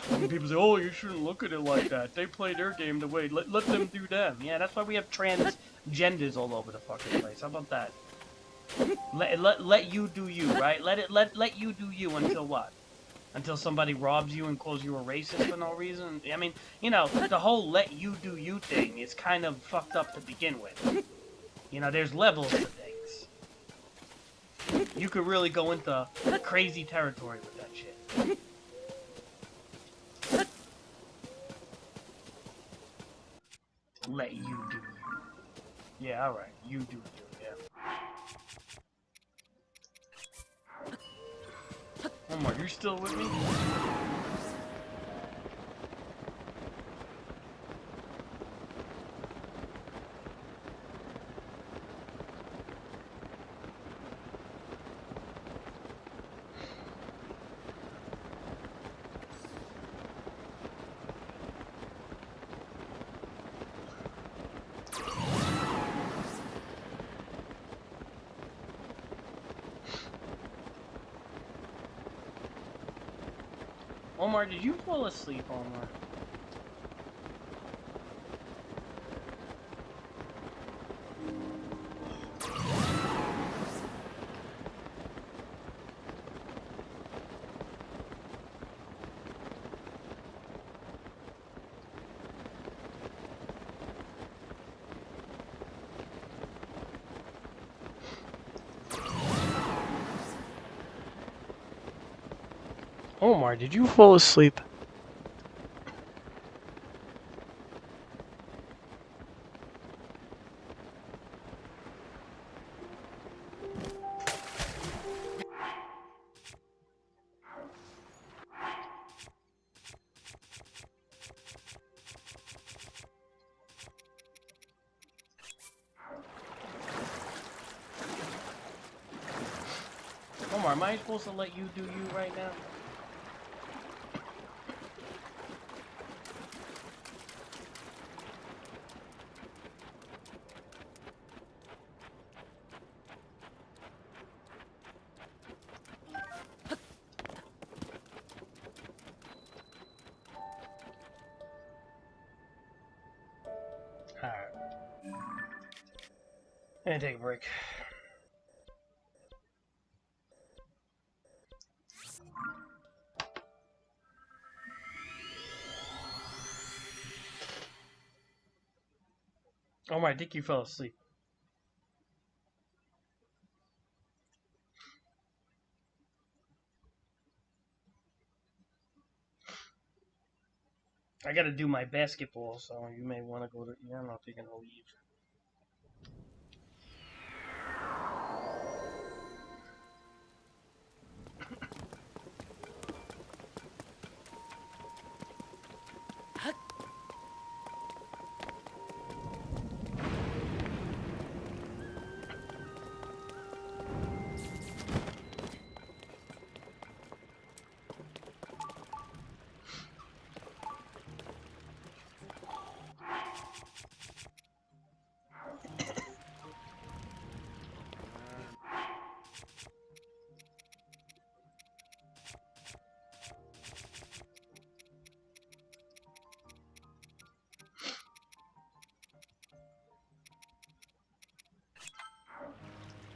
Speaker 1: When people say, oh, you shouldn't look at it like that. They play their game the way. Let them do them. Yeah, that's why we have transgenders all over the fucking place. How about that? Let you do you, right? Let you do you until what? Until somebody robs you and calls you a racist for no reason? I mean, you know, the whole let you do you thing is kind of fucked up to begin with. You know, there's levels to things. You could really go into crazy territory with that shit. Let you do you. Yeah, alright. You do you, yeah. Omar, you still with me? Omar, did you fall asleep, Omar? Omar, did you fall asleep? Omar, am I supposed to let you do you right now? Alright. Gonna take a break. Omar, I think you fell asleep. I gotta do my basketball, so you may want to go to... Yeah, I don't know if you're gonna leave.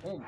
Speaker 1: Oh.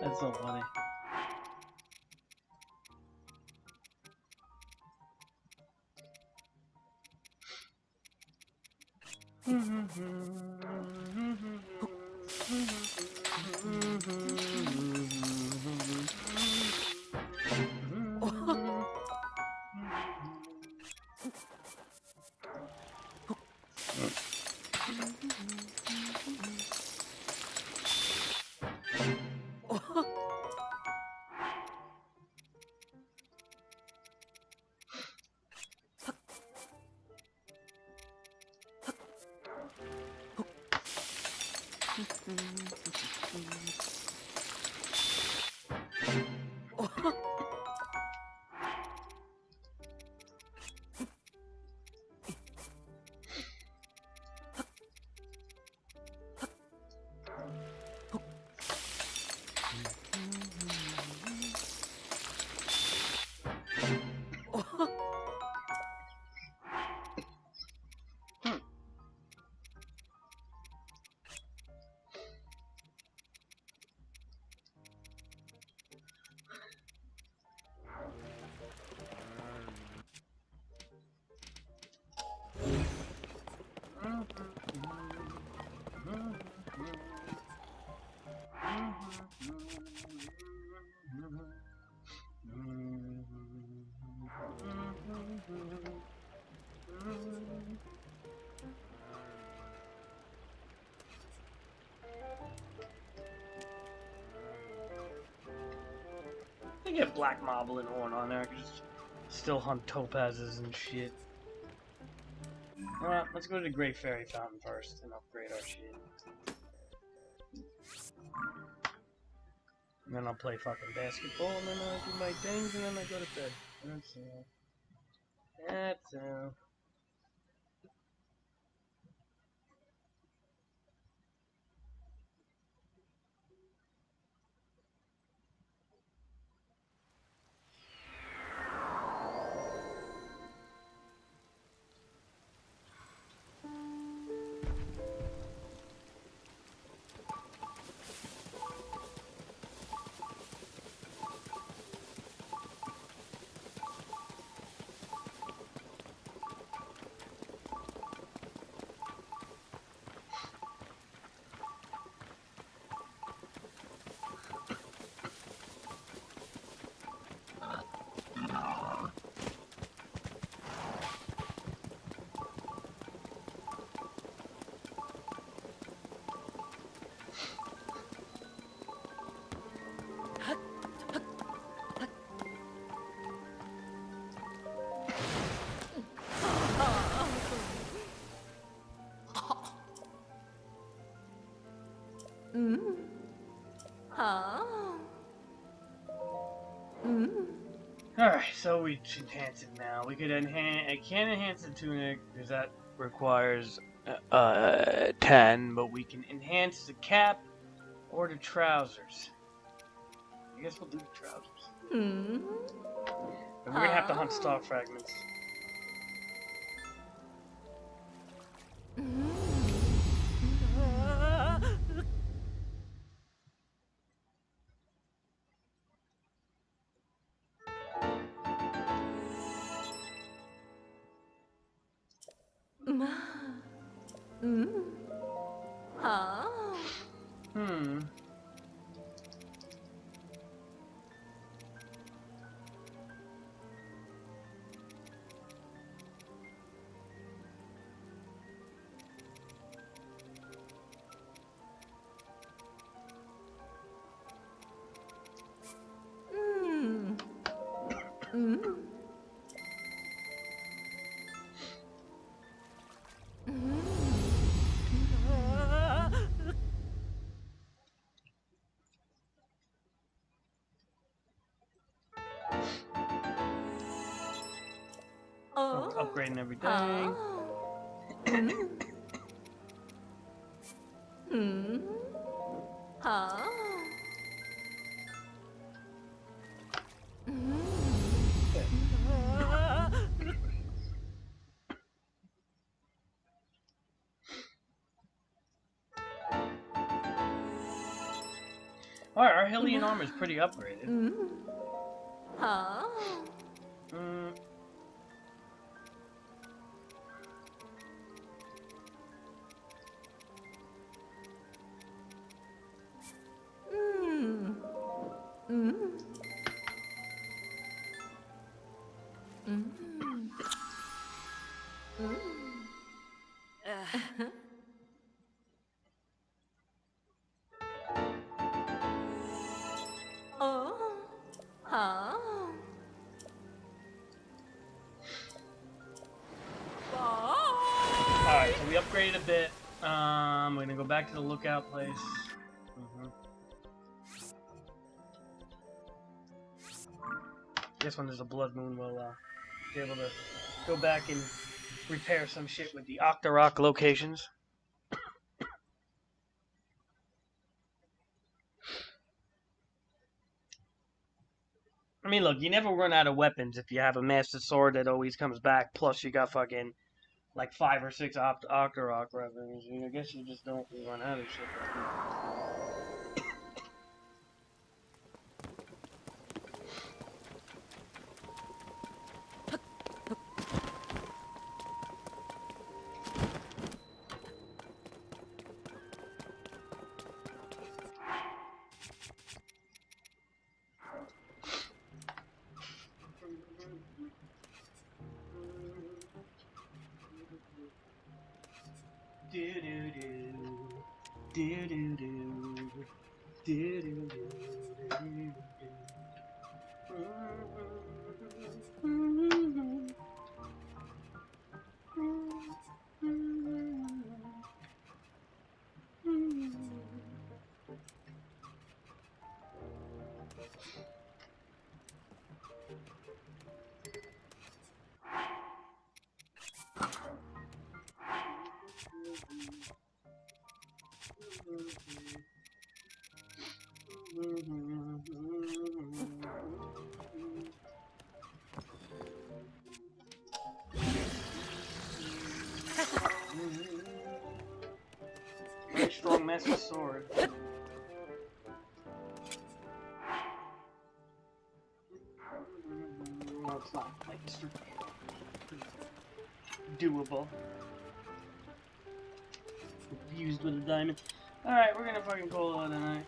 Speaker 1: That's so funny. I get black moblin horn on there. I can just still hunt topazes and shit. Alright, let's go to the Great Fairy Fountain first and upgrade our shit. And then I'll play fucking basketball, and then I'll do my things, and then I go to bed. That's all. That's all. Alright, so we enhance it now. We could enhance. I can't enhance the tunic because that requires 10, but we can enhance the cap or the trousers. I guess we'll do the trousers. And we're gonna have to hunt star fragments. Upgrading everything. Alright, our Hylian armor is pretty upgraded.
Speaker 3: Huh?
Speaker 1: Mm.
Speaker 3: Oh. Huh?
Speaker 1: Alright, so we upgraded a bit. We're gonna go back to the lookout place. Guess when there's a blood moon, we'll be able to go back and repair some shit with the Octorok locations. I mean, look, you never run out of weapons if you have a Master Sword that always comes back, plus you got fucking, like, 5 or 6 Octorok weapons. I mean, I guess you just don't run out of shit. Very strong Master Sword. Well, it's not like super doable. Fused with a diamond. Alright, we're gonna fucking call it a night.